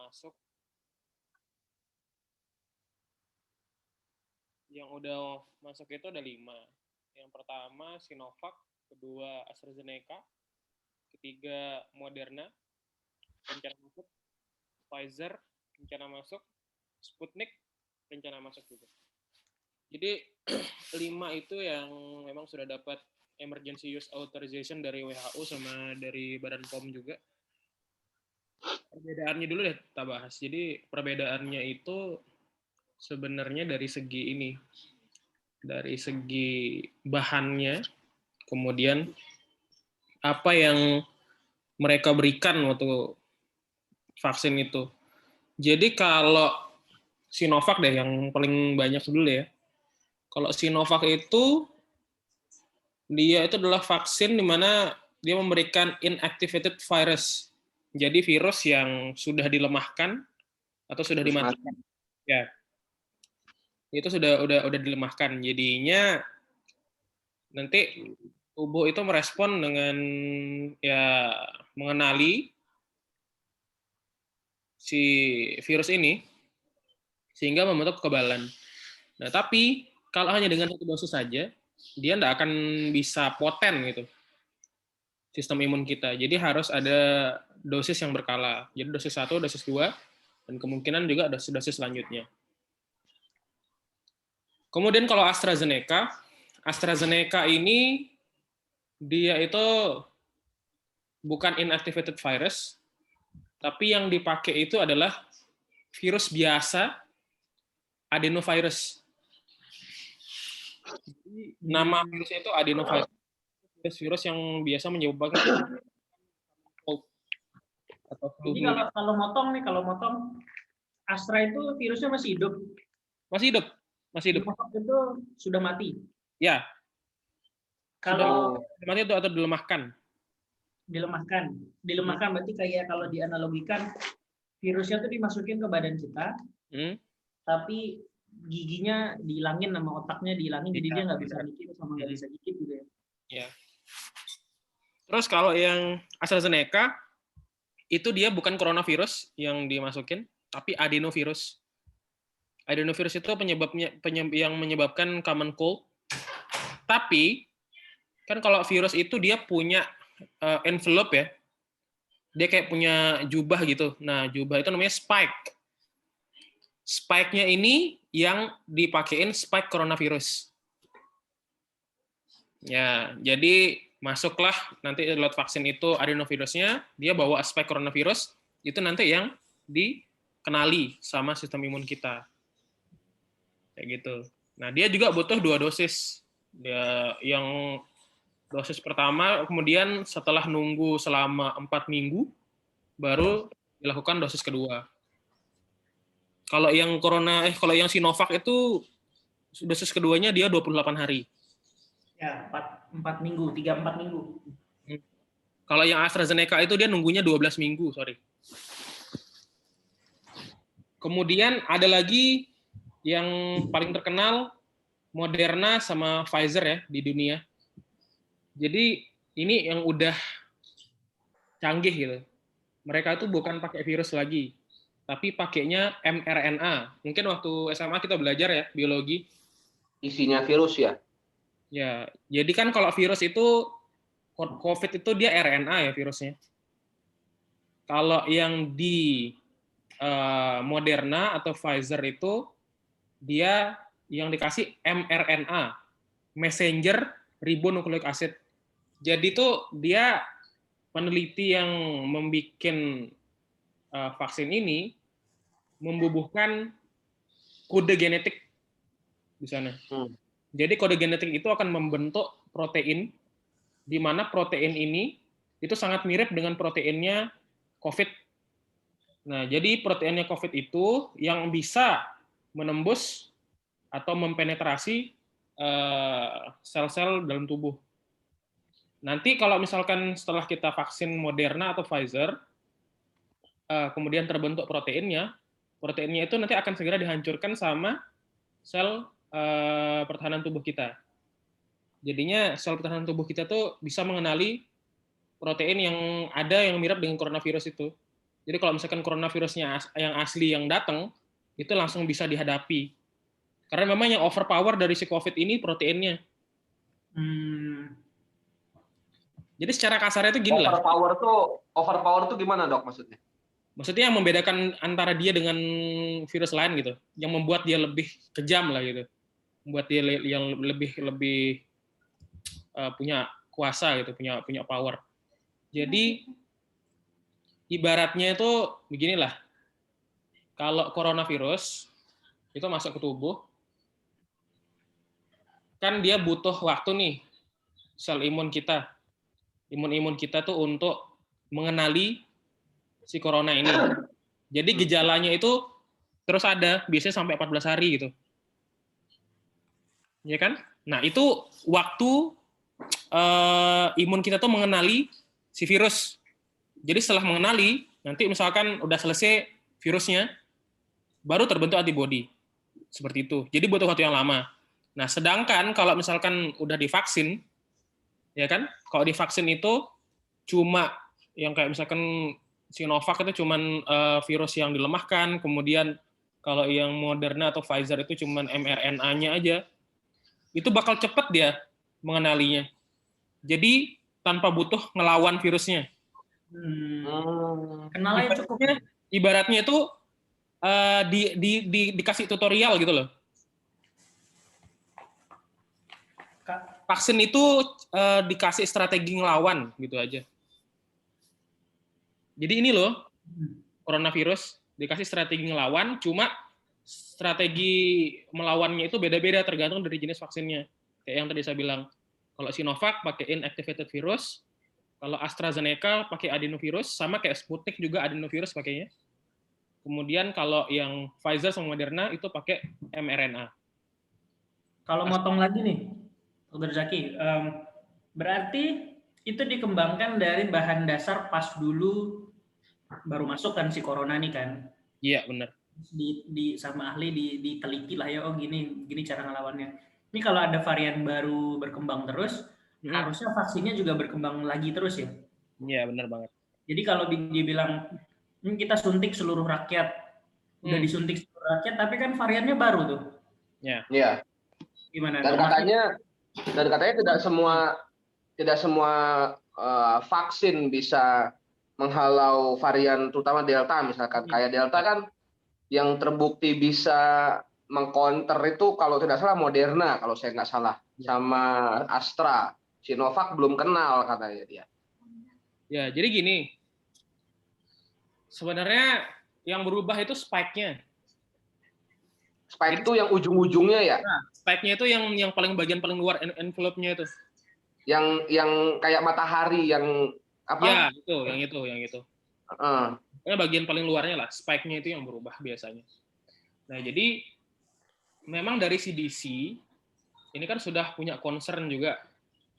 masuk. Yang udah masuk itu ada 5. Yang pertama Sinovac, kedua AstraZeneca, ketiga Moderna, rencana masuk, Pfizer, rencana masuk, Sputnik, rencana masuk juga. Jadi 5 itu yang memang sudah dapat emergency use authorization dari WHO sama dari Badan POM juga. Perbedaannya dulu deh kita bahas. Jadi perbedaannya itu sebenarnya dari segi ini. Dari segi bahannya, kemudian apa yang mereka berikan waktu vaksin itu. Jadi kalau Sinovac deh yang paling banyak dulu ya. Kalau Sinovac itu dia itu adalah vaksin di mana dia memberikan inactivated virus. Jadi virus yang sudah dilemahkan atau sudah dimatikan. Ya. Itu udah dilemahkan. Jadinya nanti tubuh itu merespon dengan ya mengenali si virus ini sehingga membentuk kekebalan. Nah, tapi kalau hanya dengan satu dosis saja, dia tidak akan bisa poten gitu sistem imun kita. Jadi harus ada dosis yang berkala. Jadi dosis 1, dosis 2, dan kemungkinan juga dosis-dosis selanjutnya. Kemudian kalau AstraZeneca, AstraZeneca ini dia itu bukan inactivated virus, tapi yang dipakai itu adalah virus biasa, adenovirus. Nama virusnya itu adenovirus. Virus yang biasa menyebabkan cold atau flu. Jadi kalau motong Astra itu virusnya masih hidup. Masih hidup. Sinovac itu sudah mati. Ya. Kalau mati itu atau dilemahkan. Dilemahkan berarti kayak kalau dianalogikan virusnya itu dimasukin ke badan kita, tapi giginya dihilangin sama otaknya dihilangin, jadi dia nggak bisa mikir sama nggak bisa dikit gitu ya. Ya. Terus kalau yang AstraZeneca itu dia bukan coronavirus yang dimasukin, tapi adenovirus. Adenovirus itu yang menyebabkan common cold. Tapi kan kalau virus itu dia punya envelope ya. Dia kayak punya jubah gitu. Nah, jubah itu namanya spike. Spike-nya ini yang dipakein spike coronavirus. Ya, jadi masuklah nanti lewat vaksin itu adenovirusnya, dia bawa spike coronavirus, itu nanti yang dikenali sama sistem imun kita. Kayak gitu. Nah, dia juga butuh 2 dosis. Dia yang dosis pertama, kemudian setelah nunggu selama 4 minggu, baru dilakukan dosis kedua. Kalau yang kalau yang Sinovac itu dosis keduanya dia 28 hari. Ya, 4 minggu, 3-4 minggu. Kalau yang AstraZeneca itu dia nunggunya 12 minggu, sorry. Kemudian ada lagi yang paling terkenal Moderna sama Pfizer ya di dunia. Jadi ini yang udah canggih gitu. Mereka itu bukan pakai virus lagi, tapi pakainya mRNA. Mungkin waktu SMA kita belajar ya biologi. Isinya virus ya? Ya, jadi kan kalau virus itu COVID itu dia RNA ya virusnya. Kalau yang di Moderna atau Pfizer itu dia yang dikasih mRNA, messenger ribonucleic acid. Jadi tuh dia peneliti yang membuat vaksin ini membubuhkan kode genetik di sana. Jadi kode genetik itu akan membentuk protein, di mana protein ini itu sangat mirip dengan proteinnya COVID. Nah, jadi proteinnya COVID itu yang bisa menembus atau mempenetrasi sel-sel dalam tubuh. Nanti kalau misalkan setelah kita vaksin Moderna atau Pfizer, kemudian terbentuk proteinnya itu nanti akan segera dihancurkan sama sel pertahanan tubuh kita. Jadinya sel pertahanan tubuh kita tuh bisa mengenali protein yang ada yang mirip dengan coronavirus itu. Jadi kalau misalkan coronavirusnya yang asli yang datang, itu langsung bisa dihadapi. Karena memang yang overpower dari si COVID ini proteinnya. Jadi secara kasarnya itu gini lah. Overpower tuh gimana, Dok, maksudnya? Maksudnya yang membedakan antara dia dengan virus lain gitu, yang membuat dia lebih kejam lah gitu, membuat dia yang lebih punya kuasa gitu, punya power. Jadi ibaratnya itu beginilah, kalau coronavirus itu masuk ke tubuh, kan dia butuh waktu nih sel imun kita tuh untuk mengenali si corona ini. Jadi gejalanya itu terus ada, biasanya sampai 14 hari gitu. Ya kan? Nah, itu waktu imun kita tuh mengenali si virus. Jadi setelah mengenali, nanti misalkan udah selesai virusnya, baru terbentuk antibodi. Seperti itu. Jadi butuh waktu yang lama. Nah, sedangkan kalau misalkan udah divaksin, ya kan? Kalau divaksin itu cuma yang kayak misalkan Sinovac itu cuman virus yang dilemahkan, kemudian kalau yang Moderna atau Pfizer itu cuman mRNA-nya aja. Itu bakal cepet dia mengenalinya. Jadi tanpa butuh ngelawan virusnya. Kenalnya cukup. Ibaratnya itu dikasih tutorial gitu loh. Vaksin itu dikasih strategi ngelawan gitu aja. Jadi ini loh, coronavirus dikasih strategi ngelawan, cuma strategi melawannya itu beda-beda tergantung dari jenis vaksinnya. Kayak yang tadi saya bilang, kalau Sinovac pakai inactivated virus, kalau AstraZeneca pakai adenovirus, sama kayak Sputnik juga adenovirus pakainya. Kemudian kalau yang Pfizer sama Moderna itu pakai mRNA. Kalau motong lagi nih, Dr. Zaki, berarti itu dikembangkan dari bahan dasar pas dulu baru masuk kan si corona nih kan? Iya, benar. Sama ahli diteliti lah ya, oh gini cara ngelawannya. Ini kalau ada varian baru berkembang terus, harusnya vaksinnya juga berkembang lagi terus ya? Iya, benar banget. Jadi kalau dibilang kita suntik seluruh rakyat, udah disuntik seluruh rakyat, tapi kan variannya baru tuh. Iya. Gimana? Dan katanya tidak semua vaksin bisa menghalau varian, terutama Delta misalkan. Kayak Delta kan yang terbukti bisa mengcounter itu kalau tidak salah Moderna, kalau saya nggak salah, sama Astra. Sinovac belum kenal katanya dia. Ya, jadi gini. Sebenarnya yang berubah itu spike-nya. Spike itu yang ujung-ujungnya ya? Nah, spike-nya itu yang bagian paling luar envelope-nya itu. Yang kayak matahari yang apa? Ya, yang itu. Bagian paling luarnya lah, spike-nya itu yang berubah biasanya. Nah, jadi memang dari CDC ini kan sudah punya concern juga.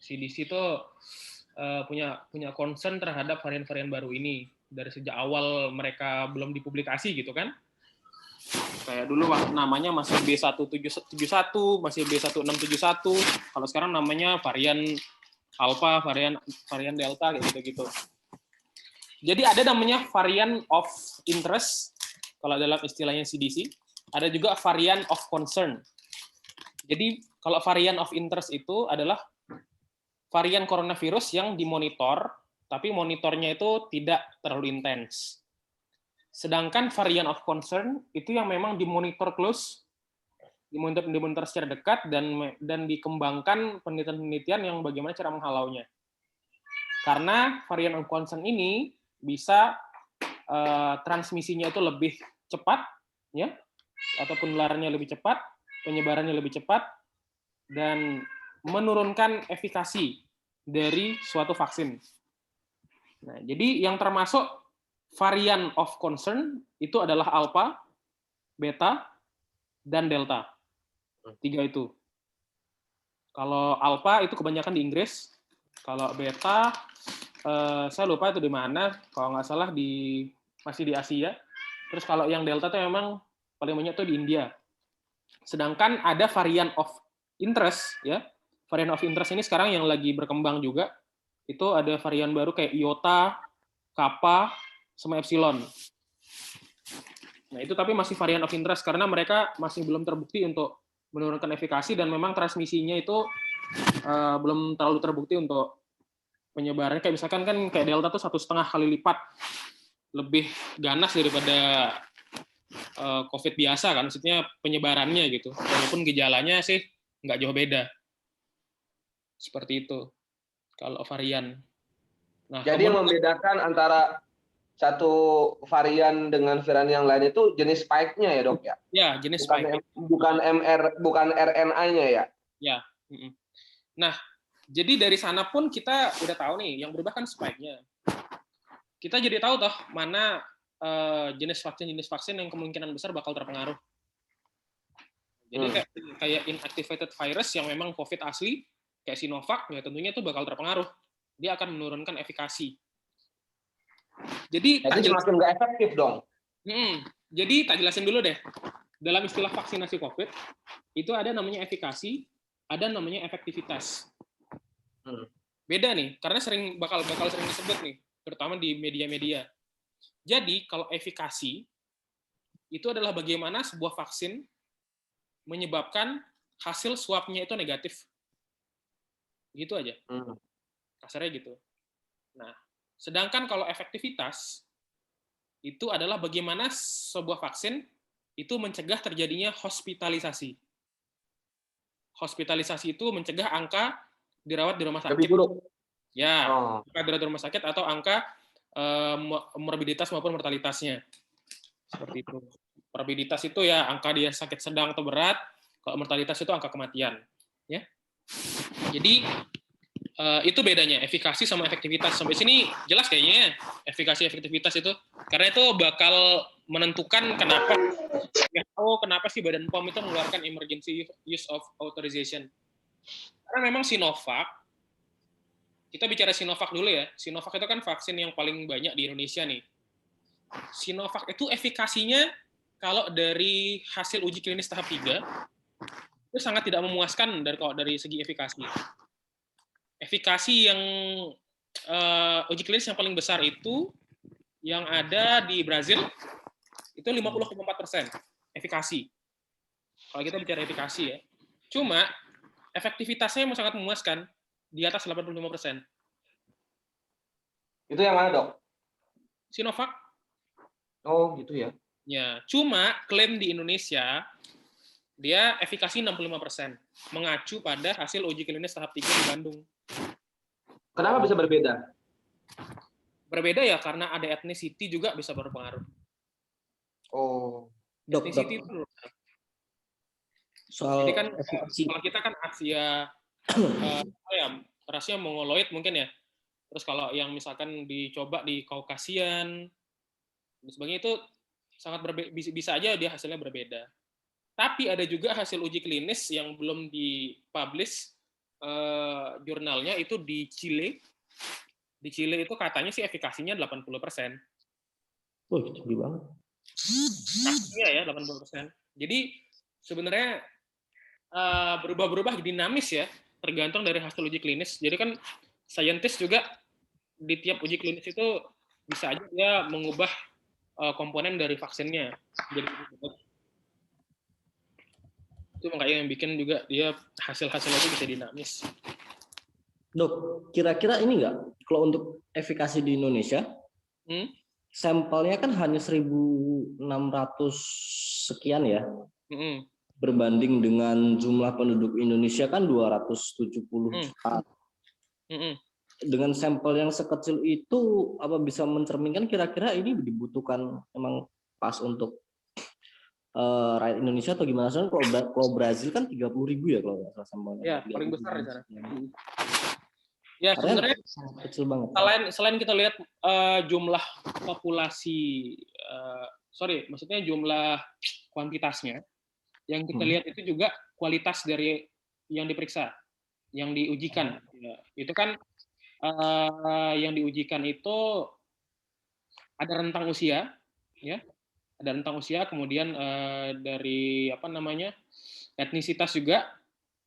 CDC itu punya concern terhadap varian-varian baru ini dari sejak awal mereka belum dipublikasi gitu kan. Kayak dulu namanya masih B1771, masih B1671. Kalau sekarang namanya varian Alpha, varian Delta kayak gitu-gitu. Jadi ada namanya varian of interest kalau dalam istilahnya CDC, ada juga varian of concern. Jadi kalau varian of interest itu adalah varian coronavirus yang dimonitor, tapi monitornya itu tidak terlalu intens. Sedangkan varian of concern itu yang memang dimonitor close, dimonitor secara dekat dan dikembangkan penelitian-penelitian yang bagaimana cara menghalaunya. Karena varian of concern ini bisa transmisinya itu lebih cepat, ya, atau penularannya lebih cepat, penyebarannya lebih cepat, dan menurunkan efikasi dari suatu vaksin. Nah, jadi yang termasuk varian of concern itu adalah alpha, beta, dan delta. 3 itu. Kalau alpha itu kebanyakan di Inggris, kalau beta saya lupa itu di mana, kalau nggak salah masih di Asia. Terus kalau yang delta itu memang paling banyak itu di India. Sedangkan ada varian of interest, ya. Varian of interest ini sekarang yang lagi berkembang juga. Itu ada varian baru kayak Iota, Kappa, sama epsilon. Nah, itu tapi masih varian of interest karena mereka masih belum terbukti untuk menurunkan efikasi dan memang transmisinya itu belum terlalu terbukti untuk penyebaran. Kayak misalkan kan kayak Delta tuh 1,5 kali lipat lebih ganas daripada COVID biasa kan, maksudnya penyebarannya gitu. Walaupun gejalanya sih nggak jauh beda. Seperti itu kalau varian. Nah, jadi yang membedakan antara satu varian dengan varian yang lain itu jenis spike-nya ya, Dok ya? Ya, jenis spike. Bukan RNA-nya ya? Ya. Nah, jadi dari sana pun kita udah tahu nih, yang berubah kan spike-nya. Kita jadi tahu toh mana jenis vaksin yang kemungkinan besar bakal terpengaruh. Jadi kayak inactivated virus yang memang COVID asli, kayak Sinovac, ya tentunya itu bakal terpengaruh. Dia akan menurunkan efikasi. Jadi semakin nggak efektif dong. Jadi tak jelasin dulu deh. Dalam istilah vaksinasi COVID, itu ada namanya efikasi, ada namanya efektivitas. Beda nih, karena bakal sering disebut nih, terutama di media-media. Jadi kalau efikasi itu adalah bagaimana sebuah vaksin menyebabkan hasil swabnya itu negatif. Gitu aja. Kasarnya gitu. Nah, sedangkan kalau efektivitas itu adalah bagaimana sebuah vaksin itu mencegah terjadinya hospitalisasi. Hospitalisasi itu mencegah angka dirawat di rumah sakit. Lebih buruk. Ya, angka dirawat di rumah sakit atau angka morbiditas maupun mortalitasnya. Seperti itu. Morbiditas itu ya angka dia sakit sedang atau berat, kalau mortalitas itu angka kematian. Ya. Jadi itu bedanya efikasi sama efektivitas. Sampai sini jelas kayaknya efikasi efektivitas itu, karena itu bakal menentukan kenapa sih Badan POM itu mengeluarkan emergency use of authorization. Karena memang Sinovac, kita bicara Sinovac dulu ya. Sinovac itu kan vaksin yang paling banyak di Indonesia nih. Sinovac itu efikasinya kalau dari hasil uji klinis tahap 3 itu sangat tidak memuaskan dari segi efikasi. Efikasi yang uji klinis yang paling besar itu yang ada di Brazil itu 50,4% efikasi. Kalau kita bicara efikasi ya. Cuma efektivitasnya sangat memuaskan di atas 85%. Itu yang mana, Dok? Sinovac. Oh, gitu ya. Ya, cuma klaim di Indonesia dia efikasi 65%, mengacu pada hasil uji klinis tahap 3 di Bandung. Kenapa bisa berbeda? Berbeda ya karena ada ethnicity juga bisa berpengaruh. Oh, Dok. Soal jadi kan kalau kita kan Asia rasnya mongoloid mungkin ya. Terus kalau yang misalkan dicoba di Kaukasian dan sebagainya itu sangat bisa aja dia hasilnya berbeda. Tapi ada juga hasil uji klinis yang belum dipublish jurnalnya itu di Chile. Di Chile itu katanya sih efikasinya 80%. Oh, tinggi banget. Katanya ya 80%. Jadi sebenarnya berubah-berubah dinamis ya, tergantung dari hasil uji klinis. Jadi kan saintis juga di tiap uji klinis itu bisa aja dia mengubah komponen dari vaksinnya. Jadi itu makanya yang bikin juga dia hasil-hasilnya itu bisa dinamis. Dok, kira-kira ini nggak, kalau untuk efikasi di Indonesia, sampelnya kan hanya 1.600 sekian ya, berbanding dengan jumlah penduduk Indonesia kan 270 juta. Dengan sampel yang sekecil itu, apa bisa mencerminkan kira-kira ini dibutuhkan memang pas untuk rakyat Indonesia atau gimana? Soalnya kalau Brazil kan 30.000 ya kalau nggak salah sampelnya. Ya, paling besar di sana. Ya, sebenarnya kecil banget. Selain kita lihat jumlah populasi, maksudnya jumlah kuantitasnya, yang kita lihat itu juga kualitas dari yang diperiksa, yang diujikan. Ya, itu kan yang diujikan itu ada rentang usia, ya. Ada rentang usia, kemudian dari etnisitas juga.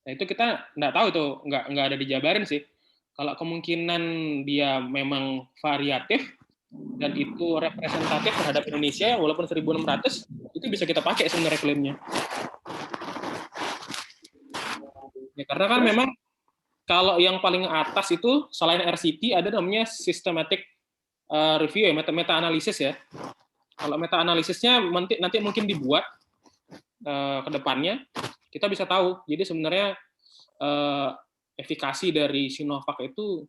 Nah, itu kita nggak tahu tuh, nggak ada dijabarin sih. Kalau kemungkinan dia memang variatif, dan itu representatif terhadap Indonesia, walaupun 1.600 itu bisa kita pakai sebenarnya klaimnya. Ya, karena kan memang kalau yang paling atas itu selain RCT ada namanya systematic review ya, meta analisis ya. Kalau meta analisisnya nanti mungkin dibuat ke depannya, kita bisa tahu. Jadi sebenarnya efikasi dari Sinovac itu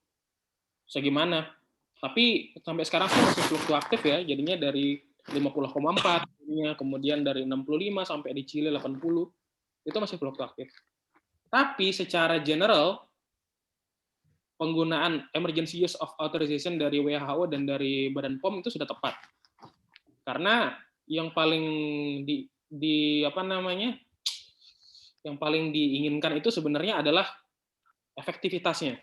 segimana. Tapi sampai sekarang sih masih fluktuatif ya, jadinya dari 50,4, kemudian dari 65 sampai di Chile 80, itu masih fluktuatif. Tapi secara general, penggunaan emergency use of authorization dari WHO dan dari Badan POM itu sudah tepat. Karena yang paling yang paling diinginkan itu sebenarnya adalah efektivitasnya.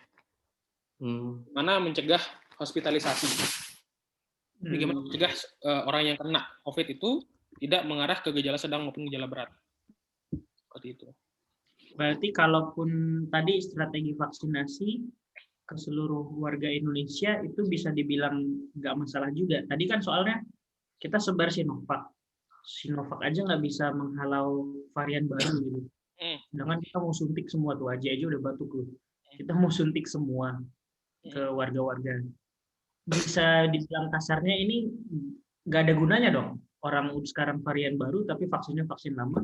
Mana mencegah hospitalisasi. Bagaimana mencegah orang yang kena COVID itu tidak mengarah ke gejala sedang maupun gejala berat. Seperti itu. Berarti kalaupun tadi strategi vaksinasi ke seluruh warga Indonesia itu bisa dibilang nggak masalah juga. Tadi kan soalnya kita sebar Sinovac. Sinovac aja nggak bisa menghalau varian baru gitu. Sedangkan kita mau suntik semua tuh, aja udah batuk loh. Kita mau suntik semua ke warga-warga. Bisa dibilang kasarnya ini nggak ada gunanya dong. Orang sekarang varian baru tapi vaksinnya vaksin lama.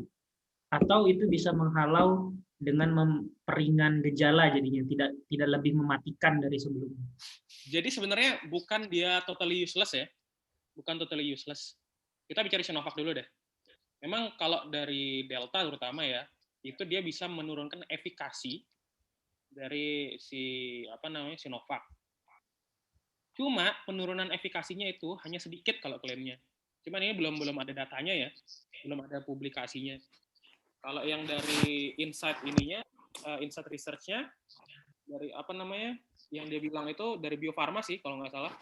Atau itu bisa menghalau dengan memperingan gejala jadinya tidak lebih mematikan dari sebelumnya. Jadi sebenarnya bukan dia totally useless ya. Bukan totally useless. Kita bicara Sinovac dulu deh. Memang kalau dari Delta terutama ya, itu dia bisa menurunkan efikasi dari Sinovac. Cuma penurunan efikasinya itu hanya sedikit kalau klaimnya. Cuman ini belum ada datanya ya. Belum ada publikasinya. Kalau yang dari insight research-nya dari yang dia bilang itu dari Bio Farma sih kalau nggak salah.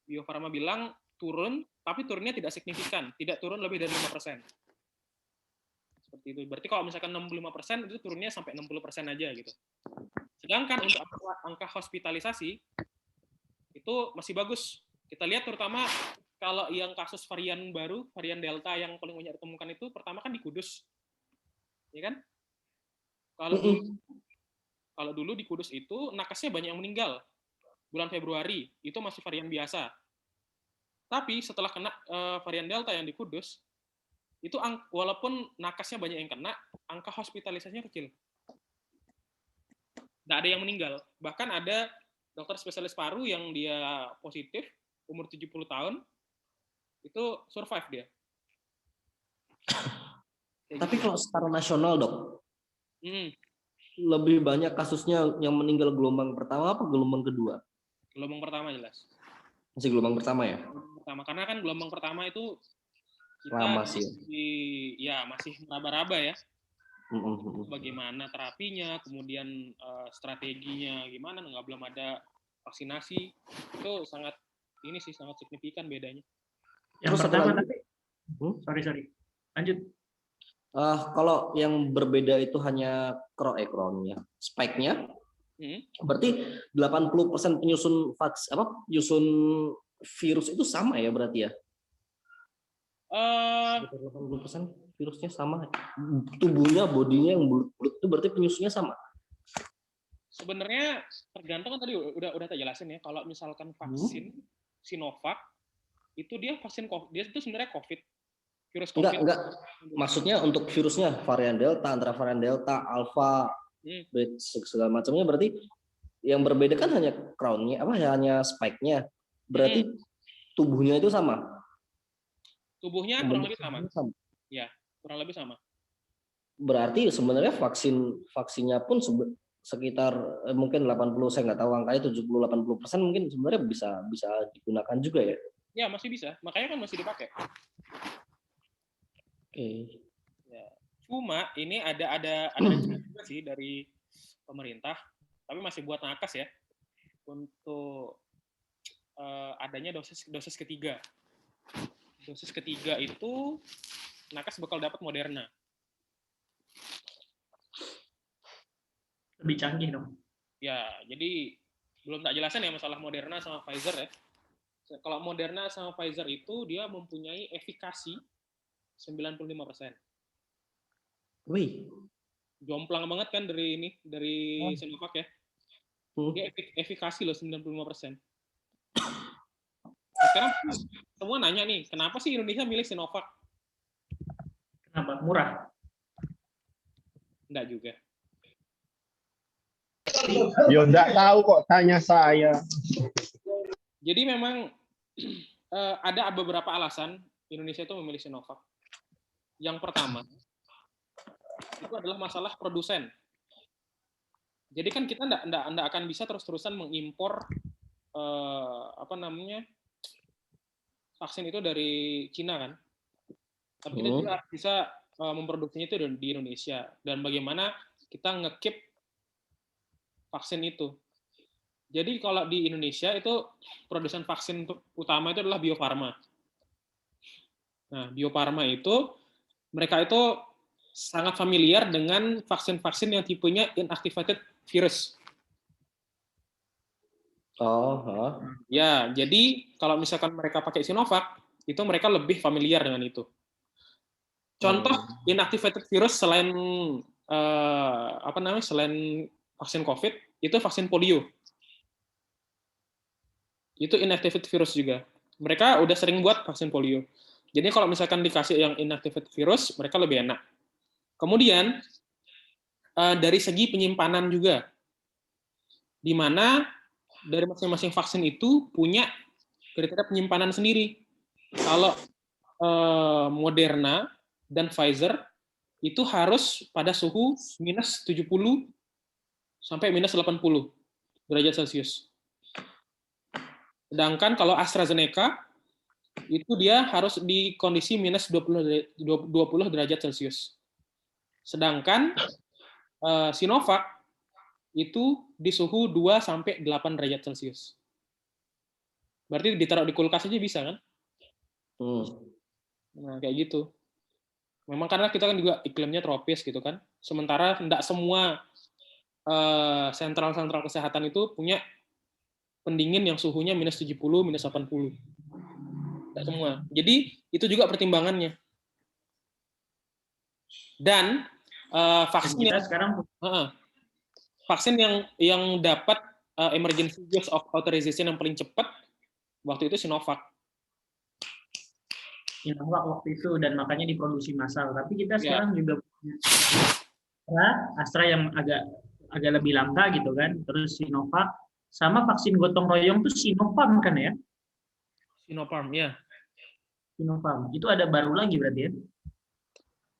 Bio Farma bilang turun, tapi turunnya tidak signifikan, tidak turun lebih dari 5%. Seperti itu. Berarti kalau misalkan 65% itu turunnya sampai 60% aja gitu. Sedangkan untuk angka hospitalisasi itu masih bagus. Kita lihat terutama kalau yang kasus varian baru, varian Delta yang paling banyak ditemukan itu pertama kan di Kudus. Ya kan? Kalau dulu di Kudus itu nakesnya banyak yang meninggal. Bulan Februari itu masih varian biasa. Tapi setelah kena varian Delta yang di Kudus, itu walaupun nakesnya banyak yang kena, angka hospitalisasinya kecil. Nggak ada yang meninggal. Bahkan ada dokter spesialis paru yang dia positif, umur 70 tahun, itu survive dia. Tapi kalau secara nasional, Dok, lebih banyak kasusnya yang meninggal gelombang pertama apa gelombang kedua? Gelombang pertama jelas. Masih gelombang pertama ya? Gelombang pertama, karena kan gelombang pertama itu kita lama sih. Masih meraba-raba ya. Bagaimana terapinya, kemudian strateginya gimana, belum ada vaksinasi, itu sangat signifikan bedanya. Yang pertama tapi, sorry, lanjut. Kalau yang berbeda itu hanya Crohnnya, spike-nya, berarti 80% penyusun virus itu sama ya berarti ya? 80% virusnya sama, tubuhnya, bodinya yang bulat itu berarti penyusunnya sama. Sebenarnya tergantung kan tadi udah tak jelasin ya. Kalau misalkan vaksin Sinovac itu dia vaksin COVID, dia itu sebenarnya COVID. Virus COVID. Enggak. Maksudnya untuk virusnya varian Delta, antara varian Delta, Alpha, segala macamnya, berarti yang berbeda kan hanya crown-nya, hanya spike-nya. Berarti tubuhnya itu sama. Tubuhnya kurang lebih sama. Ya, kurang lebih sama. Berarti sebenarnya vaksinnya pun sekitar mungkin 80, saya nggak tahu angkanya, 70-80% mungkin sebenarnya bisa digunakan juga ya. Ya, masih bisa. Makanya kan masih dipakai. Ya. Cuma ini ada juga sih dari pemerintah, tapi masih buat nakes ya, untuk adanya dosis ketiga. Dosis ketiga itu nakes bakal dapat Moderna. Lebih canggih dong. Ya, jadi belum tak jelasin ya masalah Moderna sama Pfizer ya. Kalau Moderna sama Pfizer itu dia mempunyai efikasi 95%. Wih. Jomplang banget kan dari Sinovac ya. Dia efikasi loh 95%. Sekarang semua nanya nih, kenapa sih Indonesia milih Sinovac? Kenapa? Murah? Enggak juga. Yo enggak tahu kok, tanya saya. Jadi memang ada beberapa alasan Indonesia itu memilih Sinovac. Yang pertama, itu adalah masalah produsen. Jadi kan kita enggak akan bisa terus-terusan mengimpor vaksin itu dari Cina kan. Tapi kita juga bisa memproduksinya itu di Indonesia. Dan bagaimana kita nge-keep vaksin itu. Jadi kalau di Indonesia itu produsen vaksin utama itu adalah Bio Farma. Nah, Bio Farma itu mereka itu sangat familiar dengan vaksin-vaksin yang tipenya inactivated virus. Ya, jadi kalau misalkan mereka pakai Sinovac, itu mereka lebih familiar dengan itu. Contoh inactivated virus selain selain vaksin COVID, itu vaksin polio. Itu inactivated virus juga. Mereka udah sering buat vaksin polio. Jadi kalau misalkan dikasih yang inactivated virus, mereka lebih enak. Kemudian dari segi penyimpanan juga, di mana dari masing-masing vaksin itu punya kriteria penyimpanan sendiri. Kalau Moderna dan Pfizer itu harus pada suhu minus 70 sampai minus 80 derajat Celcius. Sedangkan kalau AstraZeneca itu dia harus di kondisi minus 20 derajat Celcius. Sedangkan Sinovac itu di suhu 2 sampai 8 derajat Celcius. Berarti ditaruh di kulkas aja bisa kan? Nah, kayak gitu. Memang karena kita kan juga iklimnya tropis gitu kan. Sementara tidak semua sentral-sentral kesehatan itu punya pendingin yang suhunya minus 70, minus 80. Tidak semua. Jadi itu juga pertimbangannya. Dan vaksin yang dapat emergency use of authorization yang paling cepat waktu itu Sinovac. Sinovac waktu itu, dan makanya diproduksi massal. Tapi kita sekarang juga punya Astra yang agak lebih langka gitu kan. Terus Sinovac sama vaksin gotong royong tuh Sinopharm kan ya? Sinopharm ya. Sinopharm. Itu ada baru lagi berarti ya?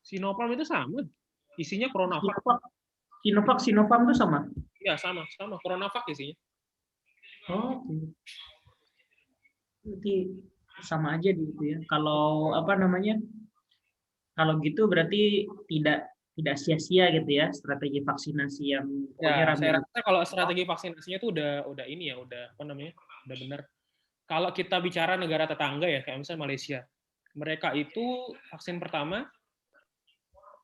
Sinopharm itu sama. Isinya Coronavac. Sinovac, Sinopharm itu sama? Iya, sama. Coronavac isinya. Oh, berarti sama aja gitu ya. Kalau kalau gitu berarti tidak sia-sia gitu ya strategi vaksinasi yang saya rasa kalau strategi vaksinasinya itu udah ini ya, udah benar. Kalau kita bicara negara tetangga ya, kayak misalnya Malaysia, mereka itu vaksin pertama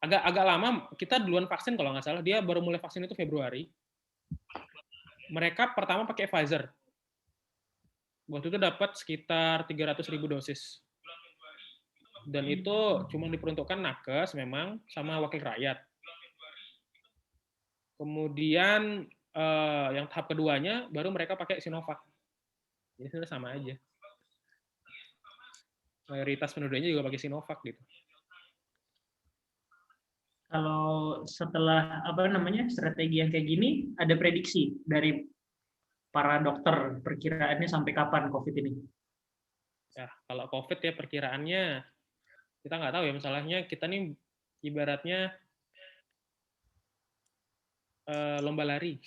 agak lama, kita duluan vaksin kalau nggak salah, dia baru mulai vaksin itu Februari. Mereka pertama pakai Pfizer. Waktu itu dapat sekitar 300.000 dosis. Dan itu cuma diperuntukkan nakes memang sama wakil rakyat. Kemudian yang tahap keduanya baru mereka pakai Sinovac. Jadi sudah sama aja. Mayoritas penduduknya juga pakai Sinovac gitu. Kalau setelah strategi yang kayak gini, ada prediksi dari para dokter perkiraannya sampai kapan COVID ini? Ya, kalau COVID ya perkiraannya kita nggak tahu ya, masalahnya kita nih ibaratnya lomba lari.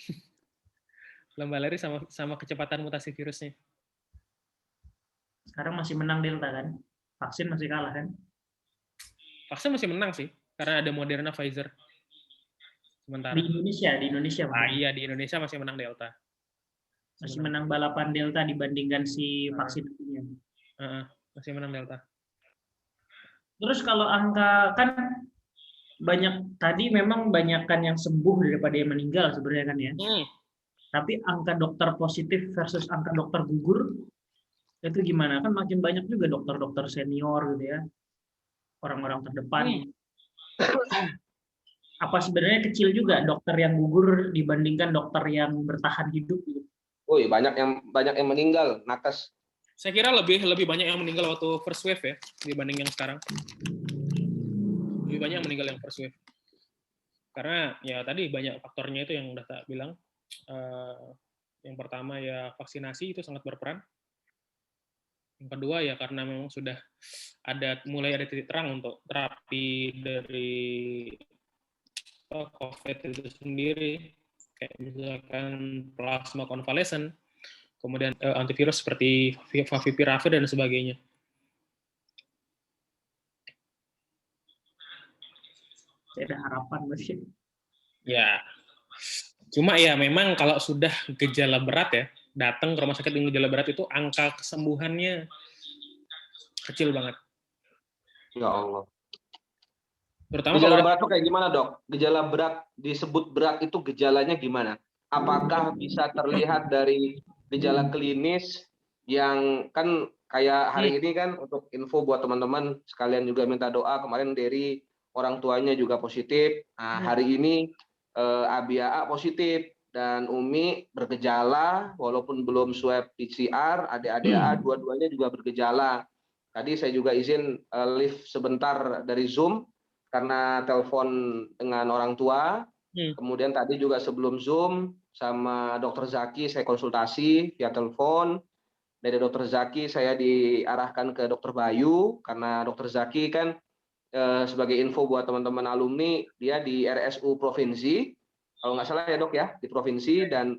Lomba lari sama kecepatan mutasi virusnya. Sekarang masih menang Delta kan? Vaksin masih kalah kan? Vaksin masih menang sih, karena ada Moderna, Pfizer. Sementara di Indonesia. Iya, di Indonesia masih menang Delta. Masih menang balapan Delta dibandingkan si vaksinnya. Masih menang Delta. Terus kalau angka kan memang banyakkan yang sembuh daripada yang meninggal sebenarnya kan ya. Tapi angka dokter positif versus angka dokter gugur Itu gimana? Kan makin banyak juga dokter-dokter senior gitu ya, orang-orang terdepan. Apa sebenarnya kecil juga dokter yang gugur dibandingkan dokter yang bertahan hidup gitu? Woi, banyak yang meninggal, nakes. Saya kira lebih banyak yang meninggal waktu first wave ya dibanding yang sekarang. Lebih banyak yang meninggal yang first wave. Karena ya tadi banyak faktornya itu yang udah tak bilang. Yang pertama ya vaksinasi itu sangat berperan. Yang kedua ya karena memang sudah mulai ada titik terang untuk terapi dari COVID itu sendiri, kayak misalkan plasma konvalesen, kemudian antivirus seperti Favipiravir dan sebagainya. Ada harapan masih. Ya, cuma ya memang kalau sudah gejala berat ya, datang ke rumah sakit dengan gejala berat itu angka kesembuhannya kecil banget. Ya Allah. Terutama gejala kalau berat itu kayak gimana, Dok? Gejala berat, disebut berat itu gejalanya gimana? Apakah bisa terlihat dari gejala klinis yang kan kayak hari ini kan, untuk info buat teman-teman sekalian juga minta doa, kemarin dari orang tuanya juga positif. Nah, hari ini Abia positif dan Umi bergejala walaupun belum swab PCR, adik-adik dua-duanya juga bergejala. Tadi saya juga izin live sebentar dari Zoom karena telepon dengan orang tua. Kemudian tadi juga sebelum Zoom sama Dokter Zaki saya konsultasi via telepon. Dari Dokter Zaki saya diarahkan ke Dokter Bayu karena Dokter Zaki kan sebagai info buat teman-teman alumni, dia di RSU provinsi, kalau nggak salah ya Dok ya, di provinsi, dan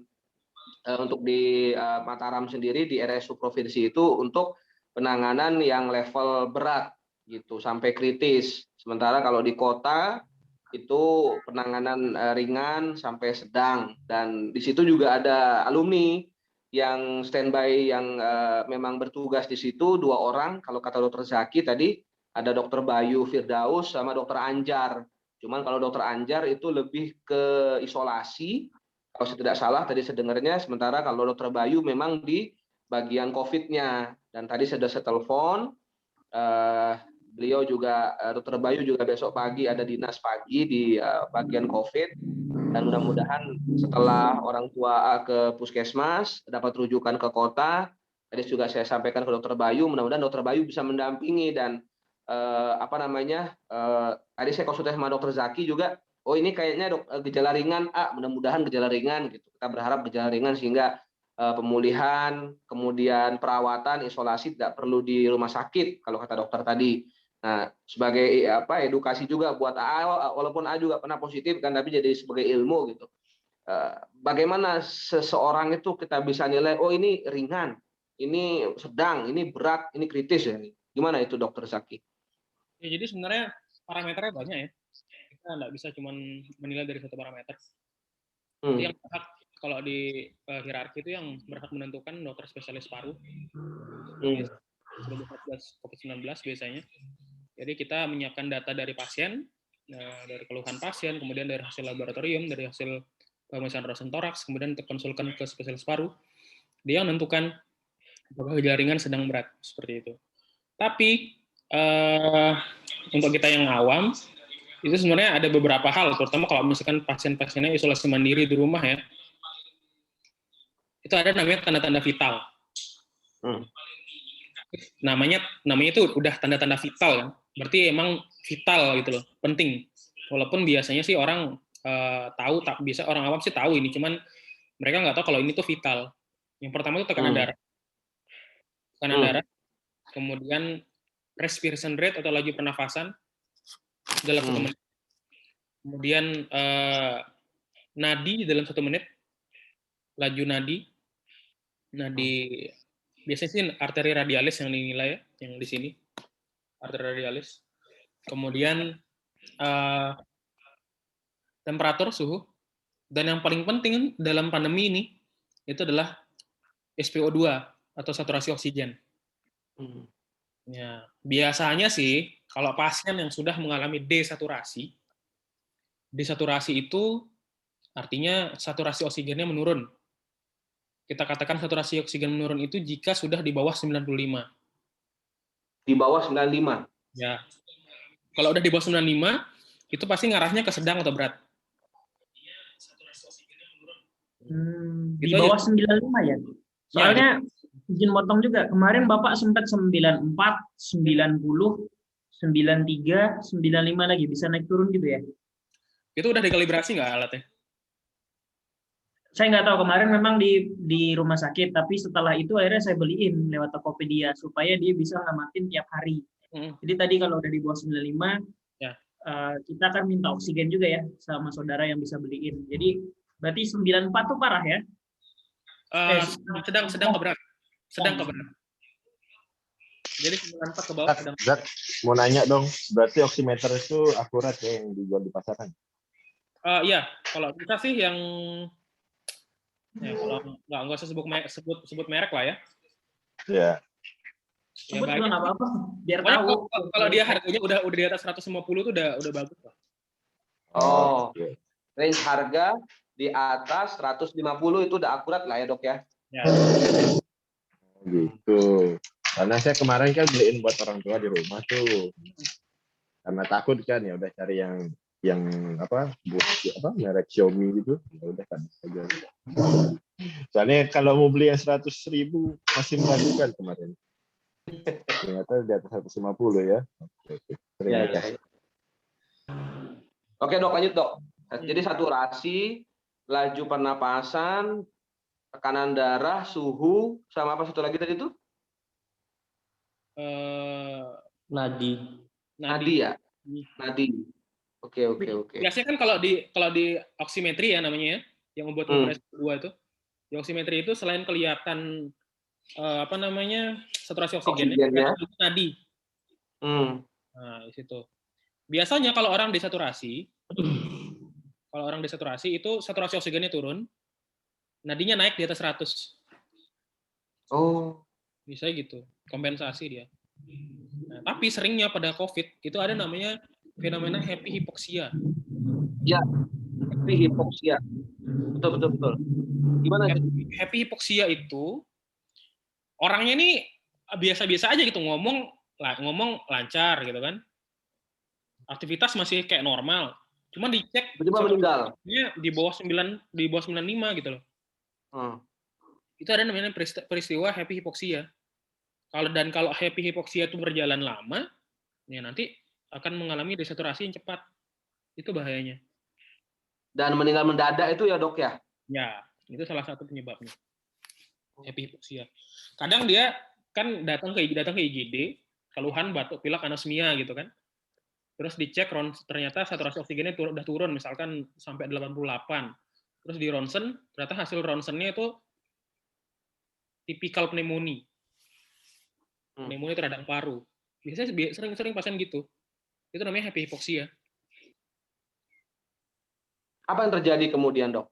untuk di Mataram sendiri di RSU provinsi itu untuk penanganan yang level berat gitu sampai kritis. Sementara kalau di kota itu penanganan ringan sampai sedang, dan di situ juga ada alumni yang standby yang memang bertugas di situ 2 orang. Kalau kata Dokter Zaki tadi ada Dokter Bayu Firdaus sama Dokter Anjar. Cuman kalau Dokter Anjar itu lebih ke isolasi kalau saya tidak salah tadi sedengarnya, sementara kalau Dokter Bayu memang di bagian COVID-nya. Dan tadi sudah saya telepon, beliau juga, Dokter Bayu juga besok pagi ada dinas pagi di bagian COVID, dan mudah-mudahan setelah orang tua ke puskesmas dapat rujukan ke kota. Tadi juga saya sampaikan ke Dokter Bayu, mudah-mudahan Dokter Bayu bisa mendampingi dan tadi saya konsultasi sama Dokter Zaki juga. Oh ini kayaknya gejala ringan, mudah-mudahan gejala ringan gitu. Kita berharap gejala ringan sehingga pemulihan, kemudian perawatan, isolasi tidak perlu di rumah sakit kalau kata dokter tadi. Nah, sebagai edukasi juga buat walaupun juga pernah positif kan, tapi jadi sebagai ilmu gitu. Bagaimana seseorang itu kita bisa nilai, oh ini ringan, ini sedang, ini berat, ini kritis ya. Gimana itu Dokter Zaki? Ya, jadi sebenarnya parameternya banyak ya. Kita nggak bisa cuma menilai dari satu parameter. Yang berhak kalau di hierarki itu yang berhak menentukan dokter spesialis paru. Sebelum COVID-19 biasanya. Jadi kita menyiapkan data dari pasien, dari keluhan pasien, kemudian dari hasil laboratorium, dari hasil pemeriksaan rosentoraks, kemudian konsulkan ke spesialis paru. Dia menentukan apakah gejala ringan, sedang, berat, seperti itu. Tapi untuk kita yang awam, itu sebenarnya ada beberapa hal, terutama kalau misalkan pasien-pasiennya isolasi mandiri di rumah ya, itu ada namanya tanda-tanda vital. Namanya itu udah tanda-tanda vital kan, berarti emang vital gitu loh, penting. Walaupun biasanya sih orang tahu, biasa orang awam sih tahu ini, cuman mereka nggak tahu kalau ini tuh vital. Yang pertama itu tekanan darah, kemudian respiration rate atau laju pernafasan dalam 1 menit. Kemudian nadi dalam 1 menit, laju nadi biasanya sih arteri radialis yang dinilai ya, yang di sini arteri radialis. Kemudian temperatur, suhu, dan yang paling penting dalam pandemi ini itu adalah SpO2 atau saturasi oksigen. Ya, biasanya sih kalau pasien yang sudah mengalami desaturasi itu artinya saturasi oksigennya menurun. kita katakan saturasi oksigen menurun itu jika sudah di bawah 95. Di bawah 95. Ya. Kalau udah di bawah 95, itu pasti ngarahnya ke sedang atau berat. Di bawah 95 ya? Soalnya izin potong juga. Kemarin Bapak sempat 94, 90, 93, 95 lagi. Bisa naik turun gitu ya? Itu udah dikalibrasi nggak alatnya? Saya nggak tahu, kemarin memang di rumah sakit, tapi setelah itu akhirnya saya beliin lewat Tokopedia supaya dia bisa ngamatin tiap hari. Jadi tadi kalau udah di bawah 95, ya. Kita akan minta oksigen juga ya sama saudara yang bisa beliin. Jadi berarti 94 tuh parah ya? Sedang ke berat. Sedang ke berat. Jadi 94 ke bawah sedang. Zak, mau nanya dong, berarti oximeter itu akurat ya yang dijual di pasaran? Iya, kalau kita sih yang kalau nggak usah sebut merek lah ya. Ya. Sebut juga nggak apa-apa, biar tahu. Kalau dia harganya udah di atas 150 tuh udah bagus lah. Oh, range harga di atas 150 itu udah akurat lah ya dok ya? Ya. Gitu. Karena saya kemarin kan beliin buat orang tua di rumah tuh. Karena takut kan ya udah cari yang merek Xiaomi gitu, ya udah kan aja. Soalnya kalau mau beli yang 100.000 masih meragukan kemarin. Ternyata di atas 150 ya. Terima kasih. Oke dok, lanjut dok. Jadi saturasi, laju pernapasan, tekanan darah, suhu, sama apa satu lagi tadi tuh? Nadi ya? Nadi. Oke. Biasanya kan kalau di oximetry ya namanya ya, yang membuat kompresi kedua itu, di oximetry itu selain kelihatan saturasi oksigennya, itu nadi. Nah, di situ. Biasanya kalau orang desaturasi itu saturasi oksigennya turun, nadinya naik di atas 100. Oh. Bisa gitu, kompensasi dia. Nah, tapi seringnya pada COVID itu ada namanya fenomena happy hypoxia. Ya, happy hypoxia. Betul. Gimana? Happy hypoxia itu orangnya ini biasa-biasa aja gitu, ngomong lancar gitu kan. Aktivitas masih kayak normal. Cuma dicek meninggal. Di bawah 95 gitu loh. Itu ada namanya peristiwa happy hypoxia. Kalau happy hypoxia itu berjalan lama, ya nanti akan mengalami desaturasi yang cepat. Itu bahayanya. Dan meninggal mendadak itu ya dok ya? Ya, itu salah satu penyebabnya. Happy hypoxia. Kadang dia kan datang ke IGD, keluhan batuk pilek anosmia gitu kan. Terus dicek ternyata saturasi oksigennya udah turun misalkan sampai 88. Terus di ronsen, ternyata hasil ronsennya itu tipikal pneumonia. Pneumonia itu radang paru. Biasanya sering pasien gitu. Itu namanya happy hypoxia. Apa yang terjadi kemudian, dok?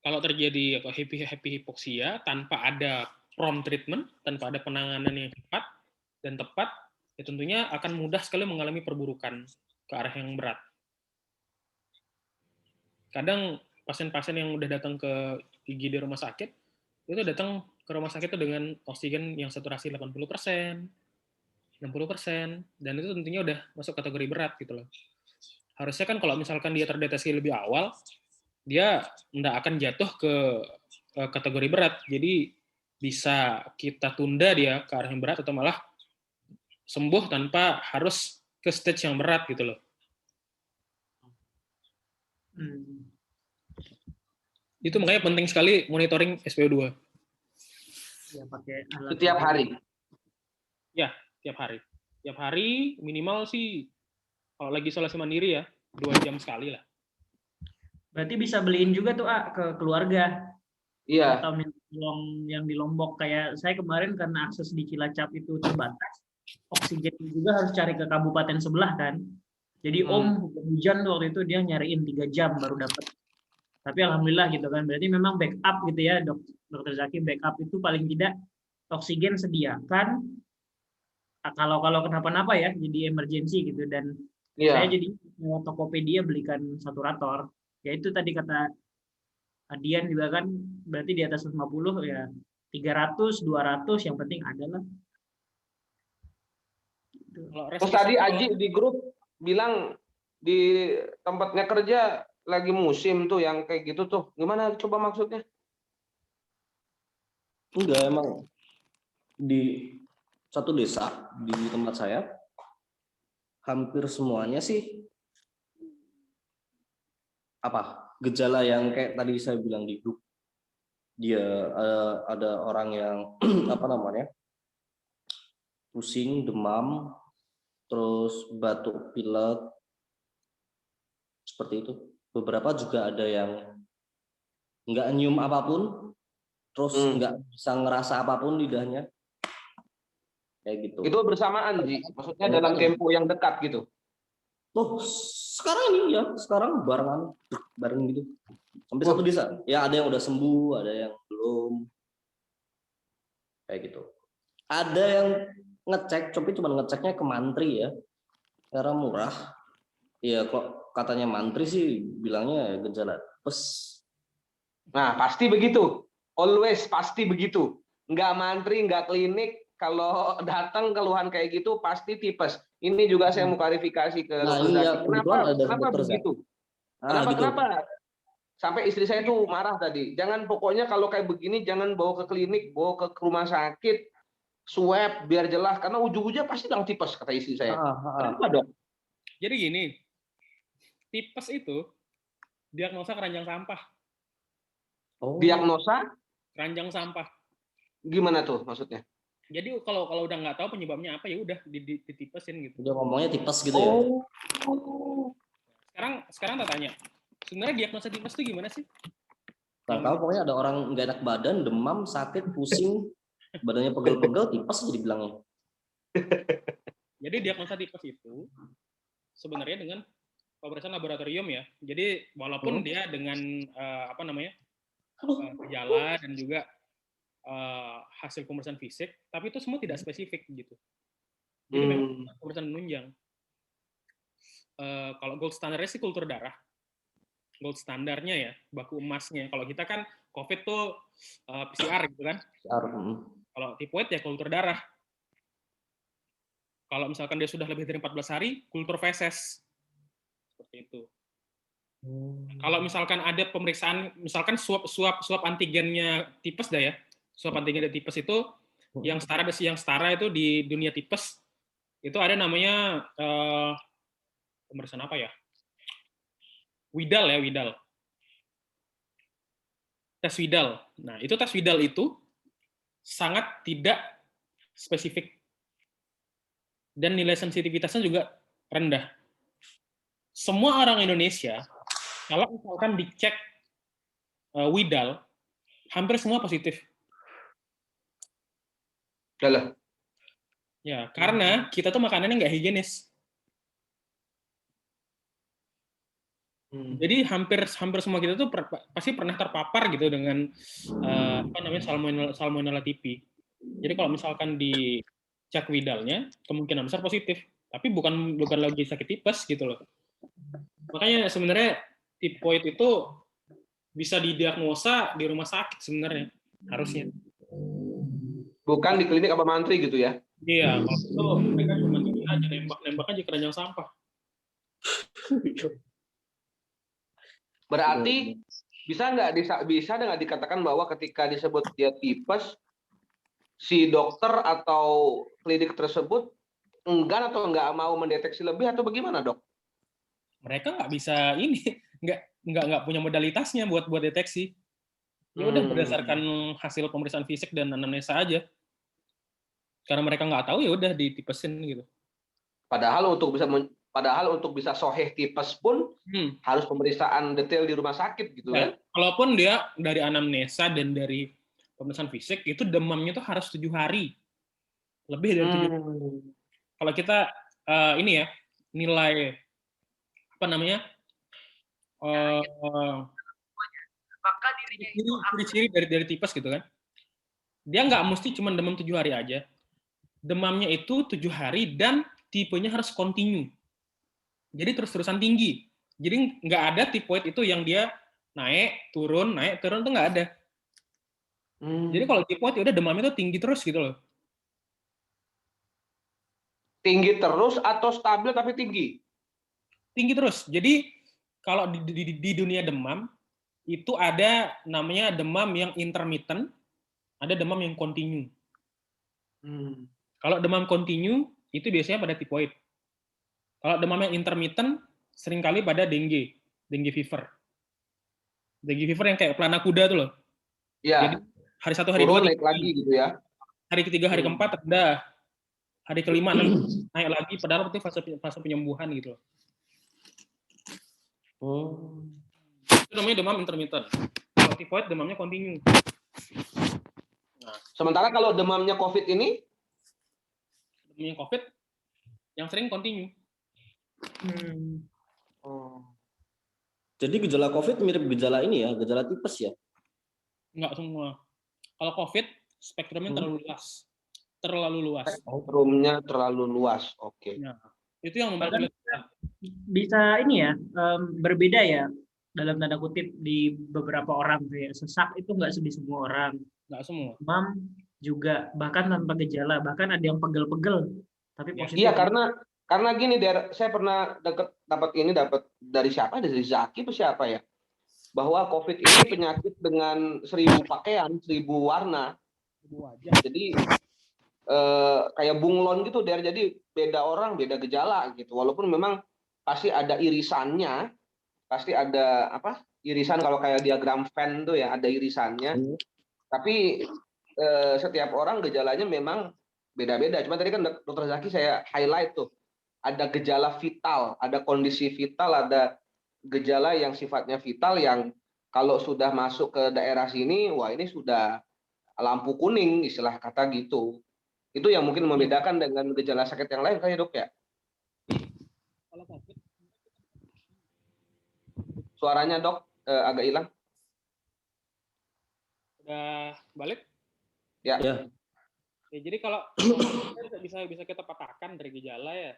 Kalau terjadi happy hypoxia tanpa ada prompt treatment, tanpa ada penanganan yang cepat dan tepat, ya tentunya akan mudah sekali mengalami perburukan ke arah yang berat. Kadang pasien-pasien yang udah datang ke IGD rumah sakit, itu datang ke rumah sakit itu dengan oksigen yang saturasi 80%, 60%, dan itu tentunya udah masuk kategori berat gitu loh. Harusnya kan kalau misalkan dia terdeteksi lebih awal, dia nggak akan jatuh ke kategori berat. Jadi bisa kita tunda dia ke arah yang berat atau malah sembuh tanpa harus ke stage yang berat gitu loh. Itu makanya penting sekali monitoring SpO2. Ya, pakai alat setiap hari. Ya, tiap hari. Tiap hari minimal sih kalau lagi isolasi mandiri ya 2 jam sekali lah. Berarti bisa beliin juga tuh ke keluarga. Iya. Atau yang di Lombok kayak saya kemarin karena akses di Cilacap itu terbatas, oksigen juga harus cari ke kabupaten sebelah kan. Jadi Om hujan tuh waktu itu dia nyariin 3 jam baru dapat. Tapi alhamdulillah gitu kan. Berarti memang backup gitu ya, Dokter Zaki, backup itu paling tidak oksigen sediakan kalau kenapa-napa ya, jadi emergency gitu. Dan saya jadi lewat Tokopedia belikan saturator. Ya itu tadi kata Adian juga kan berarti di atas 50 ya 300, 200 yang penting ada lah. Terus tadi Aji di grup bilang di tempatnya kerja lagi musim tuh yang kayak gitu tuh. Gimana coba maksudnya? Enggak, emang di satu desa di tempat saya hampir semuanya sih gejala yang kayak tadi saya bilang di grup. Dia ada orang yang pusing, demam, terus batuk pilek, seperti itu. Beberapa juga ada yang nggak nyium apapun, terus nggak bisa ngerasa apapun lidahnya, kayak gitu. Itu bersamaan, Ji? Maksudnya dalam tempo yang dekat gitu? Oh, sekarang ini ya, sekarang bareng gitu. Sampai satu desa. Ya ada yang udah sembuh, ada yang belum. Kayak gitu. Ada yang ngecek, tapi cuma ngeceknya ke mantri ya. Karena murah. Iya, kok katanya mantri sih bilangnya gejala tipes. Nah, pasti begitu. Always pasti begitu. Nggak mantri, nggak klinik. Kalau datang keluhan kayak gitu pasti tipes. Ini juga saya mau klarifikasi ke dokter Zaki. Kenapa begitu? Kenapa? Sampai istri saya tuh marah tadi. Jangan, pokoknya kalau kayak begini jangan bawa ke klinik, bawa ke rumah sakit, swab biar jelas. Karena ujung-ujungnya pasti bilang tipes, kata istri saya. Kenapa, Dok? Jadi gini, tipes itu diagnosa keranjang sampah. Diagnosa? Keranjang sampah. Gimana tuh maksudnya? Jadi kalau udah nggak tahu penyebabnya apa ya udah ditipesin gitu. Udah ngomongnya tipes gitu ya. Sekarang tak tanya. Sebenarnya diagnosa tipes itu gimana sih? Nggak tahu, pokoknya ada orang nggak enak badan, demam, sakit, pusing, badannya pegel-pegel, tipes aja dibilangnya. Jadi diagnosa tipes itu sebenarnya dengan pemeriksaan laboratorium ya. Jadi walaupun dia dengan gejala dan juga hasil pemeriksaan fisik, tapi itu semua tidak spesifik gitu. Jadi memang pemeriksaan menunjang. Kalau gold standarnya sih kultur darah. Gold standarnya ya, baku emasnya. Kalau kita kan COVID tuh PCR gitu kan. Kalau tipoid ya kultur darah. Kalau misalkan dia sudah lebih dari 14 hari, kultur feses. Seperti itu. Kalau misalkan ada pemeriksaan, misalkan swab antigennya tipes dah ya. Swab antigen tipes itu yang setara itu di dunia tipes itu ada namanya pemeriksaan apa ya? Widal. Tes Widal. Nah, itu tes Widal itu sangat tidak spesifik. Dan nilai sensitivitasnya juga rendah. Semua orang Indonesia, kalau misalkan dicek Widal, hampir semua positif. Ya, karena kita tuh makanannya nggak higienis. Jadi hampir semua kita tuh pasti pernah terpapar gitu dengan Salmonella typhi. Jadi kalau misalkan dicek Widalnya, kemungkinan besar positif, tapi bukan lagi sakit tipes gitu loh. Makanya sebenarnya tipoid itu bisa didiagnosa di rumah sakit sebenarnya harusnya. Bukan di klinik apa mantri gitu ya? Iya, kalau itu mereka cuma aja nembak aja keranjang sampah. Berarti bisa nggak dikatakan bahwa ketika disebut dia tipes, si dokter atau klinik tersebut enggan atau nggak mau mendeteksi lebih atau bagaimana, Dok? Mereka nggak bisa nggak punya modalitasnya buat deteksi. Ya udah berdasarkan hasil pemeriksaan fisik dan anamnesa aja. Karena mereka nggak tahu ya udah ditipesin gitu. Padahal untuk bisa soheh tipes pun harus pemeriksaan detail di rumah sakit gitu kan? Kalaupun dia dari anamnesa dan dari pemeriksaan fisik itu demamnya tuh harus 7 hari, lebih dari 7 hari. Kalau kita ini ya nilai apa namanya maka dirinya itu ciri-ciri dari tipes gitu kan, dia nggak mesti cuma demam 7 hari aja, demamnya itu 7 hari dan tipenya harus continue. Jadi terus-terusan tinggi. Jadi nggak ada tipoid itu yang dia naik turun tuh nggak ada. Jadi kalau tipoid ya udah demamnya tuh tinggi terus gitu loh. Tinggi terus atau stabil tapi tinggi? Tinggi terus. Jadi kalau di dunia demam itu ada namanya demam yang intermittent, ada demam yang kontinu. Kalau demam kontinu itu biasanya pada tipoid. Kalau demam yang intermittent seringkali pada dengue fever. Dengue fever yang kayak pelana kuda tuh loh. Iya. Jadi hari 1, hari 2 naik lagi gitu ya. Hari ketiga, hari keempat rendah. Hari kelima naik lagi, padahal itu fase penyembuhan gitu loh. Itu namanya demam intermittent. Kalau tipoid demamnya kontinu. Nah, sementara kalau demamnya COVID ini? Demamnya COVID yang sering kontinu. Jadi gejala COVID mirip gejala ini ya, gejala tipes ya? Enggak semua. Kalau COVID, spektrumnya terlalu luas. Spektrumnya terlalu luas, oke. Nah, itu yang membuat bisa ini ya, berbeda ya, dalam tanda kutip di beberapa orang. Kayak sesak itu nggak di semua orang. Nggak semua. Demam juga, bahkan tanpa gejala. Bahkan ada yang pegel-pegel, tapi positif. Iya, karena gini, saya pernah dapat dari siapa? Dari Zaki atau siapa ya? Bahwa COVID ini penyakit dengan 1000 pakaian, 1000 warna. Jadi kayak bunglon gitu, jadi beda orang, beda gejala gitu. Walaupun memang pasti ada irisannya, pasti ada irisan kalau kayak diagram Venn tuh ya, ada irisannya. Tapi setiap orang gejalanya memang beda-beda. Cuma tadi kan Dokter Zaki saya highlight tuh, ada gejala vital, ada kondisi vital, ada gejala yang sifatnya vital yang kalau sudah masuk ke daerah sini, wah ini sudah lampu kuning istilah kata gitu. Itu yang mungkin membedakan dengan gejala sakit yang lain kan ya Dok ya? Suaranya Dok agak hilang. Udah balik? Ya. Ya, jadi kalau bisa kita patahkan dari gejala ya,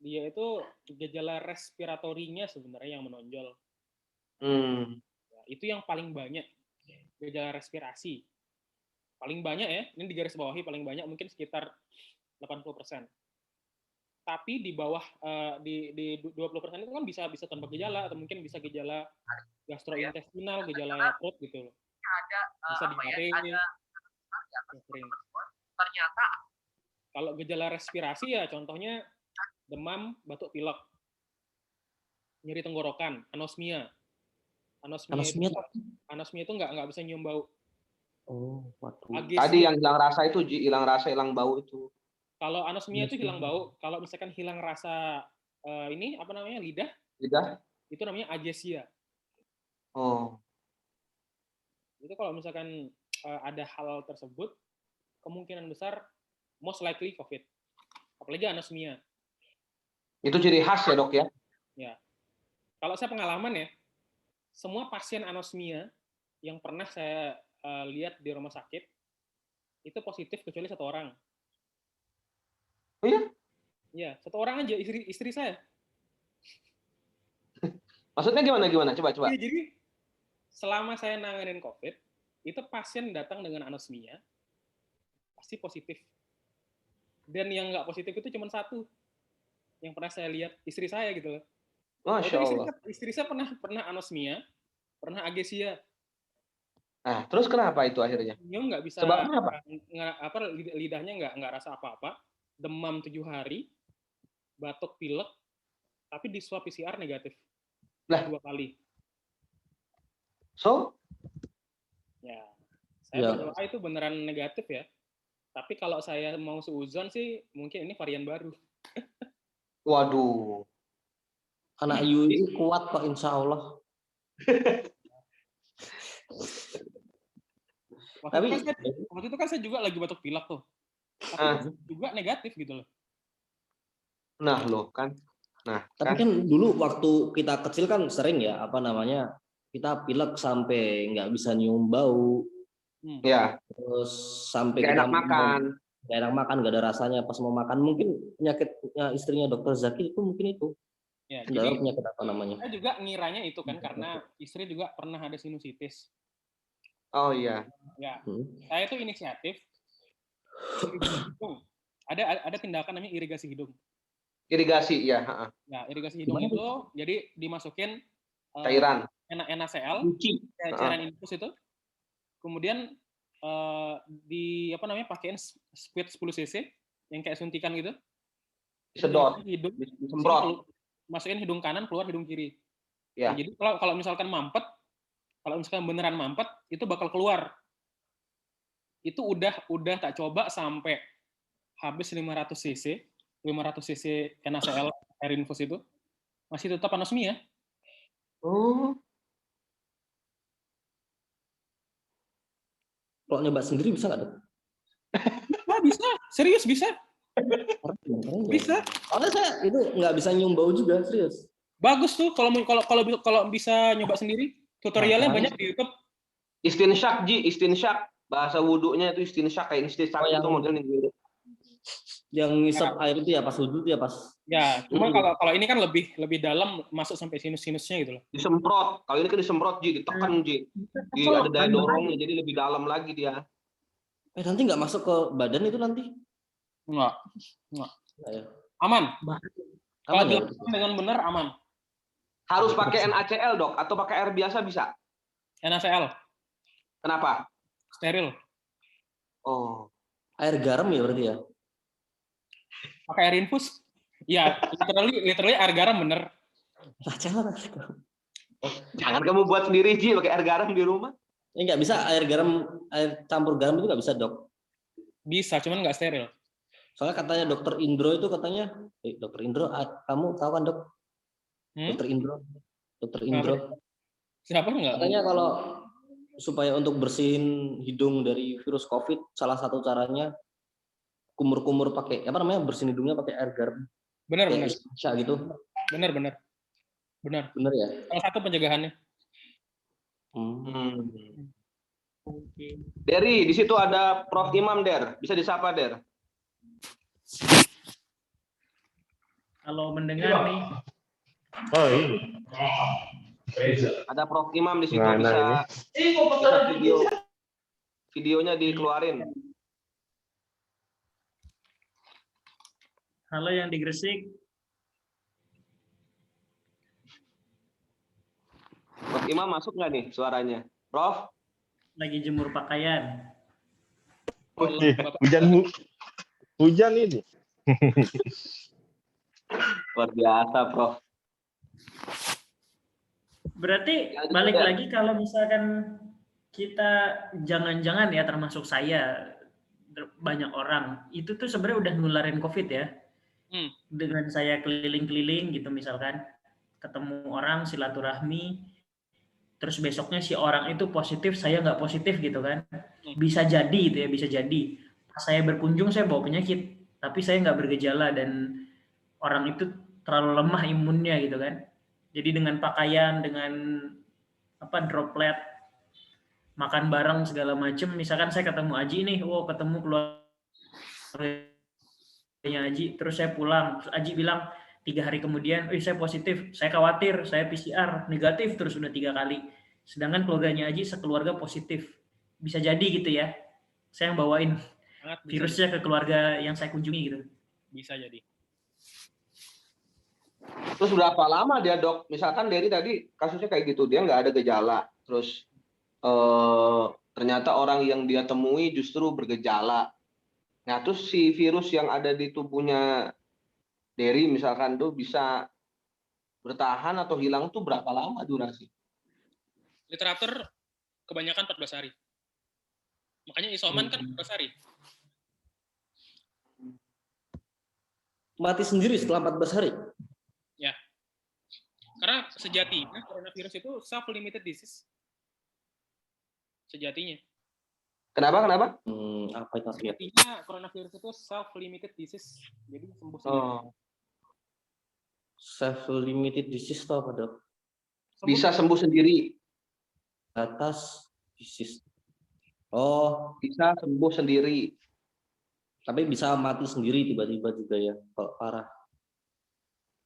dia itu gejala respiratorinya sebenarnya yang menonjol. Ya, itu yang paling banyak, gejala respirasi. Paling banyak ya, ini di garis bawahi paling banyak mungkin sekitar 80%. Tapi di bawah di 20% itu kan bisa tanpa gejala atau mungkin bisa gejala gastrointestinal, gejala perut gitu loh. Bisa diare. Ternyata kalau gejala respirasi ya contohnya demam, batuk pilek, nyeri tenggorokan, anosmia. Anosmia itu nggak bisa nyium bau. Oh, waduh. Tadi yang hilang rasa itu, hilang bau itu. Kalau anosmia itu hilang bau, kalau misalkan hilang rasa lidah, itu namanya agesia. Oh. Itu kalau misalkan ada hal tersebut, kemungkinan besar most likely COVID. Apalagi anosmia. Itu ciri khas ya Dok ya? Ya. Kalau saya pengalaman ya, semua pasien anosmia yang pernah saya lihat di rumah sakit itu positif kecuali 1 orang. Oh iya? Iya, 1 orang aja, istri saya. Maksudnya gimana? Coba. Ya, jadi selama saya nanganin COVID, itu pasien datang dengan anosmia pasti positif. Dan yang nggak positif itu cuma 1 yang pernah saya lihat, istri saya gitu loh. Masya Allah. Istri saya pernah anosmia, pernah agesia. Nah, terus kenapa itu akhirnya? Nyium nggak bisa. Sebabnya apa? Lidahnya nggak rasa apa-apa, demam 7 hari, batuk pilek, tapi di swab PCR negatif. 2 kali. So? Ya, saya berdoa itu beneran negatif ya. Tapi kalau saya mau seuzon sih, mungkin ini varian baru. Waduh. Anak Yui kuat kok insya Allah. Waktu itu kan saya juga lagi batuk pilek tuh. Tapi juga negatif gitu loh. Nah, loh kan. Tapi kan dulu waktu kita kecil kan sering ya, kita pilek sampai nggak bisa nyium bau. Ya. Terus sampai nggak enak makan, nggak ada rasanya pas mau makan. Mungkin penyakitnya istrinya Dokter Zaki itu mungkin itu. Ya, Kendala jadi penyakit apa namanya? saya juga ngiranya itu kan karena istri juga pernah ada sinusitis. Oh iya. Ya, saya itu inisiatif hidung. Ada tindakan namanya irigasi hidung. Irigasi ya. Ya, irigasi hidung itu jadi dimasukin Cairan. NaCl, cairan infus itu. Kemudian pakein squid 10 cc yang kayak suntikan gitu. Disedot, disemprot. Masukin hidung kanan, keluar hidung kiri. Ya. Nah, jadi kalau misalkan mampet, kalau misalkan beneran mampet, itu bakal keluar. Itu udah tak coba sampai habis 500 cc NaCl air infus itu masih tetap anosmia. Oh. Kalau nyoba sendiri bisa nggak, Dok? Wah, bisa, serius bisa. Bisa. Soalnya saya itu nggak bisa nyium bau juga, serius. Bagus tuh kalau bisa nyoba sendiri. Tutorialnya banyak di YouTube. Istinsyak, istinsyak. Bahasa wudunya itu istinsyak, kayak istinsyak itu modelnya gitu. Yang ngisap air itu ya pas wudhu ya pas. Ya, cuma kalau ini kan lebih dalam, masuk sampai sinus-sinusnya gitu loh. Disemprot. Kalau ini kan disemprot, ditekan, ada daya dorongnya, jadi lebih dalam lagi dia. Nanti nggak masuk ke badan itu nanti? Enggak. Ya. Aman. Kalau Ya? dilakukan dengan benar aman. Harus pakai NaCl, Dok, atau pakai air biasa bisa? NaCl. Kenapa? Steril. Oh. Air garam ya berarti ya? Pakai air infus? Ya, literally air garam bener. Jangan kamu buat sendiri, Ji, pakai air garam di rumah. Nggak bisa air campur garam itu nggak bisa, Dok? Bisa, cuman nggak steril. Soalnya katanya Dokter Indro itu katanya, Dokter Indro, kamu tahu kan, Dok? Dokter Indro. Siapa nggak? Katanya kalau supaya untuk bersihin hidung dari virus COVID, salah satu caranya kumur-kumur pakai bersihin hidungnya pakai air garam. Benar. Gitu. Benar ya. Salah satu pencegahannya. Deri, di situ ada Prof Imam, Der. Bisa disapa, Der. Kalau mendengar nih. Oh ini. Ada Prof Imam di situ, bisa videonya dikeluarin. Halo yang di Gresik. Prof Imam masuk nggak nih suaranya? Prof? Lagi jemur pakaian. Hujan ini. Luar biasa, Prof. Berarti balik lagi kalau misalkan kita jangan-jangan ya, termasuk saya, banyak orang itu tuh sebenarnya udah nularin COVID ya. Dengan saya keliling-keliling gitu, misalkan ketemu orang silaturahmi, terus besoknya si orang itu positif, saya nggak positif gitu kan. Bisa jadi gitu ya, bisa jadi. Pas saya berkunjung saya bawa penyakit, tapi saya nggak bergejala dan orang itu terlalu lemah imunnya gitu kan. Jadi dengan pakaian, dengan droplet, makan bareng segala macem. Misalkan saya ketemu Aji nih, ketemu keluarganya Aji, terus saya pulang, terus Aji bilang 3 hari kemudian, saya positif, saya khawatir, saya PCR negatif terus udah 3 kali. Sedangkan keluarganya Aji sekeluarga positif. Bisa jadi gitu ya. Saya yang bawain virusnya ke keluarga yang saya kunjungi gitu. Bisa jadi. Terus berapa lama dia, Dok? Misalkan Deri tadi kasusnya kayak gitu, dia nggak ada gejala, terus ternyata orang yang dia temui justru bergejala. Nah, terus si virus yang ada di tubuhnya Deri misalkan tuh bisa bertahan atau hilang tuh berapa lama durasi? Literatur kebanyakan 14 hari. Makanya isoman kan 14 hari. Mati sendiri setelah 14 hari? Ya. Karena sejatinya coronavirus itu self-limited disease. Sejatinya. Kenapa? Apa itu? Sejatinya coronavirus itu self-limited disease. Jadi sembuh sendiri. Self-limited disease itu apa, Dok? Bisa sembuh sendiri. Atas disease. Bisa sembuh sendiri. Tapi bisa mati sendiri tiba-tiba juga ya, kalau parah.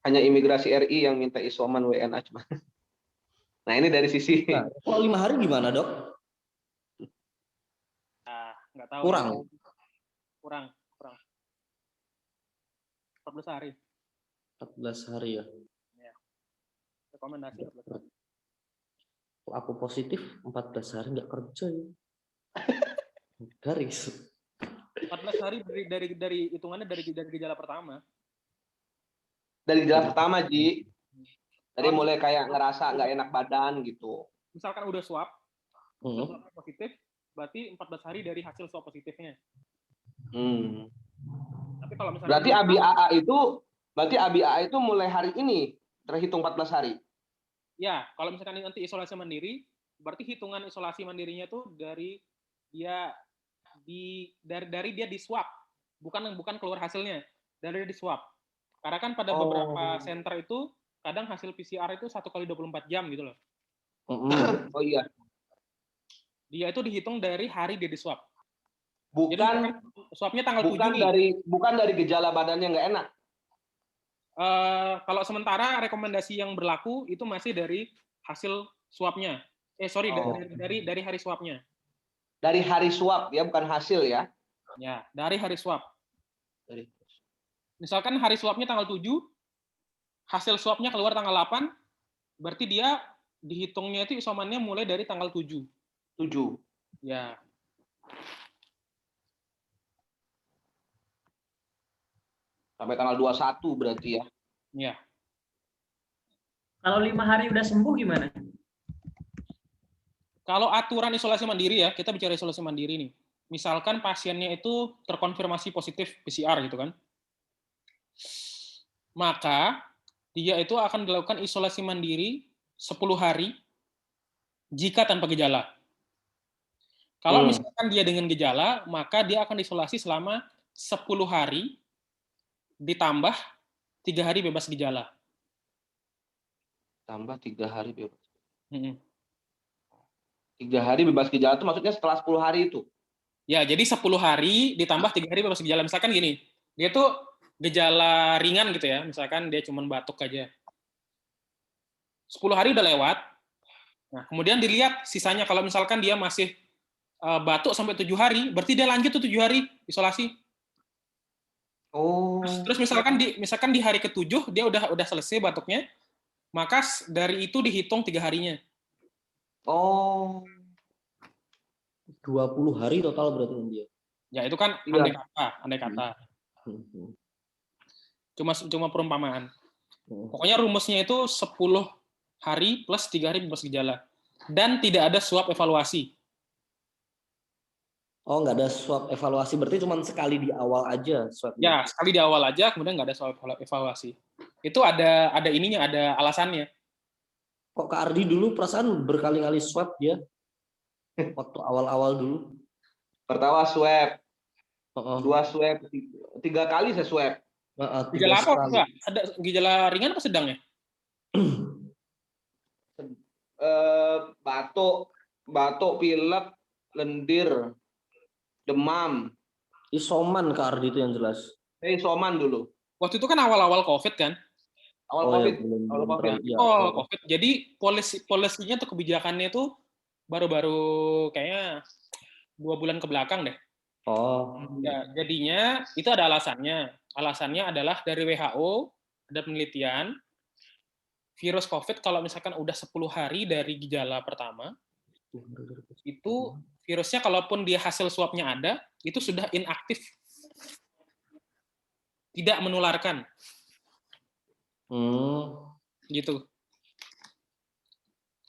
hanya imigrasi RI yang minta isoman WNA cuma. Nah, ini dari sisi. Nah, kalau 5 hari gimana, Dok? Nggak tahu. Kurang. 14 hari. 14 hari ya. Ya. Rekomendasi 14 hari. Kalau aku positif 14 hari nggak kerja ya. Garis. 14 hari dari hitungannya dari gejala pertama. Dari gejala pertama, Ji. Tadi mulai kayak ngerasa nggak enak badan gitu. Misalkan udah swab positif, berarti 14 hari dari hasil swab positifnya. Tapi kalau misalnya berarti ABAA itu mulai hari ini terhitung 14 hari. Ya, kalau misalkan nanti isolasi mandiri, berarti hitungan isolasi mandirinya tuh dari dia di swab, bukan keluar hasilnya, dari di swab. Karena kan pada beberapa center itu kadang hasil PCR itu 1 kali 24 jam gitu loh. Oh iya. Dia itu dihitung dari hari dia di swab. Bukan. Jadi swabnya tanggal 7 nih. Bukan dari gejala badannya nggak enak. Kalau sementara rekomendasi yang berlaku itu masih dari hasil swabnya. Dari hari swabnya. Dari hari swab ya, bukan hasil ya. Ya, dari hari swab. Misalkan hari swabnya tanggal 7, hasil swabnya keluar tanggal 8, berarti dia dihitungnya itu isomannya mulai dari tanggal 7. 7. Ya. Sampai tanggal 21 berarti ya. Ya. Kalau 5 hari udah sembuh gimana? Kalau aturan isolasi mandiri ya, kita bicara isolasi mandiri nih. Misalkan pasiennya itu terkonfirmasi positif PCR gitu kan. Maka dia itu akan dilakukan isolasi mandiri 10 hari jika tanpa gejala. Kalau misalkan dia dengan gejala, maka dia akan isolasi selama 10 hari ditambah 3 hari bebas gejala. Tambah 3 hari bebas. 3 hari bebas gejala itu maksudnya setelah 10 hari itu? Ya, jadi 10 hari ditambah 3 hari bebas gejala. Misalkan gini, dia tuh gejala ringan gitu ya, misalkan dia cuma batuk aja. 10 hari udah lewat, nah kemudian dilihat sisanya, kalau misalkan dia masih batuk sampai 7 hari, berarti dia lanjut tuh 7 hari isolasi. Terus misalkan di hari ke-7 dia udah selesai batuknya, maka dari itu dihitung 3 harinya. 20 hari total berarti dia. Ya itu kan andai kata. Cuma perumpamaan. Pokoknya rumusnya itu 10 hari plus 3 hari bebas gejala. Dan tidak ada swab evaluasi. Oh, nggak ada swab evaluasi, berarti cuma sekali di awal aja swabnya. Ya, sekali di awal aja, kemudian nggak ada swab evaluasi. Itu ada ininya, ada alasannya. Kok Kak Ardi dulu perasaan berkali-kali swab dia? Waktu awal-awal dulu. Pertama swab. 2 swab, 3 kali saya swab. Gejala apa? Enggak? Gejala ringan apa sedang ya? Batuk, pilek, lendir, demam. Isoman Kak Ardi itu yang jelas. Isoman dulu. Waktu itu kan awal-awal COVID kan? Awal COVID. Jadi polisinya atau kebijakannya itu baru-baru kayaknya 2 bulan ke belakang deh. Ya, jadinya itu ada alasannya. Alasannya adalah dari WHO ada penelitian virus COVID kalau misalkan udah 10 hari dari gejala pertama, itu virusnya kalaupun dia hasil swabnya ada, itu sudah inaktif. Tidak menularkan. Gitu.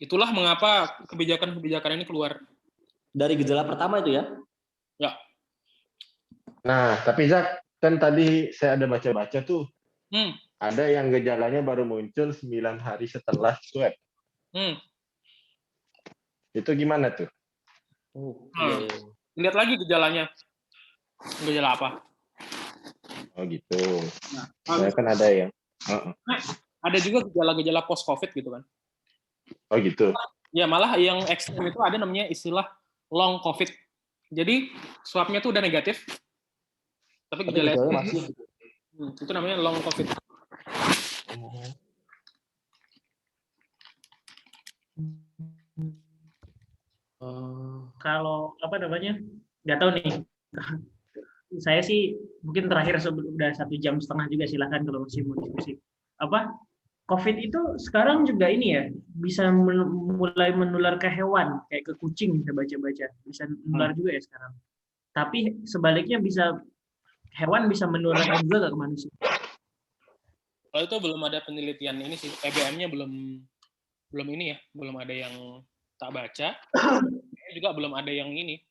Itulah mengapa kebijakan-kebijakan ini keluar. Dari gejala pertama itu ya? Ya. Nah, tapi Zak, kan tadi saya ada baca-baca tuh. Ada yang gejalanya baru muncul 9 hari setelah swab. Itu gimana tuh? Lihat lagi gejalanya. Gejala apa? Oh gitu. Nah, kan ada yang. Ada juga gejala-gejala post-COVID gitu kan. Oh gitu. Ya malah yang ekstrem itu ada namanya istilah long COVID. Jadi swabnya tuh udah negatif, tapi gejalanya masih. Itu namanya long COVID. Kalau apa namanya? Nggak tahu nih. Saya sih mungkin terakhir udah 1,5 jam juga, silakan kalau masih mau diskusi. Apa? COVID itu sekarang juga ini ya, bisa mulai menular ke hewan, kayak ke kucing, saya baca-baca. Bisa menular juga ya sekarang. Tapi sebaliknya hewan bisa menularkan juga ke manusia. Kalau itu belum ada penelitian ini sih, EBM-nya belum ini ya, belum ada yang tak baca. Juga belum ada yang ini,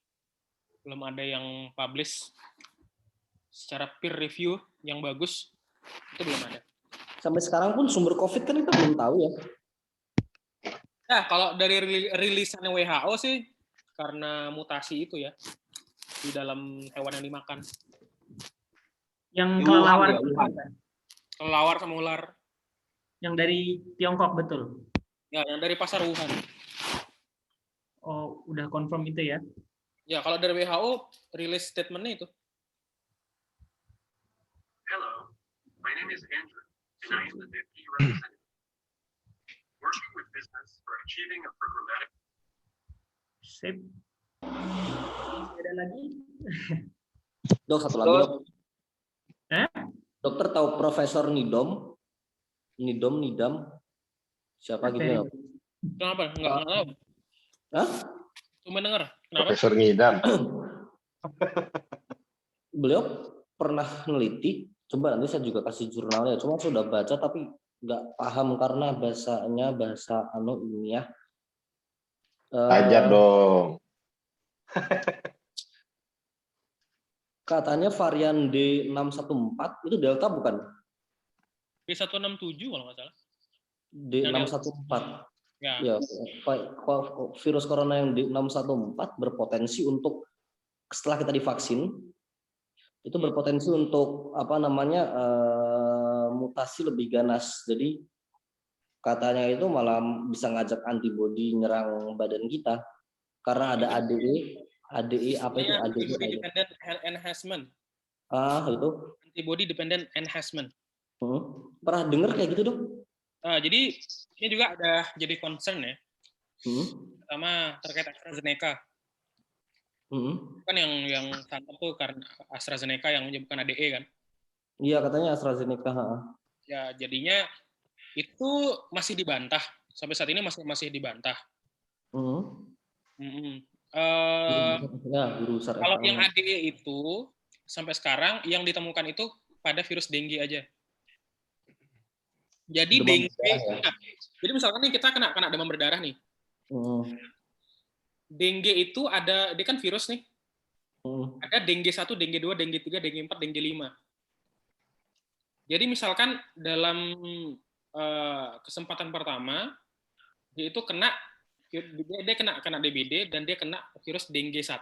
belum ada yang publish secara peer review yang bagus, itu belum ada. Sampai sekarang pun sumber COVID kan kita belum tahu ya. Nah, kalau dari rilisan WHO sih karena mutasi itu ya di dalam hewan yang dimakan. Yang kelelawar, kelelawar sama ular. Yang dari Tiongkok betul. Ya, yang dari pasar Wuhan. Oh, udah confirm itu ya? Ya, kalau dari WHO rilis statementnya itu. Hello, my name is Andrew, and I am the deputy representative, working with business for achieving a programmatic. Sip. Ada lagi? Dok, satu lagi dok. Dokter tahu Profesor Nidam? Siapa gitu ya? Kenapa? Enggak tahu. Hah? Cuma dengar. Kenapa? Profesor Ngidam. Beliau pernah neliti, coba nanti saya juga kasih jurnalnya, cuma sudah baca tapi nggak paham karena bahasanya bahasa ilmiah. Ajar dong. Katanya varian D614 itu Delta bukan? B167 kalau nggak salah. D614. Ya. Virus corona yang D614 berpotensi untuk setelah kita divaksin itu berpotensi untuk mutasi lebih ganas. Jadi katanya itu malah bisa ngajak antibodi nyerang badan kita karena ada ADE apa itu ADE? Antibody dependent enhancement. Itu. Antibody dependent enhancement. Pernah dengar kayak gitu, Dok? Jadi ini juga ada jadi concern ya. Pertama terkait AstraZeneca. Kan yang santer tuh karena AstraZeneca yang menyebutkan ADE kan? Iya, katanya AstraZeneca. Ya, jadinya itu masih dibantah. Sampai saat ini masih dibantah. Kalau yang ADE itu sampai sekarang yang ditemukan itu pada virus dengue aja. Jadi dengue, jadi misalkan nih kita kena demam berdarah nih. Dengue itu dia kan virus nih. Ada dengue 1, dengue 2, dengue 3, dengue 4, dengue 5. Jadi misalkan dalam kesempatan pertama dia itu kena DBD dan dia kena virus dengue 1.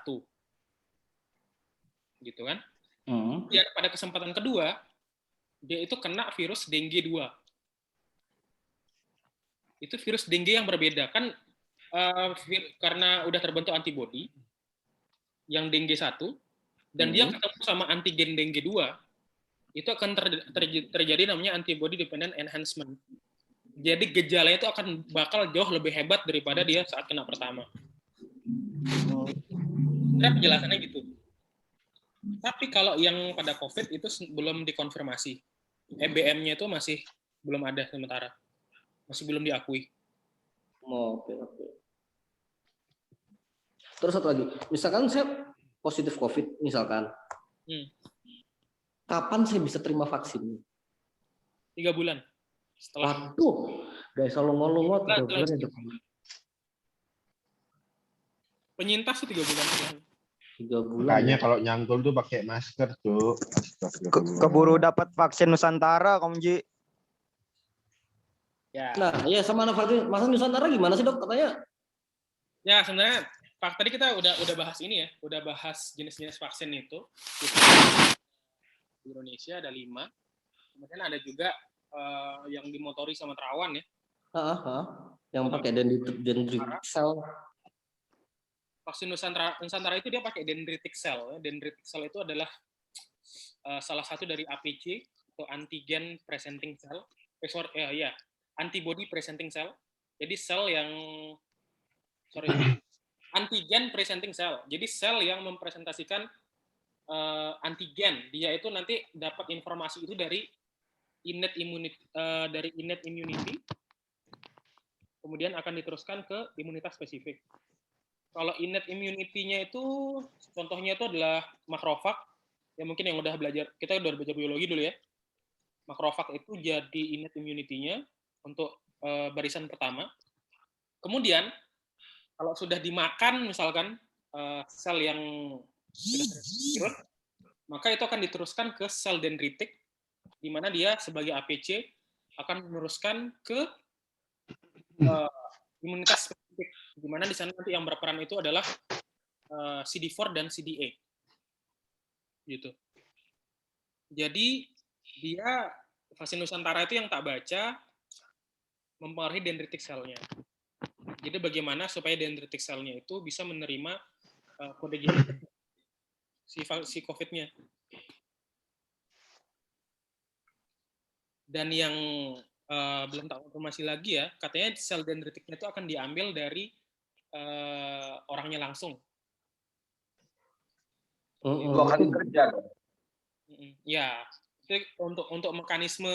Gitu kan? Ya, pada kesempatan kedua dia itu kena virus dengue 2. Itu virus dengue yang berbeda kan, karena udah terbentuk antibodi yang dengue 1 dan dia ketemu sama antigen dengue 2, itu akan terjadi namanya antibody dependent enhancement. Jadi gejalanya itu akan bakal jauh lebih hebat daripada dia saat kena pertama. Nah, penjelasannya gitu. Tapi kalau yang pada COVID itu belum dikonfirmasi. EBM-nya itu masih belum ada sementara. Masih belum diakui. Oke. Terus satu lagi, misalkan saya positif COVID, misalkan. Kapan saya bisa terima vaksin? 3 bulan. Setelah. Waduh, guys, longo-longo 3 bulan ya. Penyintas tuh 3 bulan. 3 bulan. Makanya kalau nyangkul tuh pakai masker, tuh. Keburu dapat vaksin Nusantara, Kom Ji. Ya. Nah, ya sama vaksin Nusantara gimana sih, Dok? Katanya. Ya, sebenarnya tadi kita udah bahas ini ya, udah bahas jenis-jenis vaksin itu. Di Indonesia ada 5. Kemudian ada juga yang dimotori sama Terawan ya. Yang pakai dendritic cell. Vaksin Nusantara itu dia pakai dendritic cell. Dendritic cell itu adalah salah satu dari APC atau antigen presenting cell. antibody presenting cell. Jadi sel yang antigen presenting cell. Jadi sel yang mempresentasikan antigen. Dia itu nanti dapat informasi itu dari innate immunity, kemudian akan diteruskan ke imunitas spesifik. Kalau innate immunity-nya itu contohnya itu adalah makrofag. Ya mungkin yang kita udah belajar biologi dulu ya. Makrofag itu jadi innate immunity-nya untuk barisan pertama. Kemudian kalau sudah dimakan misalkan sel yang sudah virus, maka itu akan diteruskan ke sel dendritik, di mana dia sebagai APC akan meneruskan ke imunitas spesifik, di mana di sana nanti yang berperan itu adalah CD4 dan CD8. Gitu. Jadi dia vaksin Nusantara itu yang tak baca mempengaruhi dendritik selnya. Jadi bagaimana supaya dendritik selnya itu bisa menerima kode genetik si COVID-nya. Dan yang belum tahu informasi lagi ya, katanya sel dendritiknya itu akan diambil dari orangnya langsung. 2 kali kerja. Ya, itu untuk mekanisme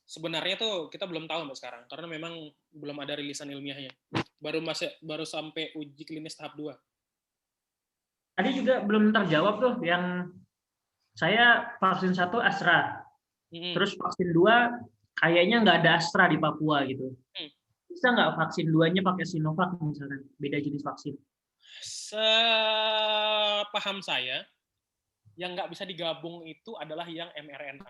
sebenarnya tuh kita belum tahu sampai sekarang karena memang belum ada rilisan ilmiahnya. Baru sampai uji klinis tahap 2. Tadi juga belum terjawab tuh yang saya vaksin 1 Astra. Terus vaksin 2 kayaknya nggak ada Astra di Papua gitu. Bisa nggak vaksin 2-nya pakai Sinovac misalkan, beda jenis vaksin? Sepaham saya, yang nggak bisa digabung itu adalah yang mRNA.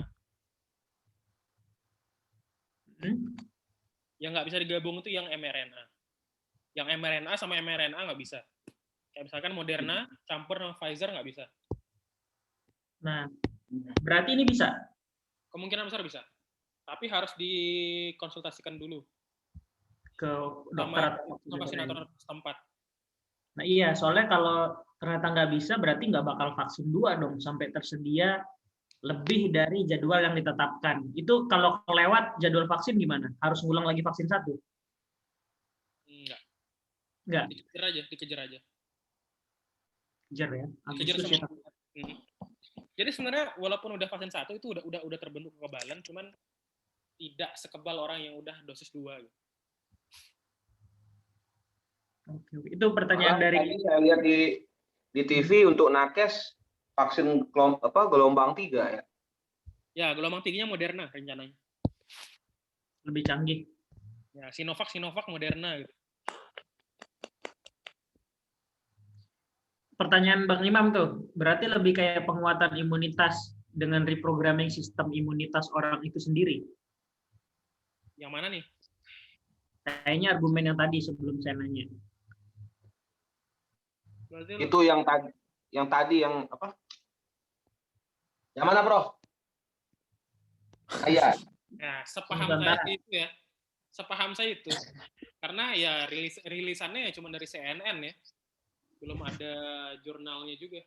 Yang nggak bisa digabung itu yang mRNA. Yang mRNA sama mRNA nggak bisa. Kayak misalkan Moderna campur sama Pfizer nggak bisa. Nah, berarti ini bisa? Kemungkinan besar bisa. Tapi harus dikonsultasikan dulu ke dokter atau vaksinator setempat. Nah iya, soalnya kalau ternyata nggak bisa, berarti nggak bakal vaksin 2 dong, sampai tersedia lebih dari jadwal yang ditetapkan. Itu kalau kelewat jadwal vaksin gimana? Harus ngulang lagi vaksin 1? Enggak. Dikejar aja. Kejar ya. Dikejar sama. Jadi sebenarnya walaupun udah vaksin 1 itu udah terbentuk kekebalan, cuman tidak sekebal orang yang udah dosis 2 gitu. Oke. Itu pertanyaan dari saya lihat di TV untuk nakes vaksin gelombang 3 ya. Ya, gelombang 3-nya Moderna rencananya. Lebih canggih. Ya, Sinovac Moderna gitu. Pertanyaan Bang Imam tuh, berarti lebih kayak penguatan imunitas dengan reprogramming sistem imunitas orang itu sendiri. Yang mana nih? Kayaknya argumen yang tadi sebelum saya nanya. Itu yang tadi yang apa? Yang mana, Bro? Iya. Nah, sepaham saya itu ya. Sepaham saya itu. Karena ya rilisannya ya cuma dari CNN ya. Belum ada jurnalnya juga.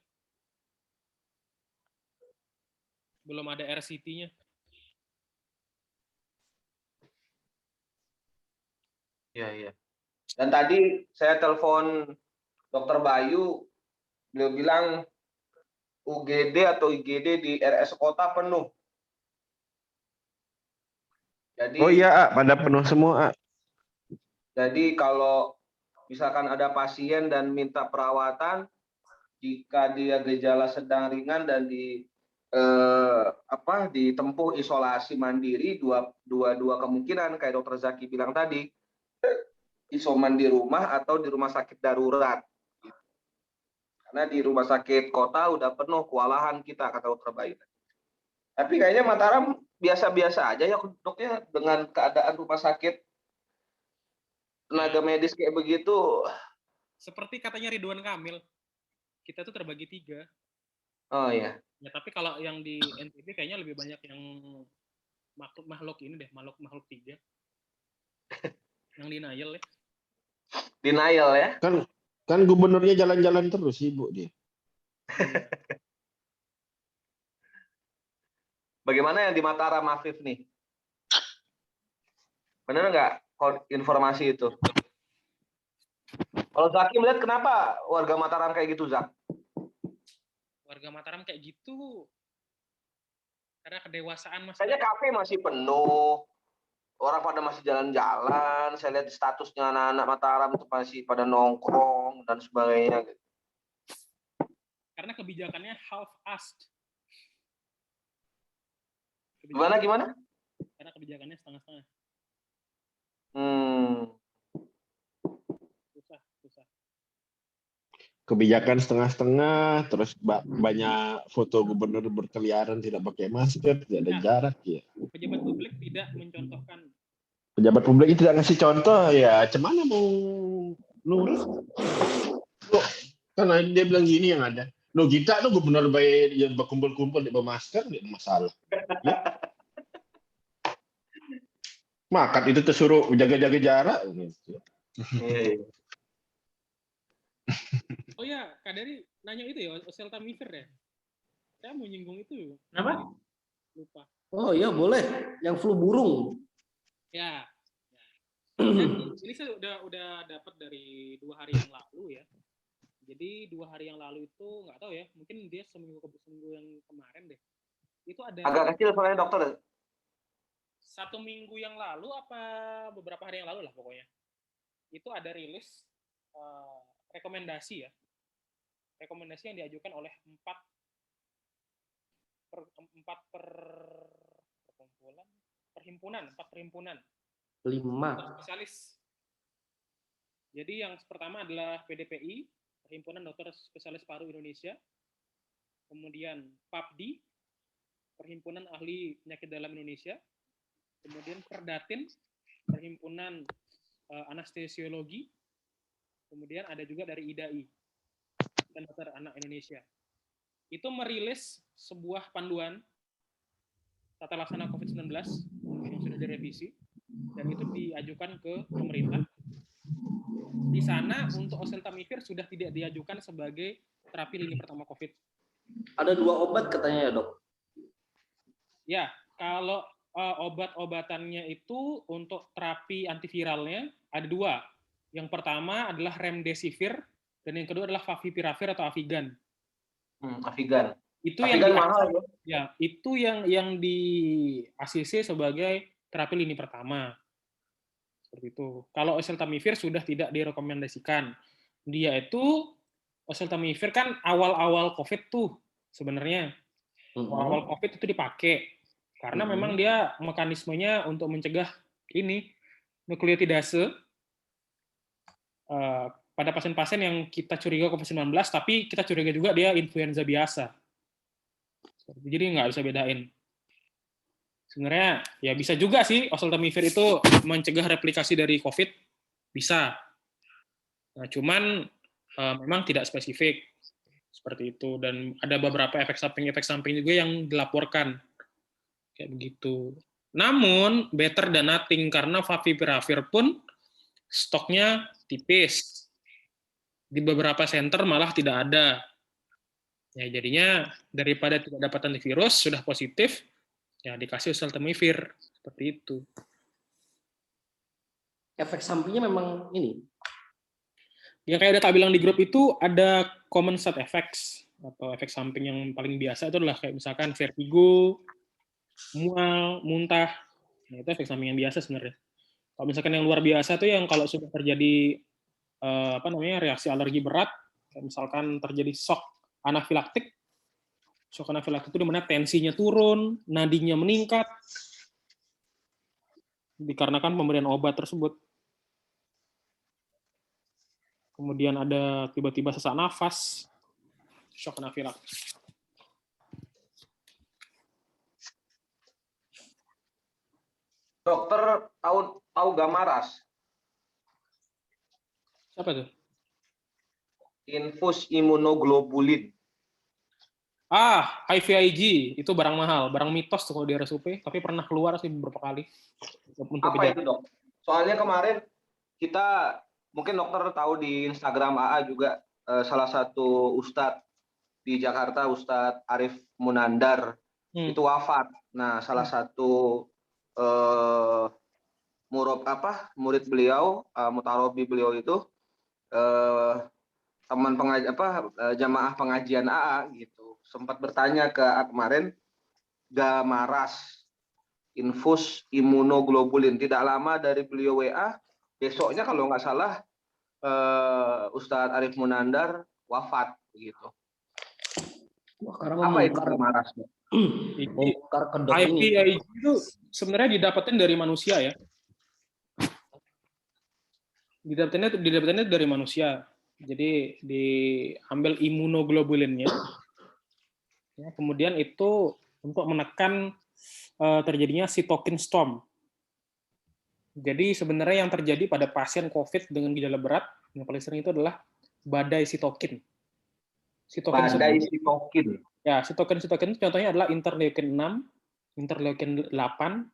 Belum ada RCT-nya. Iya. Dan tadi saya telepon Dokter Bayu, beliau bilang UGD atau IGD di RS Kota penuh. Jadi, oh iya, pada penuh semua. Jadi kalau misalkan ada pasien dan minta perawatan, jika dia gejala sedang ringan dan ditempuh isolasi mandiri, dua kemungkinan kayak Dokter Zaki bilang tadi, isoman di rumah atau di rumah sakit darurat. Karena di rumah sakit kota udah penuh, kewalahan kita, kata Dokter Bayu. Tapi kayaknya Mataram biasa-biasa aja ya doknya dengan keadaan rumah sakit tenaga medis kayak begitu. Seperti katanya Ridwan Kamil, kita tuh terbagi 3. Oh iya. Ya tapi kalau yang di NTB kayaknya lebih banyak yang makhluk ini deh, makhluk 3. Yang denial ya. Denial ya. Kan gubernurnya jalan-jalan terus, sibuk dia. Bagaimana yang di Mataram, Afif nih? Benar nggak informasi itu? Kalau Zaki melihat kenapa warga Mataram kayak gitu, Zak? Warga Mataram kayak gitu karena kedewasaan masyarakat. Kayaknya kafe masih penuh, orang pada masih jalan-jalan. Saya lihat statusnya anak-anak Mataram itu masih pada nongkrong dan sebagainya. Karena kebijakannya half-assed. Gimana? Karena kebijakannya setengah-setengah. Susah. Kebijakan setengah-setengah, terus banyak foto gubernur berkeliaran tidak pakai masker, tidak ada jarak ya. Pejabat publik tidak mencontohkan. Pejabat publik itu tidak ngasih contoh, ya cuman mau lurus. Karena dia bilang gini yang ada. Lo kita tuh gubernur baik yang berkumpul-kumpul di masker, tidak masalah. Ya. Makan itu tersuruh jaga-jaga jarak. Gitu. Oh ya, Kak Dari nanya itu ya, oseltamivir ya? Saya mau nyinggung itu. Kenapa? Lupa. Oh iya boleh, yang flu burung. Ya. Ini saya udah dapat dari 2 hari yang lalu ya. Jadi 2 hari yang lalu itu nggak tahu ya, mungkin dia seminggu yang kemarin deh. Itu ada. Agak kecil soalnya dokter. 1 minggu yang lalu apa beberapa hari yang lalu lah pokoknya. Itu ada rilis rekomendasi ya. Rekomendasi yang diajukan oleh 4 perhimpunan 5 spesialis. Jadi yang pertama adalah PDPI, Perhimpunan Dokter Spesialis Paru Indonesia. Kemudian PAPDI, Perhimpunan Ahli Penyakit Dalam Indonesia. Kemudian Perdatin, Perhimpunan Anestesiologi. Kemudian ada juga dari IDAI, dan Dokter Anak Indonesia. Itu merilis sebuah panduan tata laksana COVID-19 yang sudah direvisi, dan itu diajukan ke pemerintah. Di sana untuk oseltamivir sudah tidak diajukan sebagai terapi lini pertama COVID. Ada 2 obat katanya ya dok? Ya, kalau obat-obatannya itu untuk terapi antiviralnya ada 2. Yang pertama adalah remdesivir, dan yang kedua adalah favipiravir atau Avigan. Avigan. Itu Avigan yang mahal ya? Ya, itu yang di ACC sebagai terapi lini pertama. Seperti itu. Kalau oseltamivir sudah tidak direkomendasikan. Dia itu oseltamivir kan awal-awal COVID tuh sebenarnya. Awal COVID itu dipakai karena memang dia mekanismenya untuk mencegah ini nukleotidase pada pasien-pasien yang kita curiga COVID-19, tapi kita curiga juga dia influenza biasa. Jadi nggak bisa bedain. Sebenarnya ya bisa juga sih oseltamivir itu mencegah replikasi dari COVID, bisa. Nah, cuman memang tidak spesifik seperti itu, dan ada beberapa efek samping juga yang dilaporkan kayak begitu. Namun better than nothing karena favipiravir pun stoknya tipis. Di beberapa center malah tidak ada. Ya jadinya daripada tidak dapat antivirus sudah positif, ya dikasih oseltamivir seperti itu. Efek sampingnya memang ini. Yang kayak Data bilang di grup itu ada common side effects atau efek samping yang paling biasa itu adalah kayak misalkan vertigo, mual, muntah. Nah, itu efek samping yang biasa sebenarnya. Kalau misalkan yang luar biasa tuh yang kalau sudah terjadi reaksi alergi berat, kayak misalkan terjadi shock anafilaktik. Shock anafilaktik itu di mana tensinya turun, nadinya meningkat dikarenakan pemberian obat tersebut. Kemudian ada tiba-tiba sesak nafas, shock anafilaktik. Dokter tahu Gamaras? Siapa tuh? Infus imunoglobulin. IVIG itu barang mahal, barang mitos tuh kalau di RSUP, tapi pernah keluar sih beberapa kali. Apa itu dok? Soalnya kemarin kita mungkin dokter tahu di Instagram AA juga salah satu ustadz di Jakarta, Ustadz Arif Munandar itu wafat. Nah, salah satu murid beliau, mutarobi beliau itu teman jamaah pengajian AA gitu sempat bertanya ke kemarin Gamaras infus imunoglobulin. Tidak lama dari beliau WA, besoknya kalau nggak salah Ustadz Arif Munandar wafat begitu. Apa itu Gamaras? IVIG itu sebenarnya didapatkan dari manusia ya. Didapatkannya dari manusia. Jadi diambil imunoglobulinnya, ya, kemudian itu untuk menekan terjadinya cytokine storm. Jadi sebenarnya yang terjadi pada pasien COVID dengan gejala berat yang paling sering itu adalah badai sitokin. Badai sitokin. Ya, sitokin contohnya adalah interleukin 6, interleukin 8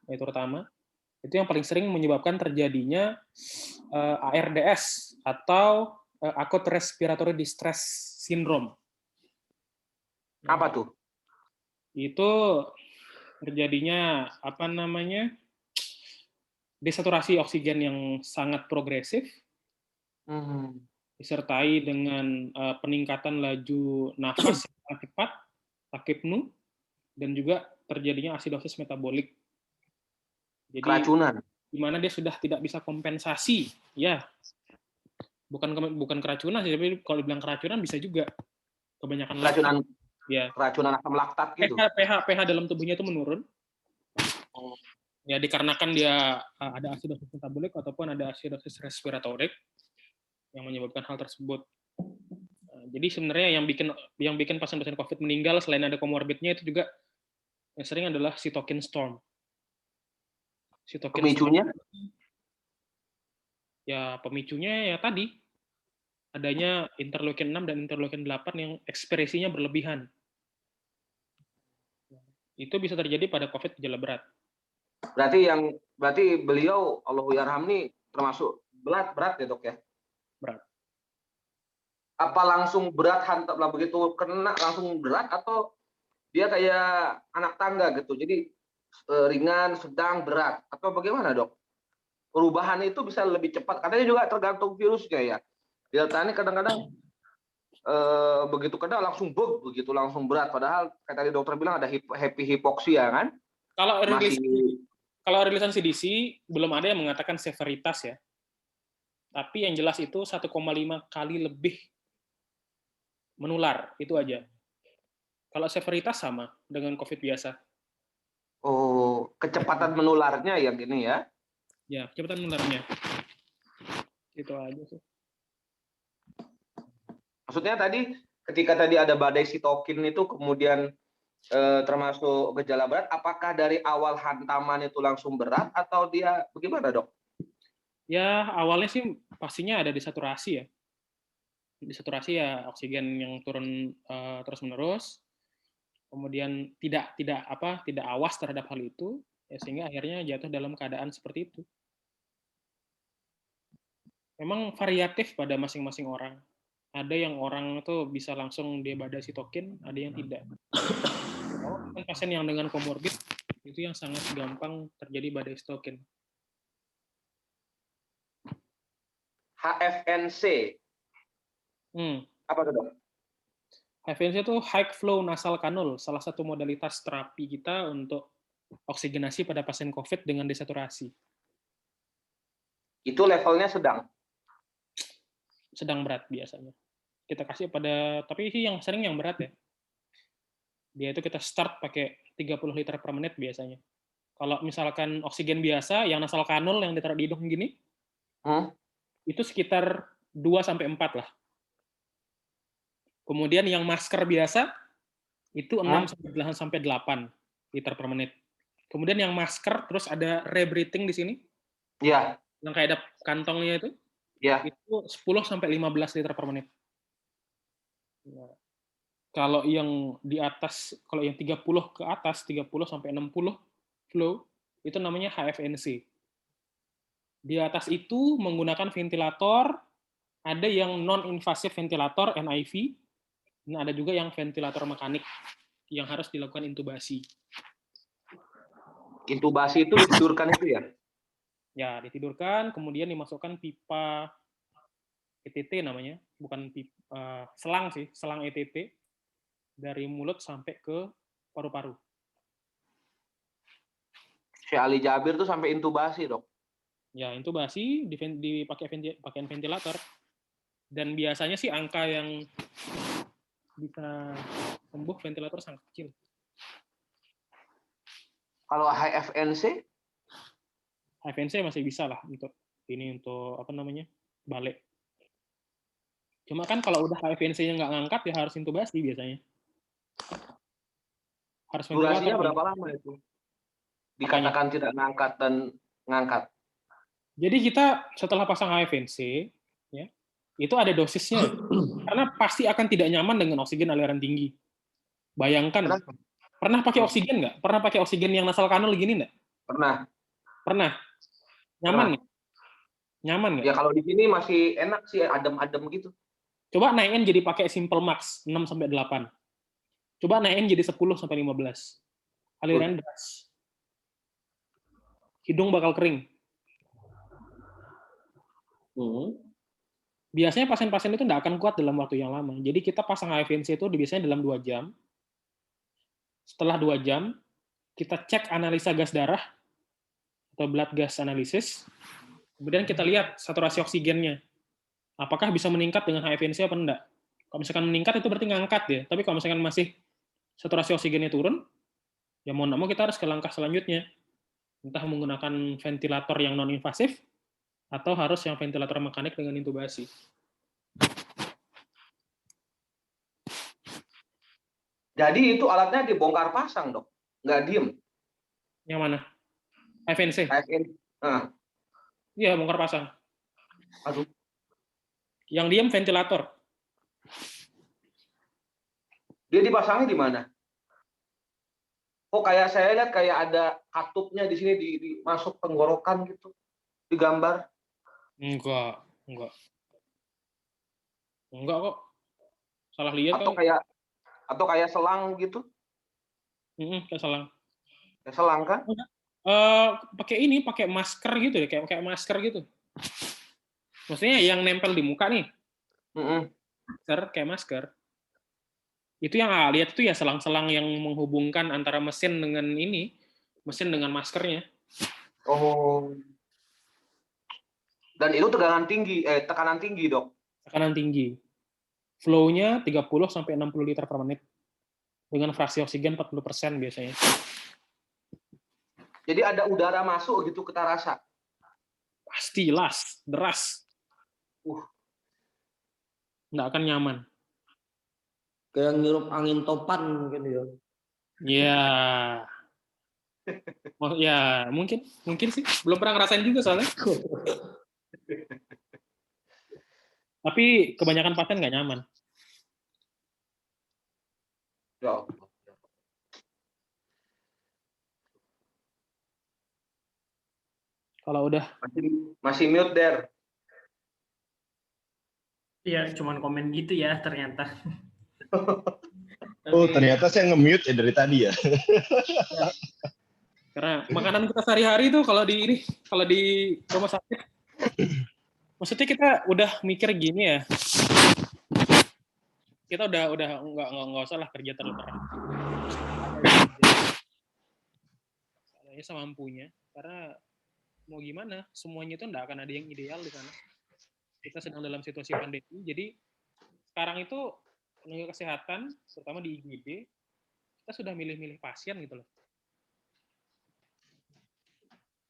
itu terutama. Itu yang paling sering menyebabkan terjadinya ARDS atau acute respiratory distress syndrome. Apa tuh? Itu terjadinya desaturasi oksigen yang sangat progresif, disertai dengan peningkatan laju nafas yang sangat cepat, takipnu, dan juga terjadinya asidosis metabolik. Jadi, keracunan. Di mana dia sudah tidak bisa kompensasi, ya. Bukan keracunan sih, tapi kalau dibilang keracunan bisa juga kebanyakan keracunan. Ya. Keracunan asam laktat gitu. pH dalam tubuhnya itu menurun. Ya dikarenakan dia ada asidosis metabolik ataupun ada asidosis respiratorik yang menyebabkan hal tersebut. Jadi sebenarnya yang bikin pasien-pasien COVID meninggal selain ada komorbidnya itu juga yang sering adalah cytokine storm. Pemicunya? Ya pemicunya ya tadi adanya interleukin 6 dan interleukin 8 yang ekspresinya berlebihan. Itu bisa terjadi pada COVID gejala berat. Berarti beliau Allahu yarham nih termasuk berat ya dok ya? Berat. Apa langsung berat hantam begitu kena langsung berat atau dia kayak anak tangga gitu? Jadi ringan, sedang, berat atau bagaimana dok? Perubahan itu bisa lebih cepat. Katanya juga tergantung virusnya ya. Delta ini kadang-kadang begitu kena langsung begitu langsung berat. Padahal kayak tadi dokter bilang ada hipoksia kan? Kalau rilisan CDC belum ada yang mengatakan severitas ya. Tapi yang jelas itu 1,5 kali lebih menular, itu aja. Kalau severitas sama dengan COVID biasa. Oh, kecepatan menularnya yang gini ya? Ya, kecepatan menularnya. Itu aja sih. Maksudnya tadi ketika tadi ada badai sitokin itu kemudian termasuk gejala berat, apakah dari awal hantaman itu langsung berat atau dia bagaimana dok? Ya awalnya sih pastinya ada desaturasi ya. Desaturasi ya oksigen yang turun terus-menerus. Kemudian tidak awas terhadap hal itu, ya sehingga akhirnya jatuh dalam keadaan seperti itu. Memang variatif pada masing-masing orang. Ada yang orang itu bisa langsung dia badai sitokin, ada yang tidak. Pasien yang dengan komorbid itu yang sangat gampang terjadi badai sitokin. HFNC. Apa itu dok? HFNC itu high flow nasal cannula, salah satu modalitas terapi kita untuk oksigenasi pada pasien COVID dengan desaturasi. Itu levelnya sedang? Sedang berat biasanya. Kita kasih tapi yang sering yang berat ya. Dia itu kita start pakai 30 liter per menit biasanya. Kalau misalkan oksigen biasa, yang nasal kanul yang ditaruh di hidung gini, itu sekitar 2-4 lah. Kemudian yang masker biasa, itu 6-8 liter per menit. Kemudian yang masker, terus ada rebreathing di sini. Iya. Yang kayak ada kantongnya itu. Iya. Itu 10-15 liter per menit. Nah, kalau yang di atas, kalau yang 30 ke atas, 30-60 flow, itu namanya HFNC. Di atas itu menggunakan ventilator, ada yang non-invasive ventilator, NIV, dan ada juga yang ventilator mekanik, yang harus dilakukan intubasi. Intubasi itu ditidurkan itu ya? Ya, ditidurkan, kemudian dimasukkan pipa ETT namanya, bukan pipa, selang sih, selang ETT dari mulut sampai ke paru-paru. Si Ali Jabir tuh sampai intubasi, Dok. Ya, intubasi pakaian ventilator. Dan biasanya sih angka yang bisa sembuh ventilator sangat kecil. Kalau HFNC? HFNC masih bisa lah untuk apa namanya, balik. Cuma kan kalau udah HFNC-nya nggak ngangkat ya harus intubasi biasanya. Harus ventilator. Durasinya berapa lama itu? Dikatakan tidak ngangkat dan ngangkat. Jadi kita setelah pasang HFNC, ya, itu ada dosisnya. Karena pasti akan tidak nyaman dengan oksigen aliran tinggi. Bayangkan, pernah pakai oksigen nggak? Pernah pakai oksigen yang nasal kanul gini nggak? Pernah. Pernah. Nyaman nggak? Nyaman nggak? Ya kalau di sini masih enak sih, adem-adem gitu. Coba naikin jadi pakai Simple Max 6-8. Coba naikin jadi 10-15. Aliran deras. Hidung bakal kering. Biasanya pasien-pasien itu tidak akan kuat dalam waktu yang lama. Jadi kita pasang HFNC itu biasanya dalam 2 jam. Setelah 2 jam, kita cek analisa gas darah atau blood gas analysis. Kemudian kita lihat saturasi oksigennya. Apakah bisa meningkat dengan HFNC apa enggak? Kalau misalkan meningkat itu berarti ngangkat ya. Tapi kalau misalkan masih saturasi oksigennya turun, ya mau nggak mau kita harus ke langkah selanjutnya. Entah menggunakan ventilator yang non-invasif, atau harus yang ventilator mekanik dengan intubasi. Jadi itu alatnya dibongkar pasang, Dok? Nggak diem? Yang mana? HFNC? Iya, bongkar pasang. Aduh. Yang diem ventilator. Dia dipasangnya di mana? Oh, kayak saya lihat kayak ada katupnya di sini masuk tenggorokan gitu. Digambar. Enggak kok. Salah lihat atau kayak selang gitu? Kayak selang. Kayak selang kan? Pakai masker gitu ya, kayak masker gitu. Maksudnya yang nempel di muka nih. Kayak masker. Itu yang lihat itu ya selang-selang yang menghubungkan antara mesin dengan maskernya. Oh. Dan itu tekanan tinggi, Dok. Tekanan tinggi. Flow-nya 30-60 liter per menit. Dengan fraksi oksigen 40% biasanya. Jadi ada udara masuk gitu kita rasa? Pasti, deras. Nggak akan nyaman. Kayak ngirup angin topan mungkin ya. Iya. Oh, ya, mungkin sih. Belum pernah ngerasain juga soalnya. Tapi kebanyakan pasien nggak nyaman. Ya. Kalau udah masih mute there. Iya, cuman komen gitu ya ternyata. Oh, ternyata saya nge-mute dari tadi ya. Karena makanan kita sehari-hari itu kalau di rumah sakit, maksudnya kita udah mikir gini ya. Kita udah nggak usah lah kerja terlalu keras. Caranya semampunya, karena mau gimana, semuanya itu nggak akan ada yang ideal di sana. Kita sedang dalam situasi pandemi, jadi sekarang itu tenaga kesehatan, terutama di IGD, kita sudah milih-milih pasien gitu loh.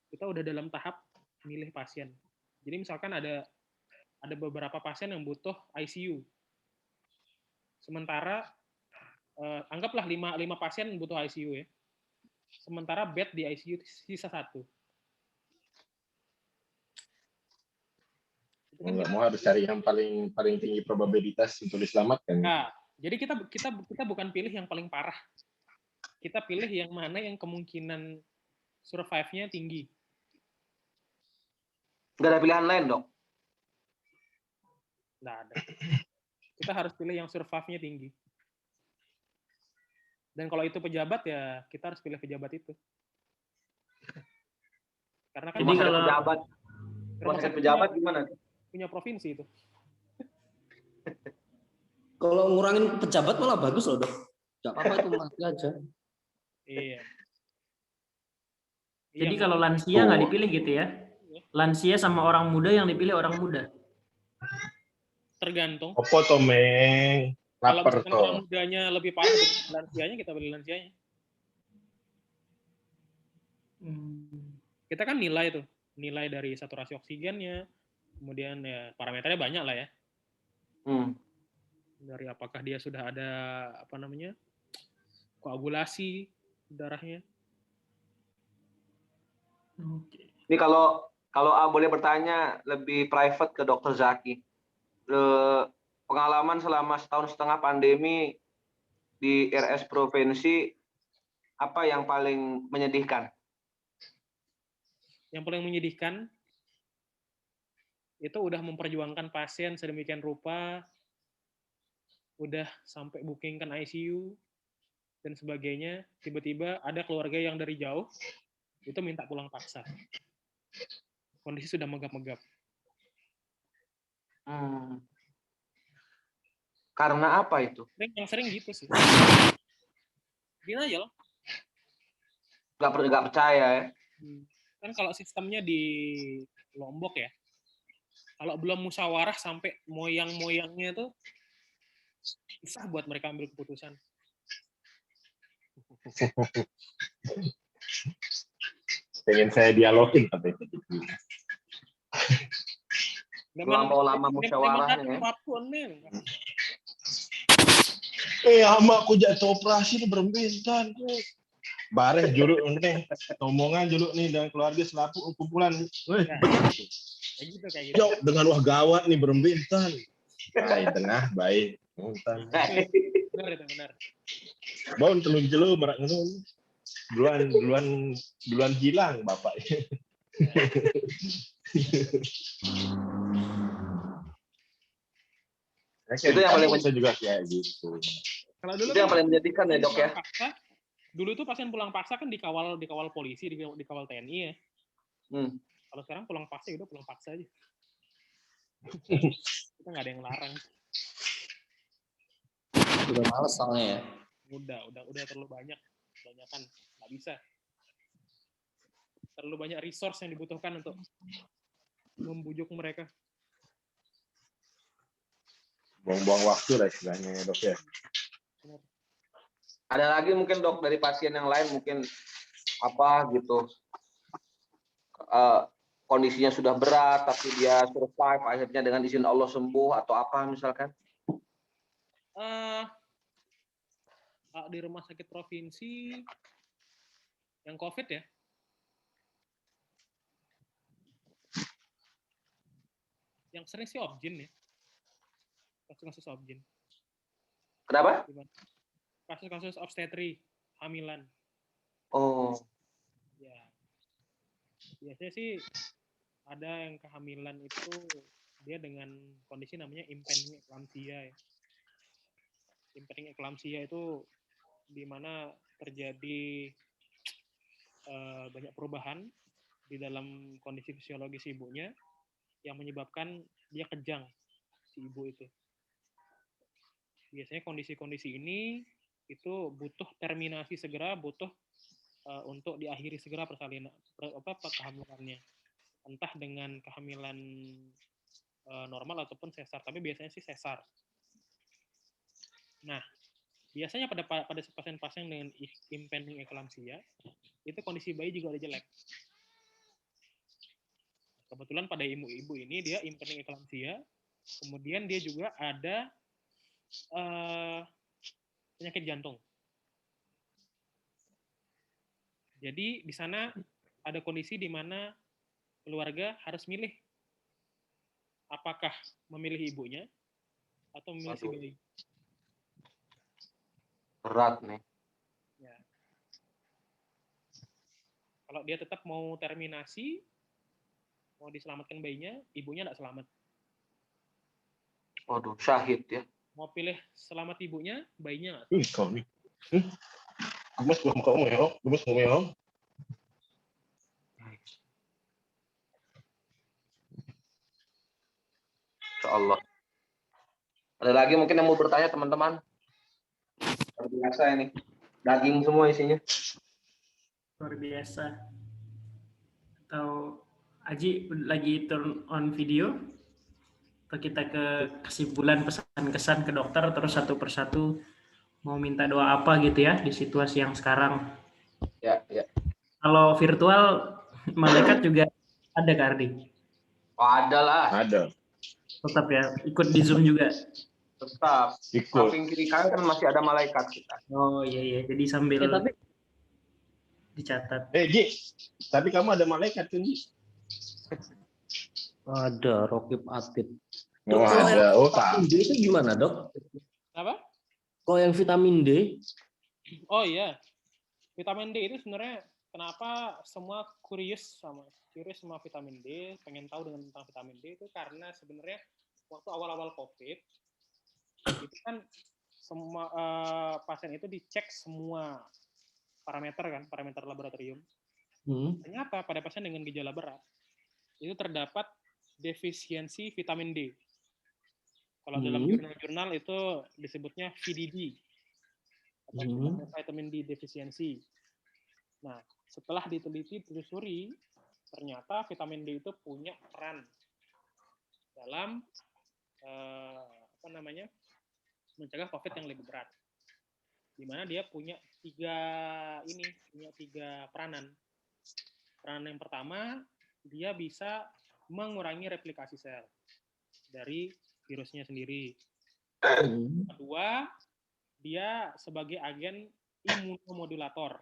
Kita udah dalam tahap milih pasien. Jadi misalkan ada beberapa pasien yang butuh ICU. Sementara anggaplah 5 pasien butuh ICU ya. Sementara bed di ICU sisa 1. Nggak mau harus cari yang paling tinggi probabilitas untuk diselamatkan. Nah, jadi kita bukan pilih yang paling parah. Kita pilih yang mana yang kemungkinan survive-nya tinggi. Nggak ada pilihan lain, Dok? Nggak ada. Kita harus pilih yang survive-nya tinggi. Dan kalau itu pejabat, ya kita harus pilih pejabat itu. Karena kan Jadi kalau pejabat, rumah sakit pejabat gimana? Punya provinsi itu. Kalau ngurangin pejabat malah bagus loh, Dok. Gak apa-apa itu mati aja. Iya. Jadi kalau lansia nggak dipilih gitu ya? Lansia sama orang muda yang dipilih orang muda. Tergantung. Opo to, Meng? Kalau Lapar misalkan orang to. mudanya lebih parah dari lansianya, kita pilih lansianya. Kita kan nilai tuh, nilai dari saturasi oksigennya, kemudian ya parameternya banyak lah ya. Dari apakah dia sudah ada koagulasi darahnya. Ini kalau boleh bertanya lebih private ke Dokter Zaki, pengalaman selama 1,5 tahun pandemi di RS provinsi, apa yang paling menyedihkan? Yang paling menyedihkan itu udah memperjuangkan pasien sedemikian rupa, udah sampai bookingkan ICU dan sebagainya, tiba-tiba ada keluarga yang dari jauh itu minta pulang paksa. Kondisi sudah megap-megap. Karena apa itu? Yang sering gitu sih. Gini aja loh. Nggak percaya ya? Kan kalau sistemnya di Lombok ya, kalau belum musyawarah sampai moyang-moyangnya tuh susah buat mereka ambil keputusan. Pengen saya dialogin tapi. Terlampau lama musyawarahnya ya. Ama aku jatuh operasi nih berbentan. Bareh juruk nih, omongan juruk nih dan keluarga selaku kumpulan. Kayak gitu. Yo, dengan wah gawat nih berbentan. Baik tengah, baik. Benar. Bau telun-telun merak ngono. Duluan hilang bapak. Itu yang paling saya juga kayak gitu. Kalau dulu itu yang paling menyedihkan ya, Dok ya. Dulu tuh pasien pulang paksa kan dikawal polisi, dikawal TNI ya. Kalau sekarang pulang paksa udah pulang paksa aja. Kita nggak ada yang larang. Udah males soalnya ya. Udah terlalu banyak kan nggak bisa. Terlalu banyak resource yang dibutuhkan untuk membujuk mereka. Buang-buang waktu lah istilahnya, Dok ya. Ada lagi mungkin, Dok, dari pasien yang lain mungkin apa gitu, kondisinya sudah berat tapi dia survive akhirnya dengan izin Allah sembuh atau apa misalkan? Di rumah sakit provinsi yang COVID ya, yang sering sih obgyn ya, kasus obgyn. Kenapa? Kasus obstetri hamilan. Oh. Ya. Biasanya sih ada yang kehamilan itu dia dengan kondisi namanya impending eclampsia ya. Impending eclampsia itu di mana terjadi banyak perubahan di dalam kondisi fisiologis ibunya yang menyebabkan dia kejang si ibu itu. Biasanya kondisi-kondisi ini itu butuh terminasi segera, butuh untuk diakhiri segera kehamilannya. Entah dengan kehamilan normal ataupun sesar, tapi biasanya sih sesar. Nah, biasanya pada pasien-pasien dengan impending eclampsia, itu kondisi bayi juga udah jelek. Kebetulan pada ibu ini dia impending eclampsia, kemudian dia juga ada penyakit jantung. Jadi di sana ada kondisi di mana keluarga harus milih apakah memilih ibunya atau memilih si bayi. Berat nih. Ya. Kalau dia tetap mau terminasi, mau diselamatkan bayinya, ibunya nggak selamat. Waduh, syahid ya. Mau pilih selamat ibunya, bayinya nggak selamat. Kau nih. Gemes belum kamu ya? Gemes belum ya? Allah. Ada lagi mungkin yang mau bertanya teman-teman? Luar biasa ini. Daging semua isinya. Luar biasa. Atau Aji lagi turn on video? Atau kita ke kesimpulan pesan kesan ke dokter terus satu persatu mau minta doa apa gitu ya di situasi yang sekarang? Ya. Kalau virtual malaikat juga ada Kak Ardi? Oh, ada lah. Ada. Tetap ya, ikut di Zoom juga? Tetap. Ikut. Samping kiri kanan kan masih ada malaikat kita. Oh iya, jadi sambil tapi dicatat. Ji, tapi kamu ada malaikat kan, Ji? ada Rokib Atid. Oh, Kalau ada. yang Oh, tak. vitamin D itu gimana, Dok? Apa? Kalau yang vitamin D, Oh iya, vitamin D itu sebenarnya kenapa semua curious sama vitamin D, pengen tahu tentang vitamin D itu karena sebenarnya waktu awal-awal COVID itu kan semua pasien itu dicek semua parameter laboratorium. Ternyata pada pasien dengan gejala berat itu terdapat defisiensi vitamin D. Kalau dalam jurnal-jurnal itu disebutnya VDD, atau vitamin D defisiensi. Nah, setelah ditelusuri, ternyata vitamin D itu punya peran dalam mencegah COVID yang lebih berat. Di mana dia punya tiga peranan. Peranan yang pertama, dia bisa mengurangi replikasi sel dari virusnya sendiri. Kedua, dia sebagai agen imunomodulator.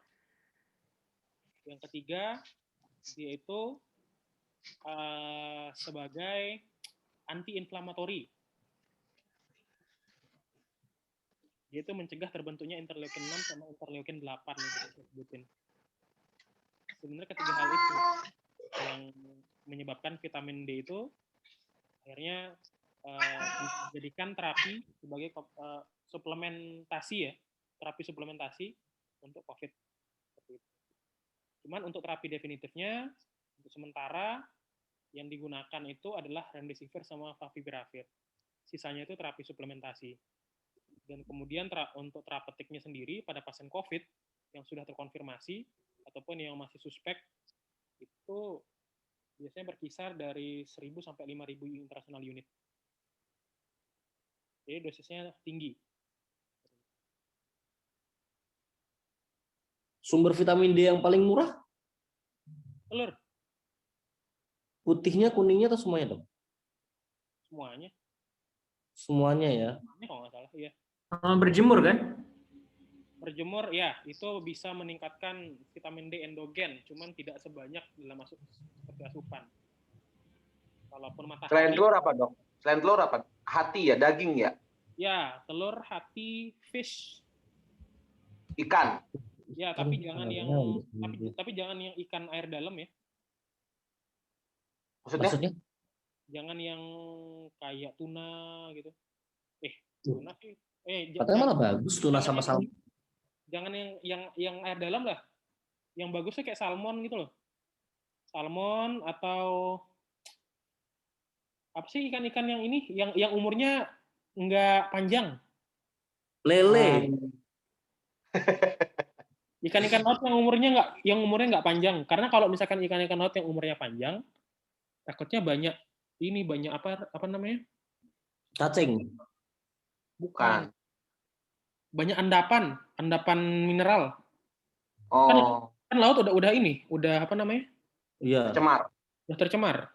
Yang ketiga, dia itu sebagai anti-inflamatori. Dia itu mencegah terbentuknya interleukin 6 sama interleukin 8 yang kita sebutin. Sebenarnya ketiga hal itu yang menyebabkan vitamin D itu akhirnya dijadikan terapi sebagai terapi suplementasi untuk COVID. Cuman untuk terapi definitifnya, untuk sementara yang digunakan itu adalah remdesivir sama favipiravir. Sisanya itu terapi suplementasi. Dan kemudian untuk terapetiknya sendiri pada pasien COVID yang sudah terkonfirmasi ataupun yang masih suspek itu biasanya berkisar dari 1.000 sampai 5.000 international unit. Jadi dosisnya tinggi. Sumber vitamin D yang paling murah? Telur. Putihnya, kuningnya, atau semuanya, Dok? Semuanya. Semuanya ya? Semuanya kalau nggak salah, iya. Berjemur kan? Berjemur, ya, itu bisa meningkatkan vitamin D endogen, cuman tidak sebanyak dalam seperti asupan. Walaupun matahari. Selain telur apa, Dok? Selain telur apa? Hati ya, daging ya? Ya, telur, hati, fish. Ikan. Ya, tapi jangan yang ikan air dalam ya. Maksudnya? Jangan yang kayak tuna gitu. Tuna sih. Katanya malah bagus tuna sama salmon. Jangan yang air dalam lah. Yang bagusnya kayak salmon gitu loh. Salmon atau apa sih ikan-ikan yang ini yang umurnya nggak panjang? Lele. Ikan-ikan laut yang umurnya nggak panjang. Karena kalau misalkan ikan-ikan laut yang umurnya panjang, takutnya banyak apa namanya? Cacing. Bukan. Banyak endapan mineral. Oh. Kan laut udah apa namanya? Iya. Udah tercemar.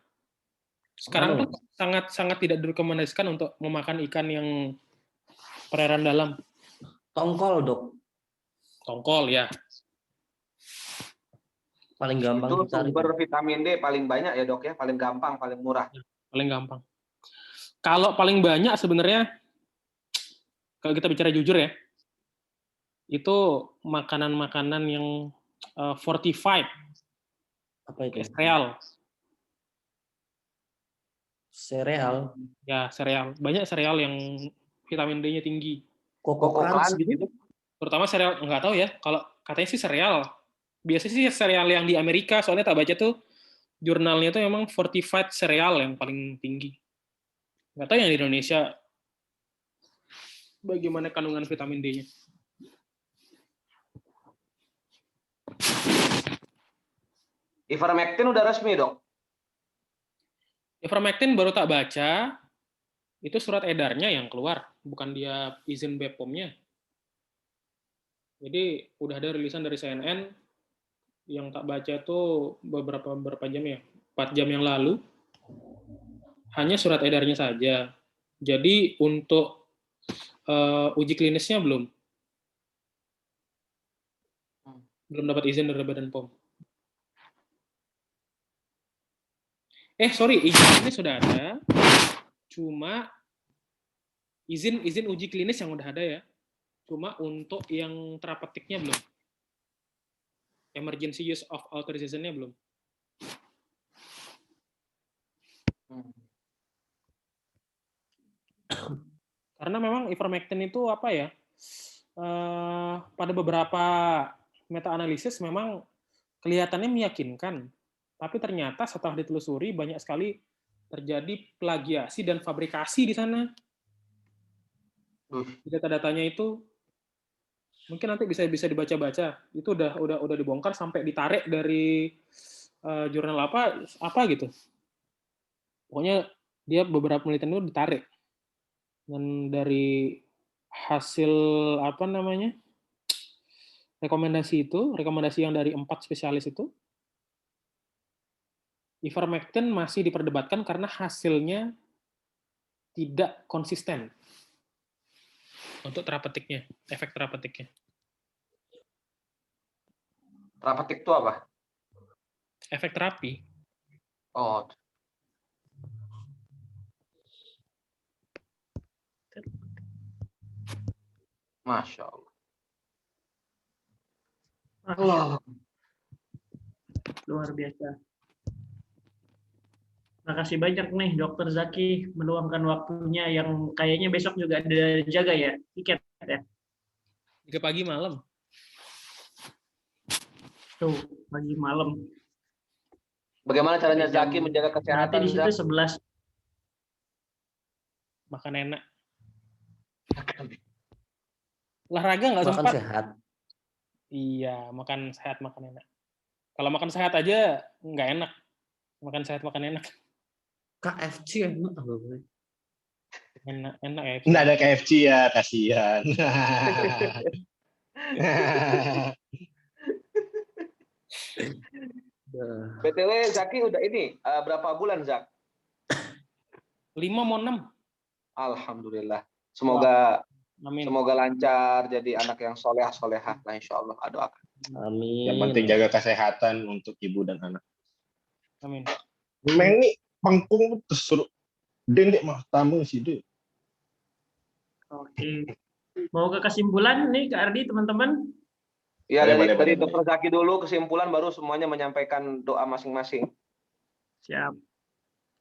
Sekarang tuh sangat tidak direkomendasikan untuk memakan ikan yang perairan dalam. Tongkol, Dok. Tongkol ya. Paling gampang itu sumber vitamin D paling banyak ya, Dok ya, paling gampang, paling murah. Paling gampang. Kalau paling banyak sebenarnya kalau kita bicara jujur ya, itu makanan-makanan yang fortified. Apa itu? Sereal. Ya, sereal. Banyak sereal yang vitamin D-nya tinggi. Coco Crunch gitu. Terutama sereal, nggak tahu ya. Kalau katanya sih sereal. Biasanya sih sereal yang di Amerika, soalnya tak baca tuh jurnalnya tuh memang fortified sereal yang paling tinggi. Nggak tahu yang di Indonesia bagaimana kandungan vitamin D-nya. Ivermectin udah resmi, Dok? Ivermectin baru tak baca, itu surat edarnya yang keluar, bukan dia izin BPOM-nya. Jadi udah ada rilisan dari CNN yang tak baca itu beberapa jam ya, 4 jam yang lalu. Hanya surat edarnya saja. Jadi untuk uji klinisnya belum dapat izin dari Badan POM. Sorry, izin klinis sudah ada, cuma izin uji klinis yang udah ada ya, cuma untuk yang terapetiknya belum. Emergency use of authorization-nya belum. Karena memang ivermectin itu apa ya, pada beberapa meta-analisis memang kelihatannya meyakinkan, tapi ternyata setelah ditelusuri banyak sekali terjadi plagiasi dan fabrikasi di sana. Data-datanya itu mungkin nanti bisa dibaca-baca. Itu udah dibongkar sampai ditarik dari jurnal apa gitu. Pokoknya dia beberapa penelitian itu ditarik. Dan dari hasil rekomendasi yang dari 4 spesialis itu, ivermectin masih diperdebatkan karena hasilnya tidak konsisten untuk terapetiknya, efek terapetiknya. Terapetik itu apa? Efek terapi. Oh. Masya Allah. Allah. Luar biasa. Makasih banyak nih Dokter Zaki meluangkan waktunya yang kayaknya besok juga ada jaga ya, tiket ya. 3 pagi malam. Tuh, pagi malam. Bagaimana caranya Zaki menjaga kesehatan? Nanti di situ 11. Makan enak. Olahraga nggak sempat. Makan sehat. Iya, makan sehat, makan enak. Kalau makan sehat aja nggak enak. Makan sehat, makan enak. KFC enak apa gue? Enak ya. Nggak ada KFC ya, kasihan. BTW Zaki udah ini berapa bulan, Zak? 5 mau 6. Alhamdulillah. Semoga Amin. Semoga lancar jadi anak yang solehah lah, insya Allah. Doakan. Amin. Yang penting jaga kesehatan untuk ibu dan anak. Amin. Memang ini pangkung terus suruh dendek mah tamu sih deh. Oke. Mau ke kesimpulan nih Kak Ardi, teman-teman? Ya, dari Dokter Zaki dulu kesimpulan, baru semuanya menyampaikan doa masing-masing. Siap.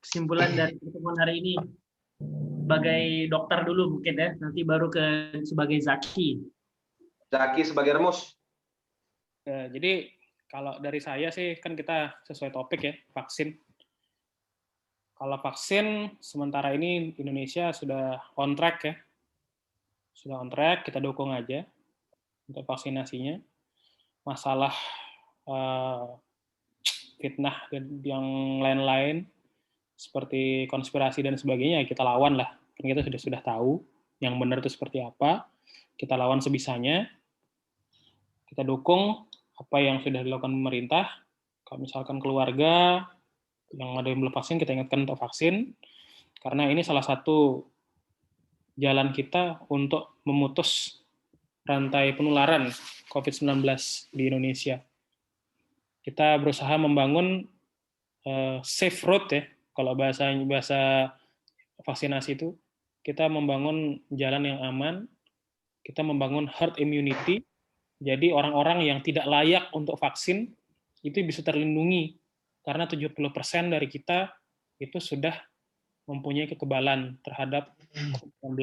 Kesimpulan dari pertemuan hari ini. Sebagai dokter dulu mungkin ya, nanti baru ke sebagai Zaki. Zaki sebagai remus. Ya, jadi kalau dari saya sih kan kita sesuai topik ya, vaksin. Kalau vaksin sementara ini Indonesia sudah on track ya. Sudah on track, kita dukung aja untuk vaksinasinya. Masalah fitnah dan yang lain-lain seperti konspirasi dan sebagainya, kita lawan lah. Kan kita sudah tahu yang benar itu seperti apa. Kita lawan sebisanya. Kita dukung apa yang sudah dilakukan pemerintah. Kalau misalkan keluarga yang ada yang belum vaksin, kita ingatkan untuk vaksin. Karena ini salah satu jalan kita untuk memutus rantai penularan COVID-19 di Indonesia. Kita berusaha membangun safe road ya. Kalau bahasa vaksinasi itu, kita membangun jalan yang aman, kita membangun herd immunity, jadi orang-orang yang tidak layak untuk vaksin itu bisa terlindungi, karena 70% dari kita itu sudah mempunyai kekebalan terhadap COVID-19.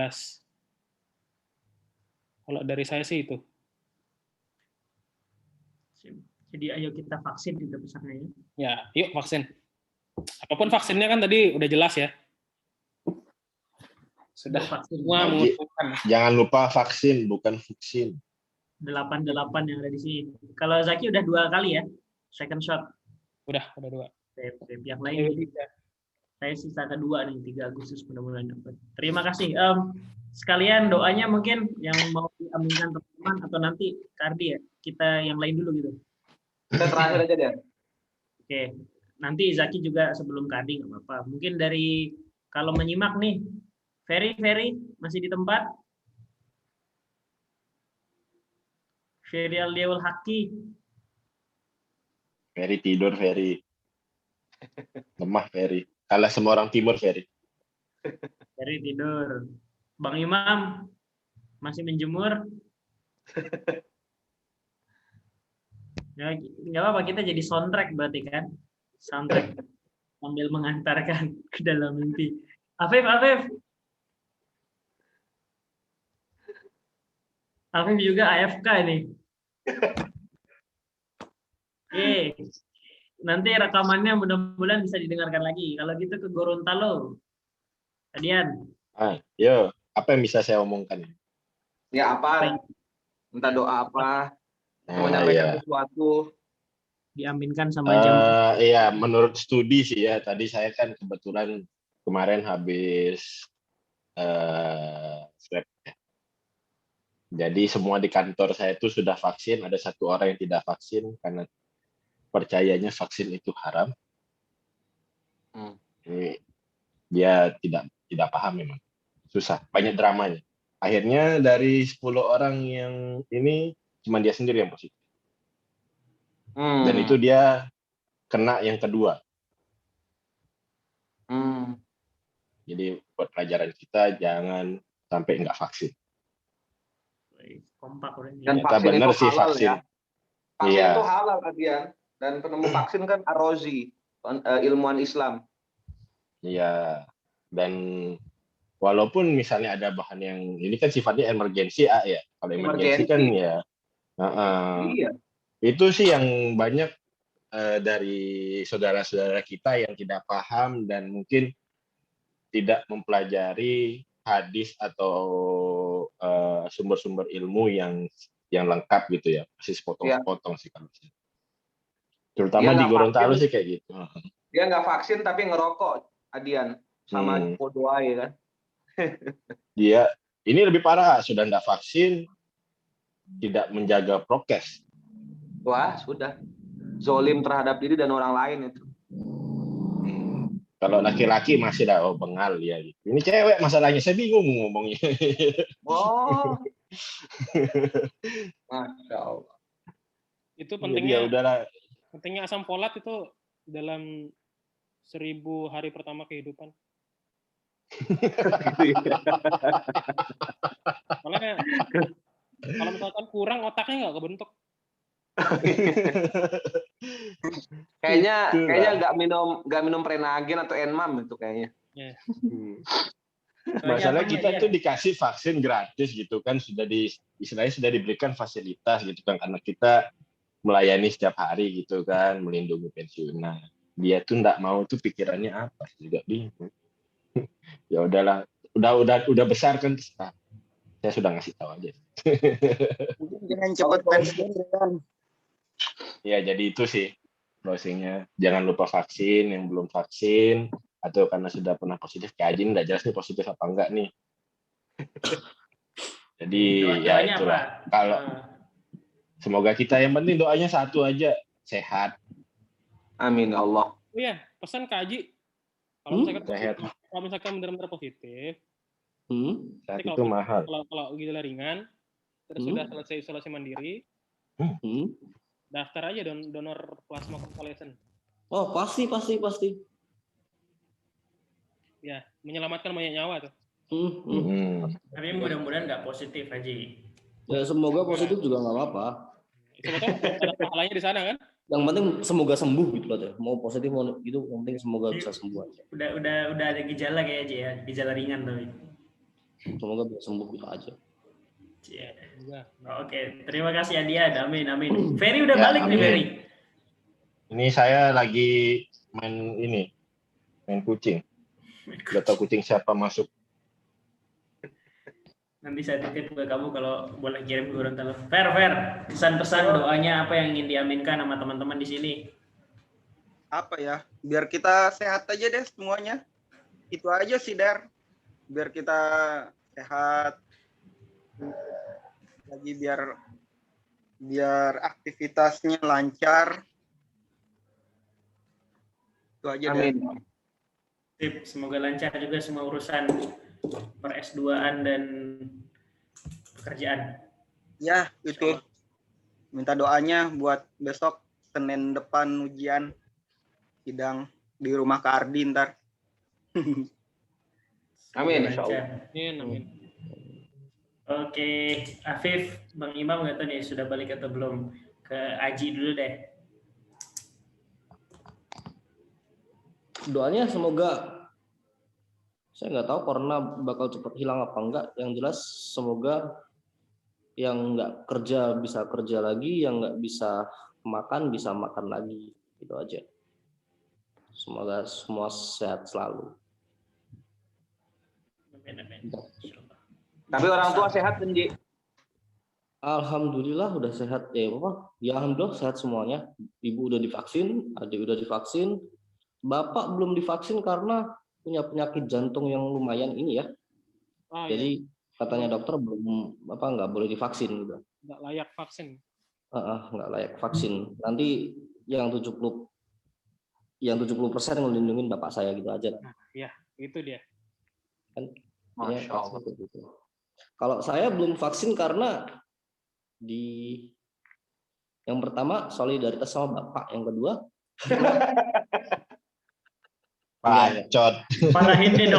Kalau dari saya sih itu. Jadi ayo kita vaksin juga pesannya. Ya, yuk vaksin. Apapun vaksinnya kan tadi udah jelas ya. Sudah vaksin. semua menguntungkan. Jangan lupa vaksin, bukan vaksin. 88 yang ada di sini. Kalau Zaki udah 2 kali ya, second shot. Udah 2. Yang lain saya sisa kedua nih, 3 Agustus mudah-mudahan dapat. Terima kasih. Sekalian doanya mungkin yang mau diaminkan teman-teman atau nanti Kardi ya, kita yang lain dulu gitu. Kita terakhir aja deh. Oke, nanti Zaki juga sebelum Kardi nggak apa-apa. Mungkin dari kalau menyimak nih, Ferry masih di tempat? Ferry Aldeul Haki. Ferry tidur, Ferry. Lemah, Ferry. Kalah semua orang timur, Ferry. Ferry tidur. Bang Imam masih menjemur. Ya, nggak apa-apa, kita jadi soundtrack berarti kan? Soundtrack sambil mengantarkan ke dalam mimpi. Afif juga AFK ini. Nanti rekamannya mudah-mudahan bisa didengarkan lagi. Kalau gitu ke Gorontalo. Adian. Yo, apa yang bisa saya omongkan? Ya apa? Minta doa apa? Menyampaikan sesuatu. Diaminkan sama jam. Iya, menurut studi sih ya. Tadi saya kan kebetulan kemarin habis swab. Jadi semua di kantor saya itu sudah vaksin. Ada 1 orang yang tidak vaksin karena percayanya vaksin itu haram. Dia tidak paham memang. Susah, banyak dramanya. Akhirnya dari 10 orang yang ini cuma dia sendiri yang positif. Dan itu dia kena yang kedua. Jadi buat pelajaran kita jangan sampai nggak vaksin. Kompak udah. Dan Ternyata vaksin benar itu sih halal vaksin. ya. Vaksin Iya. itu halal Adian. Dan penemu vaksin kan Ar-Razi, ilmuwan Islam. Iya. Dan walaupun misalnya ada bahan yang ini kan sifatnya emergensi ya. Kalau emergensi kan ya. Iya. Itu sih yang banyak dari saudara-saudara kita yang tidak paham dan mungkin tidak mempelajari hadis atau sumber-sumber ilmu yang lengkap gitu ya. Masih sepotong-sepotong sih kalau saya. Terutama di Gorontalo sih kayak gitu. Dia nggak vaksin tapi ngerokok, Adian, sama Podoai kan. Dia ini lebih parah, sudah nggak vaksin, tidak menjaga prokes. Wah, sudah. Zolim terhadap diri dan orang lain itu. Kalau laki-laki masih dah bengal ya gitu. Ini cewek masalahnya, saya bingung ngomongnya. Oh. Masya Allah. Itu pentingnya. Ya udahlah. Pentingnya asam folat itu dalam 1000 hari pertama kehidupan. Soalnya kalau misalkan kurang otaknya nggak kebentuk. Kayaknya nggak minum Prenagen atau Enmam itu kayaknya. Yeah. Masalah kita tuh dikasih vaksin gratis gitu kan, istilahnya sudah diberikan fasilitas gitu kan, karena kita melayani setiap hari gitu kan, melindungi pensiunan. Dia tuh nggak mau tuh pikirannya apa juga bingung. Ya udahlah, udah besar kan, saya sudah ngasih tahu aja. Jangan cepat pensiun kan. Ya jadi itu sih closingnya. Jangan lupa vaksin yang belum vaksin atau karena sudah pernah positif kayak Ajin nggak jelas nih positif apa enggak nih. Jadi ya itulah. Kalau semoga kita yang penting doanya satu aja, sehat. Amin ya Allah. Oh iya, pesan Kak Haji. Kalau misalkan benar-benar positif, saat itu mahal. Kalau gejala ringan, terus sudah selesai isolasi mandiri, daftar aja donor plasma konvalesen. Oh pasti. Ya, menyelamatkan banyak nyawa tuh. Tapi mudah-mudahan nggak positif, Haji. Ya semoga positif juga nggak apa-apa. Sebetulnya ada pahalanya di sana kan? Yang penting semoga sembuh gitu loh deh. Mau positif mau gitu, yang penting semoga bisa sembuh aja. Udah ada gejala kayak aja ya, gejala ringan tapi. Semoga bisa sembuh gitu aja. Yeah. Oke, terima kasih Adian. Amin. Ferry udah balik nih Ferry. Ini saya lagi main kucing. Gak tahu kucing siapa masuk. Nanti saya titip ke kamu kalau boleh kirim ke Gorontalo. Fer, kesan-pesan doanya apa yang ingin diaminkan sama teman-teman di sini? Apa ya? Biar kita sehat aja deh semuanya. Itu aja sih, Der. Biar kita sehat. Lagi biar aktivitasnya lancar. Itu aja. Amin. Sip, semoga lancar juga semua urusan per S2-an dan pekerjaan. Ya, itu. Minta doanya buat besok Senin depan ujian sidang di rumah Kak Ardi ntar. Amin, Lancar. Amin. Oke, Afif, Bang Imam nggak tahu nih sudah balik atau belum? Ke Aji dulu deh. Doanya semoga, saya nggak tahu corona bakal cepat hilang apa enggak. Yang jelas semoga yang nggak kerja bisa kerja lagi, yang nggak bisa makan lagi, gitu aja. Semoga semua sehat selalu. Amin. Tapi orang tua sehat kan, Ji? Alhamdulillah udah sehat ya, Bapak. Ya alhamdulillah sehat semuanya. Ibu udah divaksin, adik udah divaksin. Bapak belum divaksin karena punya penyakit jantung yang lumayan ini ya. Jadi katanya dokter nggak boleh divaksin gitu. Nggak layak vaksin. Nggak layak vaksin. Nanti yang 70% ngelindungin bapak saya gitu aja. Nah, ya, itu dia. Kan? Masya Allah. Gitu. Kalau saya belum vaksin karena yang pertama solidaritas sama bapak, yang kedua Bacot. Marahin deh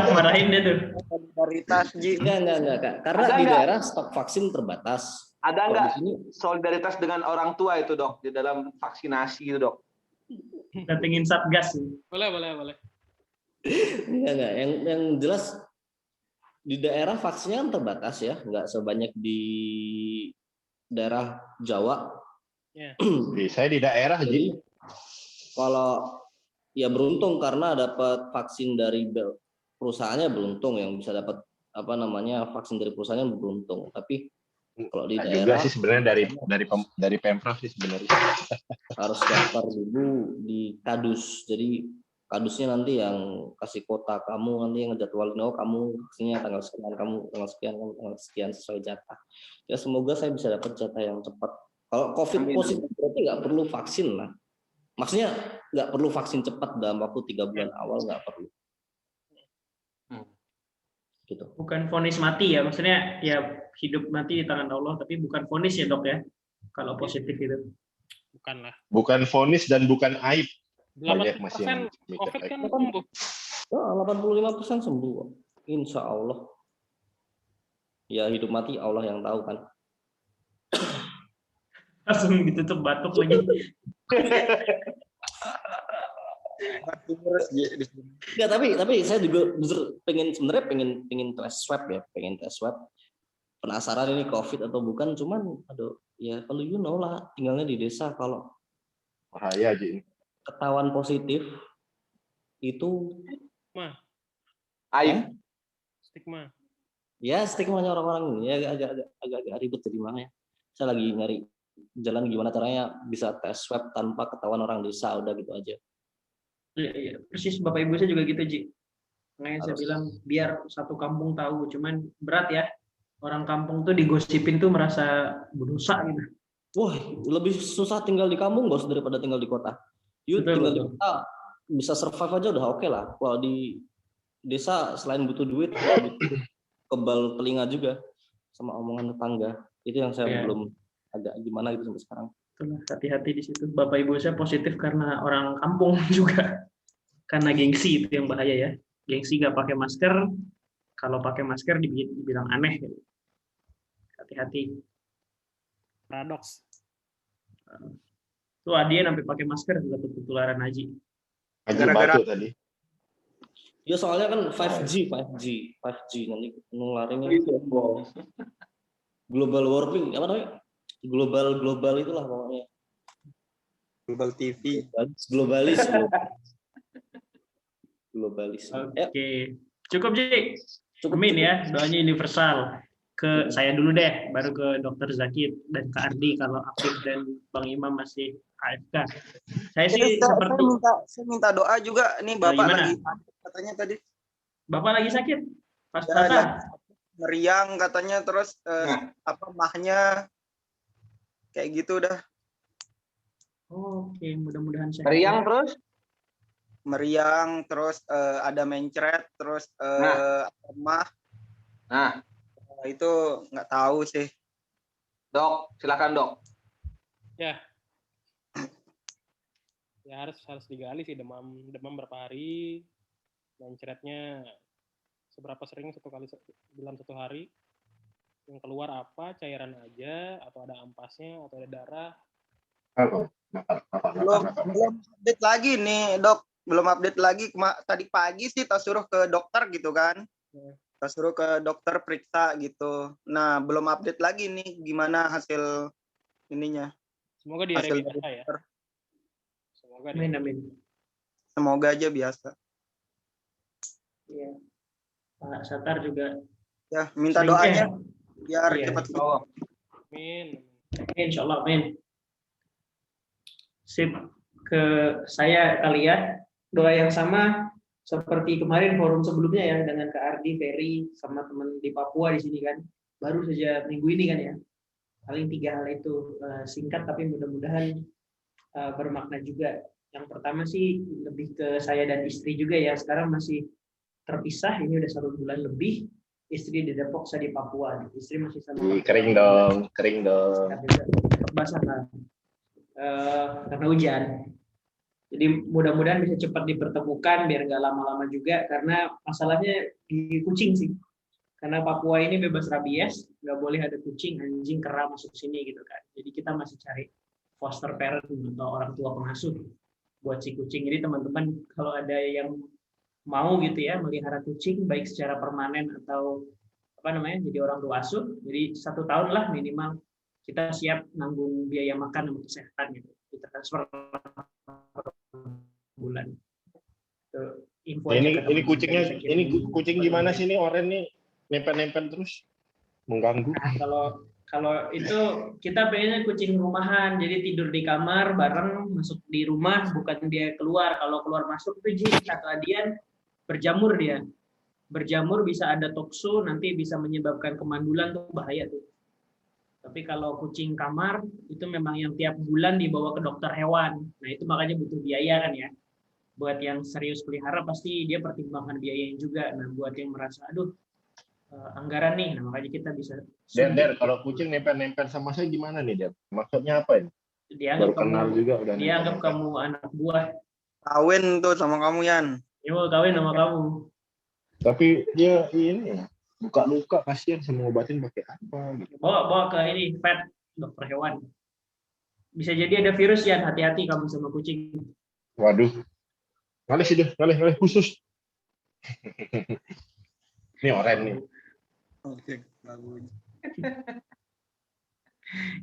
tuh. Solidaritas, Ji. Enggak, Kak. Karena di daerah stok vaksin terbatas. Ada Kalau nggak di sini solidaritas dengan orang tua itu, Dok, di dalam vaksinasi itu, Dok? Datengin Satgas. Boleh. enggak. Yang jelas di daerah vaksinnya kan terbatas ya, nggak sebanyak di daerah Jawa. Ya. Saya di daerah, Ji. Jadi kalau ya beruntung karena dapat vaksin dari perusahaannya, beruntung yang bisa dapat vaksin dari perusahaannya beruntung. Tapi kalau di daerah juga sih sebenarnya dari Pemprov sih sebenarnya. Harus daftar dulu di Kadus. Jadi Kadusnya nanti yang kasih kota kamu, nanti yang ngejadwalin kamu vaksinnya tanggal sekian, kamu tanggal sekian sesuai jatah. Ya semoga saya bisa dapat jatah yang cepat. Kalau COVID positif berarti nggak perlu vaksin lah. Maksudnya nggak perlu vaksin cepat dalam waktu 3 bulan awal, nggak perlu. Gitu. Bukan vonis mati ya, maksudnya ya hidup mati di tangan Allah, tapi bukan vonis ya, Dok ya. Kalau positif itu. Bukanlah. Bukan vonis dan bukan aib. 80% COVID kan sembuh. 85% sembuh. Insya Allah. Ya hidup mati Allah yang tahu kan. Langsung ditutup batuk lagi. Ya, tapi saya juga pengen tes swab ya, penasaran ini COVID atau bukan, cuman ya kalau lah tinggalnya di desa, kalau bahaya aja ini. Ketahuan positif itu aib, stigma. Ya stigmanya orang-orang ini ya agak ribet jadi mana ya. Saya lagi nyari jalan gimana caranya bisa tes swab tanpa ketahuan orang desa, udah gitu aja. Iya, persis Bapak Ibu saya juga gitu, Ji. Makanya saya bilang biar satu kampung tahu, cuman berat ya. Orang kampung tuh digosipin tuh merasa berdosa gitu. Wah, lebih susah tinggal di kampung bos daripada tinggal di kota. Tinggal di kota bisa survive aja udah oke lah. Kalau di desa selain butuh duit, butuh kebal telinga juga sama omongan tetangga. Itu yang saya belum agak gimana gitu sampai sekarang. Hati-hati di situ. Bapak Ibu saya positif karena orang kampung juga. Karena gengsi itu yang bahaya ya. Gengsi nggak pakai masker. Kalau pakai masker dibilang aneh. Hati-hati. Paradoks. Tuh Adian sampai pakai masker juga ketularan Haji. Gara-gara tadi. Ya soalnya kan 5G nanti nularinnya global warming, apa namanya? Global itulah pokoknya. Global TV. Globalis. Oke. Cukup, Ji. Amin ya, doanya universal. ke saya dulu deh, baru ke Dokter Zaki dan Kak Ardi kalau aktif dan Bang Imam masih AFK. Saya sih seperti saya minta doa juga nih Bapak lagi katanya tadi. Bapak lagi sakit? Pas meriang katanya terus mahnya kayak gitu dah. Oke, mudah-mudahan sehat. Meriang terus ada mencret terus mah. Nah, itu nggak tahu sih. Dok, silakan Dok. Ya. Ya harus digali sih demam berapa hari, mencretnya seberapa sering dalam satu hari, yang keluar apa, cairan aja atau ada ampasnya atau ada darah. Belum update lagi nih Dok, belum update lagi. Tadi pagi sih tak suruh ke dokter gitu kan, tak suruh ke dokter periksa gitu. Nah belum update lagi nih gimana hasil ininya. Semoga diare biasa ya. Semoga amin. Semoga aja biasa. Iya. Pak Satar juga. Ya minta doanya biar cepat. Amin. Insyaallah amin. Sip, ke saya kali ya, doa yang sama seperti kemarin forum sebelumnya ya dengan Kak Ardi, Ferry, sama teman di Papua di sini kan, baru saja minggu ini kan ya, paling 3 hal itu singkat tapi mudah-mudahan bermakna juga. Yang pertama sih lebih ke saya dan istri juga ya, sekarang masih terpisah, ini udah 1 bulan lebih, istri di Depok, saya di Papua, istri masih sama. Kering dong. Basah kan. Karena hujan. Jadi mudah-mudahan bisa cepat dipertemukan biar nggak lama-lama juga, karena masalahnya di kucing sih. Karena Papua ini bebas rabies, nggak boleh ada kucing, anjing, kera masuk sini gitu kan. Jadi kita masih cari foster parent atau orang tua pengasuh buat si kucing. Jadi teman-teman kalau ada yang mau gitu ya melihara kucing baik secara permanen atau jadi orang tua asuh, jadi 1 tahun lah minimal kita siap nanggung biaya makan dan kesehatan gitu. Kita transfer bulan. Info ini kucingnya, ini kucing gimana sih ini oren nih, nempel-nempel terus mengganggu. Nah, kalau itu kita pengennya kucing rumahan, jadi tidur di kamar bareng, masuk di rumah, bukan dia keluar. Kalau keluar masuk itu kata Adian berjamur dia. Berjamur bisa ada tokso, nanti bisa menyebabkan kemandulan, tuh bahaya tuh. Tapi kalau kucing kamar itu memang yang tiap bulan dibawa ke dokter hewan. Nah itu makanya butuh biaya kan ya. Buat yang serius pelihara pasti dia pertimbangkan biayanya juga. Nah buat yang merasa anggaran nih, nah makanya kita bisa. Der, kalau kucing nempel-nempel sama saya gimana nih Der? Maksudnya apa ini? Dianggap baru kenal juga udah. Dianggap kamu anak buah. Kawin tuh sama kamu Yan. Dia mau kawin sama kamu. Tapi dia ini buka luka, kasihan, sama ngobatin pakai apa gitu. Bawa ke ini vet, dokter hewan. Bisa jadi ada virus ya, hati-hati kamu sama kucing. Waduh. Ngalih sih deh, ngalih khusus. Ini oren nih. Oke, bagus.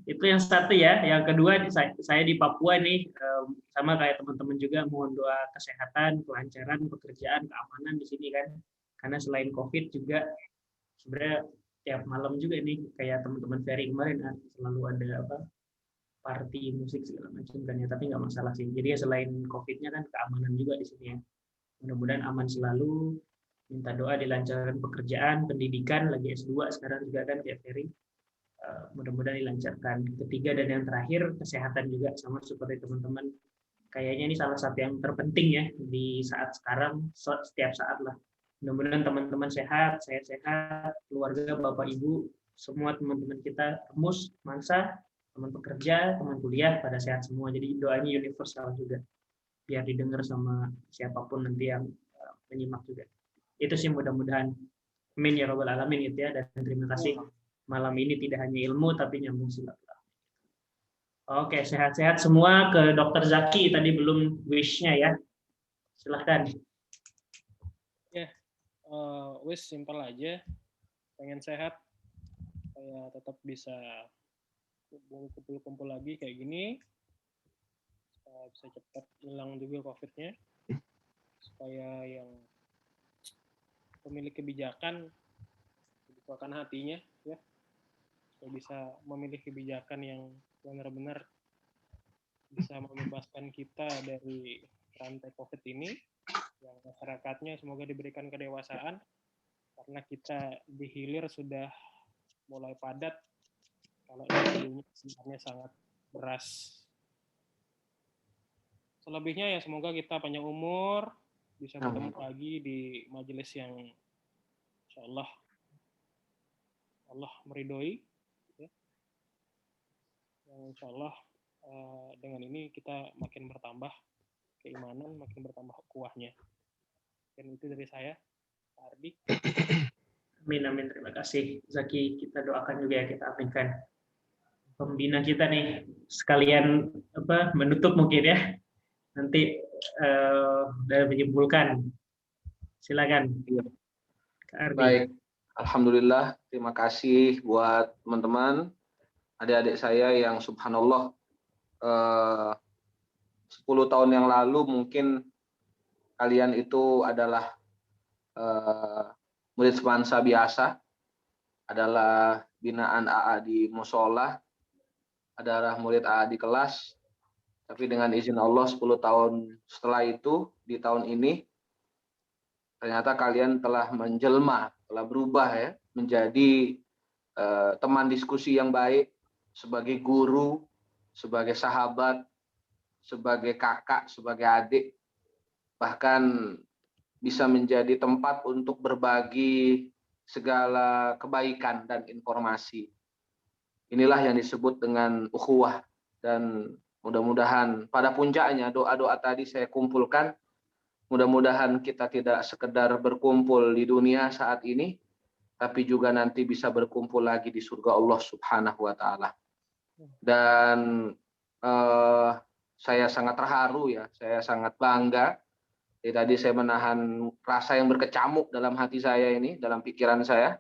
Itu yang satu ya. Yang kedua saya di Papua nih sama kayak teman-teman juga mohon doa kesehatan, kelancaran, pekerjaan, keamanan di sini kan. Karena selain COVID juga sebenarnya tiap malam juga nih kayak teman-teman Ferry kemarin selalu ada party musik segala macam kan ya, tapi nggak masalah sih. Jadi selain COVID-nya kan keamanan juga di sini ya. Mudah-mudahan aman selalu. Minta doa dilancarkan pekerjaan, pendidikan, lagi S2 sekarang juga kan tiap Ferry. Mudah-mudahan dilancarkan. Ketiga dan yang terakhir kesehatan juga, sama seperti teman-teman. Kayaknya ini salah satu yang terpenting ya di saat sekarang, setiap saat lah. Mudah-mudahan teman-teman sehat, saya sehat, keluarga, bapak ibu, semua teman-teman kita, Mus, Mansa, teman pekerja, teman kuliah pada sehat semua. Jadi doanya universal juga, biar didengar sama siapapun nanti yang menyimak juga. Itu sih mudah-mudahan. Amin ya robbal alamin gitu ya. Dan terima kasih malam ini tidak hanya ilmu tapi nyambung silaturahmi. Oke, sehat-sehat semua. Ke Dokter Zaki tadi belum wish-nya ya. Silahkan. Ya, wish simpel aja. Pengen sehat, supaya tetap bisa kumpul-kumpul lagi kayak gini, supaya bisa cepat hilang juga COVID-nya, supaya yang pemilik kebijakan bisa bukakan hatinya ya, supaya bisa memilih kebijakan yang benar-benar bisa membebaskan kita dari rantai COVID ini, yang masyarakatnya semoga diberikan kedewasaan, karena kita di hilir sudah mulai padat, kalau di hulunya sebenarnya sangat deras. Selebihnya ya semoga kita panjang umur, bisa bertemu lagi di majelis yang insya Allah meridhoi, ya. Yang insya Allah dengan ini kita makin bertambah keimanan, makin bertambah kuahnya. Dan itu dari saya, Pak Ardi. Amin, amin. Terima kasih, Zaki. Kita doakan juga ya, kita aminkan. Pembina kita nih, sekalian menutup mungkin ya. Nanti dalam menyimpulkan. Silakan. Kak Ardi. Baik, alhamdulillah. Terima kasih buat teman-teman, adik-adik saya yang subhanallah 10 tahun yang lalu mungkin kalian itu adalah murid semansa biasa, adalah binaan AA di musola, adalah murid AA di kelas. Tapi dengan izin Allah 10 tahun setelah itu, di tahun ini, ternyata kalian telah menjelma, telah berubah ya, menjadi teman diskusi yang baik, sebagai guru, sebagai sahabat, sebagai kakak, sebagai adik, bahkan bisa menjadi tempat untuk berbagi segala kebaikan dan informasi. Inilah yang disebut dengan ukhuwah, dan mudah-mudahan pada puncaknya doa-doa tadi saya kumpulkan, mudah-mudahan kita tidak sekedar berkumpul di dunia saat ini, tapi juga nanti bisa berkumpul lagi di surga Allah Subhanahu wa Ta'ala. Dan saya sangat terharu ya, saya sangat bangga. Jadi tadi saya menahan rasa yang berkecamuk dalam hati saya ini, dalam pikiran saya.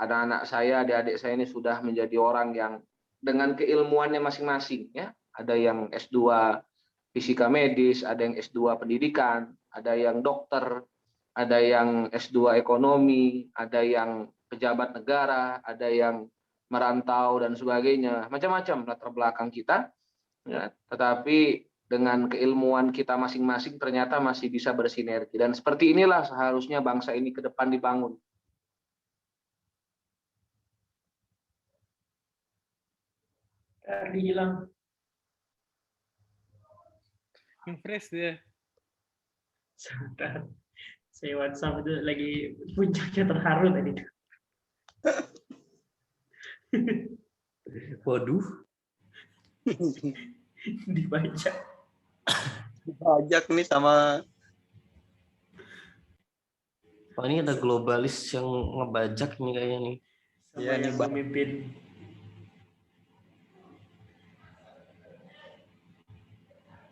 Anak-anak saya, adik-adik saya ini sudah menjadi orang yang dengan keilmuannya masing-masing ya. Ada yang S2 fisika medis, ada yang S2 pendidikan, ada yang dokter, ada yang S2 ekonomi, ada yang pejabat negara, ada yang merantau dan sebagainya, macam-macam latar belakang kita, ya, tetapi dengan keilmuan kita masing-masing ternyata masih bisa bersinergi, dan seperti inilah seharusnya bangsa ini ke depan dibangun. Ardi hilang. Impress dia. Sebentar. Saya WhatsApp itu lagi puncaknya terharu tadi. Waduh. Dibaca. Dibajak nih sama. Oh, ini ada globalis yang ngebajak nih kayaknya nih. Iya nih, pemimpin.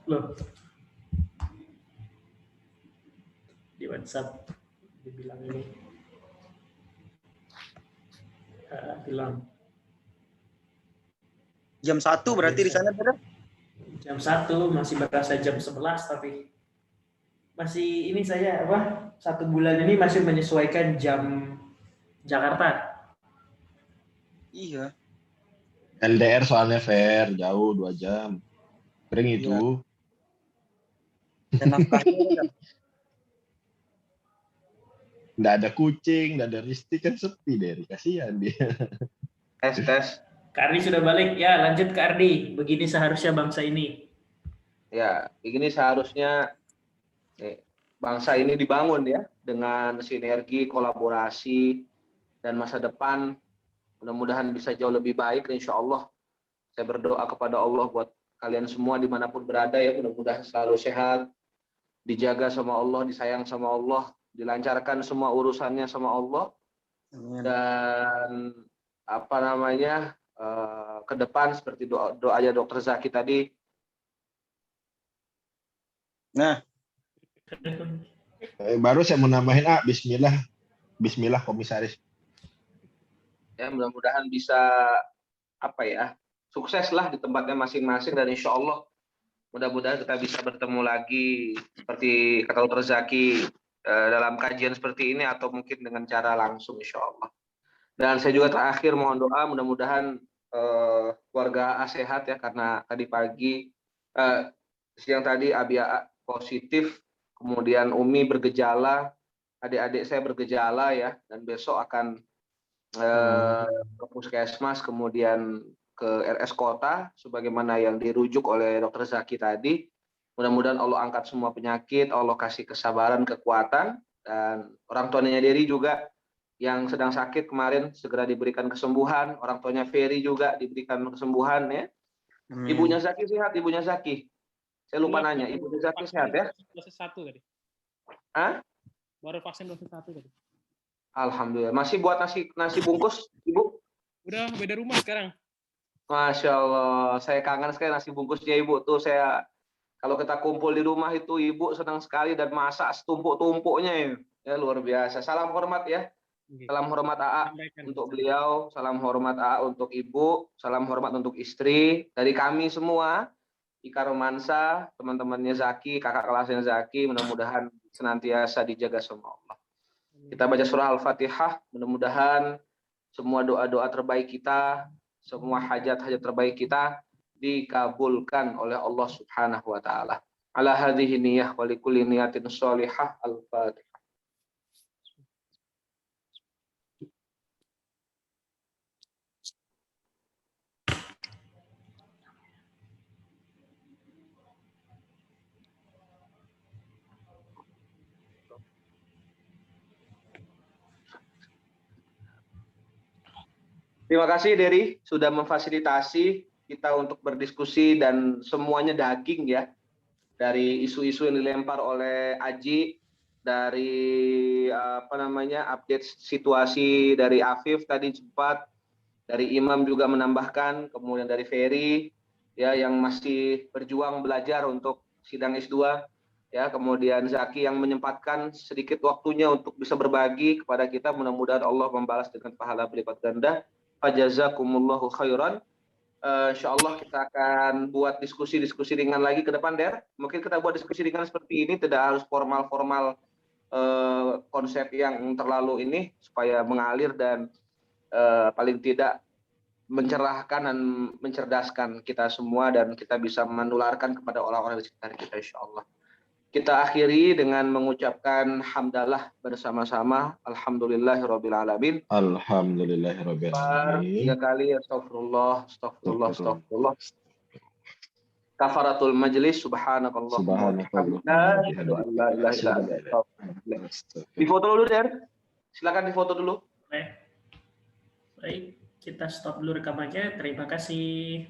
Loh. Di WhatsApp dibilang ini. Bilang. Jam 1 berarti di sana, benar? Jam 1, masih berasa jam 11 tapi masih ini saya 1 bulan ini masih menyesuaikan jam Jakarta. Iya. LDR soalnya fair, jauh 2 jam. Kering itu. Enak kan? Nggak ada kucing, nggak ada Risti, kan sepi deh, kasihan dia. Tes. Kak Ardi sudah balik, ya lanjut Kak Ardi. Begini seharusnya bangsa ini. Ya, begini seharusnya bangsa ini dibangun ya, dengan sinergi, kolaborasi, dan masa depan mudah-mudahan bisa jauh lebih baik. Insya Allah, saya berdoa kepada Allah buat kalian semua dimanapun berada ya, mudah-mudahan selalu sehat, dijaga sama Allah, disayang sama Allah, dilancarkan semua urusannya sama Allah. Dan ke depan seperti doanya Dr. Zaki tadi. Nah, baru saya mau nambahin Bismillah komisaris. Ya, mudah-mudahan bisa sukses lah di tempatnya masing-masing, dan insya Allah mudah-mudahan kita bisa bertemu lagi seperti kata Dr. Zaki, dalam kajian seperti ini atau mungkin dengan cara langsung insya Allah. Dan saya juga terakhir mohon doa mudah-mudahan keluarga A sehat ya, karena tadi pagi siang tadi Abi positif, kemudian Umi bergejala, adik-adik saya bergejala ya, dan besok akan ke puskesmas kemudian ke RS Kota sebagaimana yang dirujuk oleh Dr. Zaki tadi. Mudah-mudahan Allah angkat semua penyakit, Allah kasih kesabaran, kekuatan, dan orang tuanya Dery juga yang sedang sakit kemarin segera diberikan kesembuhan, orang tuanya Ferry juga diberikan kesembuhan ya. Ibunya Zaki sehat, ibunya Zaki. Saya lupa nanya, ibunya Zaki sehat ya? Dosis 1 tadi. Hah? Baru vaksin dosis 1 tadi. Alhamdulillah. Masih buat nasi bungkus, Ibu? Udah beda rumah sekarang. Masya Allah, saya kangen sekali nasi bungkusnya Ibu tuh. Saya kalau kita kumpul di rumah itu Ibu senang sekali dan masak setumpuk-tumpuknya ya. Ya luar biasa. Salam hormat ya. Salam hormat AA untuk beliau, salam hormat AA untuk Ibu, salam hormat untuk istri. Dari kami semua, Ika Romansa, teman-temannya Zaki, kakak kelasnya Zaki, mudah-mudahan senantiasa dijaga sama Allah. Kita baca surah Al-Fatihah, mudah-mudahan semua doa-doa terbaik kita, semua hajat-hajat terbaik kita dikabulkan oleh Allah Subhanahu wa taala. Ala hadhihi niyyah wa likulli niyatin shalihah. Al-Fatihah. Terima kasih Dery sudah memfasilitasi kita untuk berdiskusi dan semuanya daging ya. Dari isu-isu yang dilempar oleh Aji, dari update situasi dari Afif tadi cepat, dari Imam juga menambahkan, kemudian dari Ferry ya yang masih berjuang belajar untuk sidang S2 ya, kemudian Zaki yang menyempatkan sedikit waktunya untuk bisa berbagi kepada kita, mudah-mudahan Allah membalas dengan pahala berlipat ganda. Fajazakumullahu khairan. Insyaallah kita akan buat diskusi-diskusi ringan lagi ke depan, Der. Mungkin kita buat diskusi ringan seperti ini, tidak harus formal-formal konsep yang terlalu ini, supaya mengalir dan paling tidak mencerahkan dan mencerdaskan kita semua, dan kita bisa menularkan kepada orang-orang di sekitar kita insyaallah. Kita akhiri dengan mengucapkan hamdalah bersama-sama. Alhamdulillahirabbil alamin. Alhamdulillahirabbil alamin. 3 kali astagfirullah, astagfirullah, astagfirullah. Kafaratul majlis, subhanakallah. Difoto dulu, Der. Silakan difoto dulu. Baik, kita stop dulu rekamannya. Terima kasih.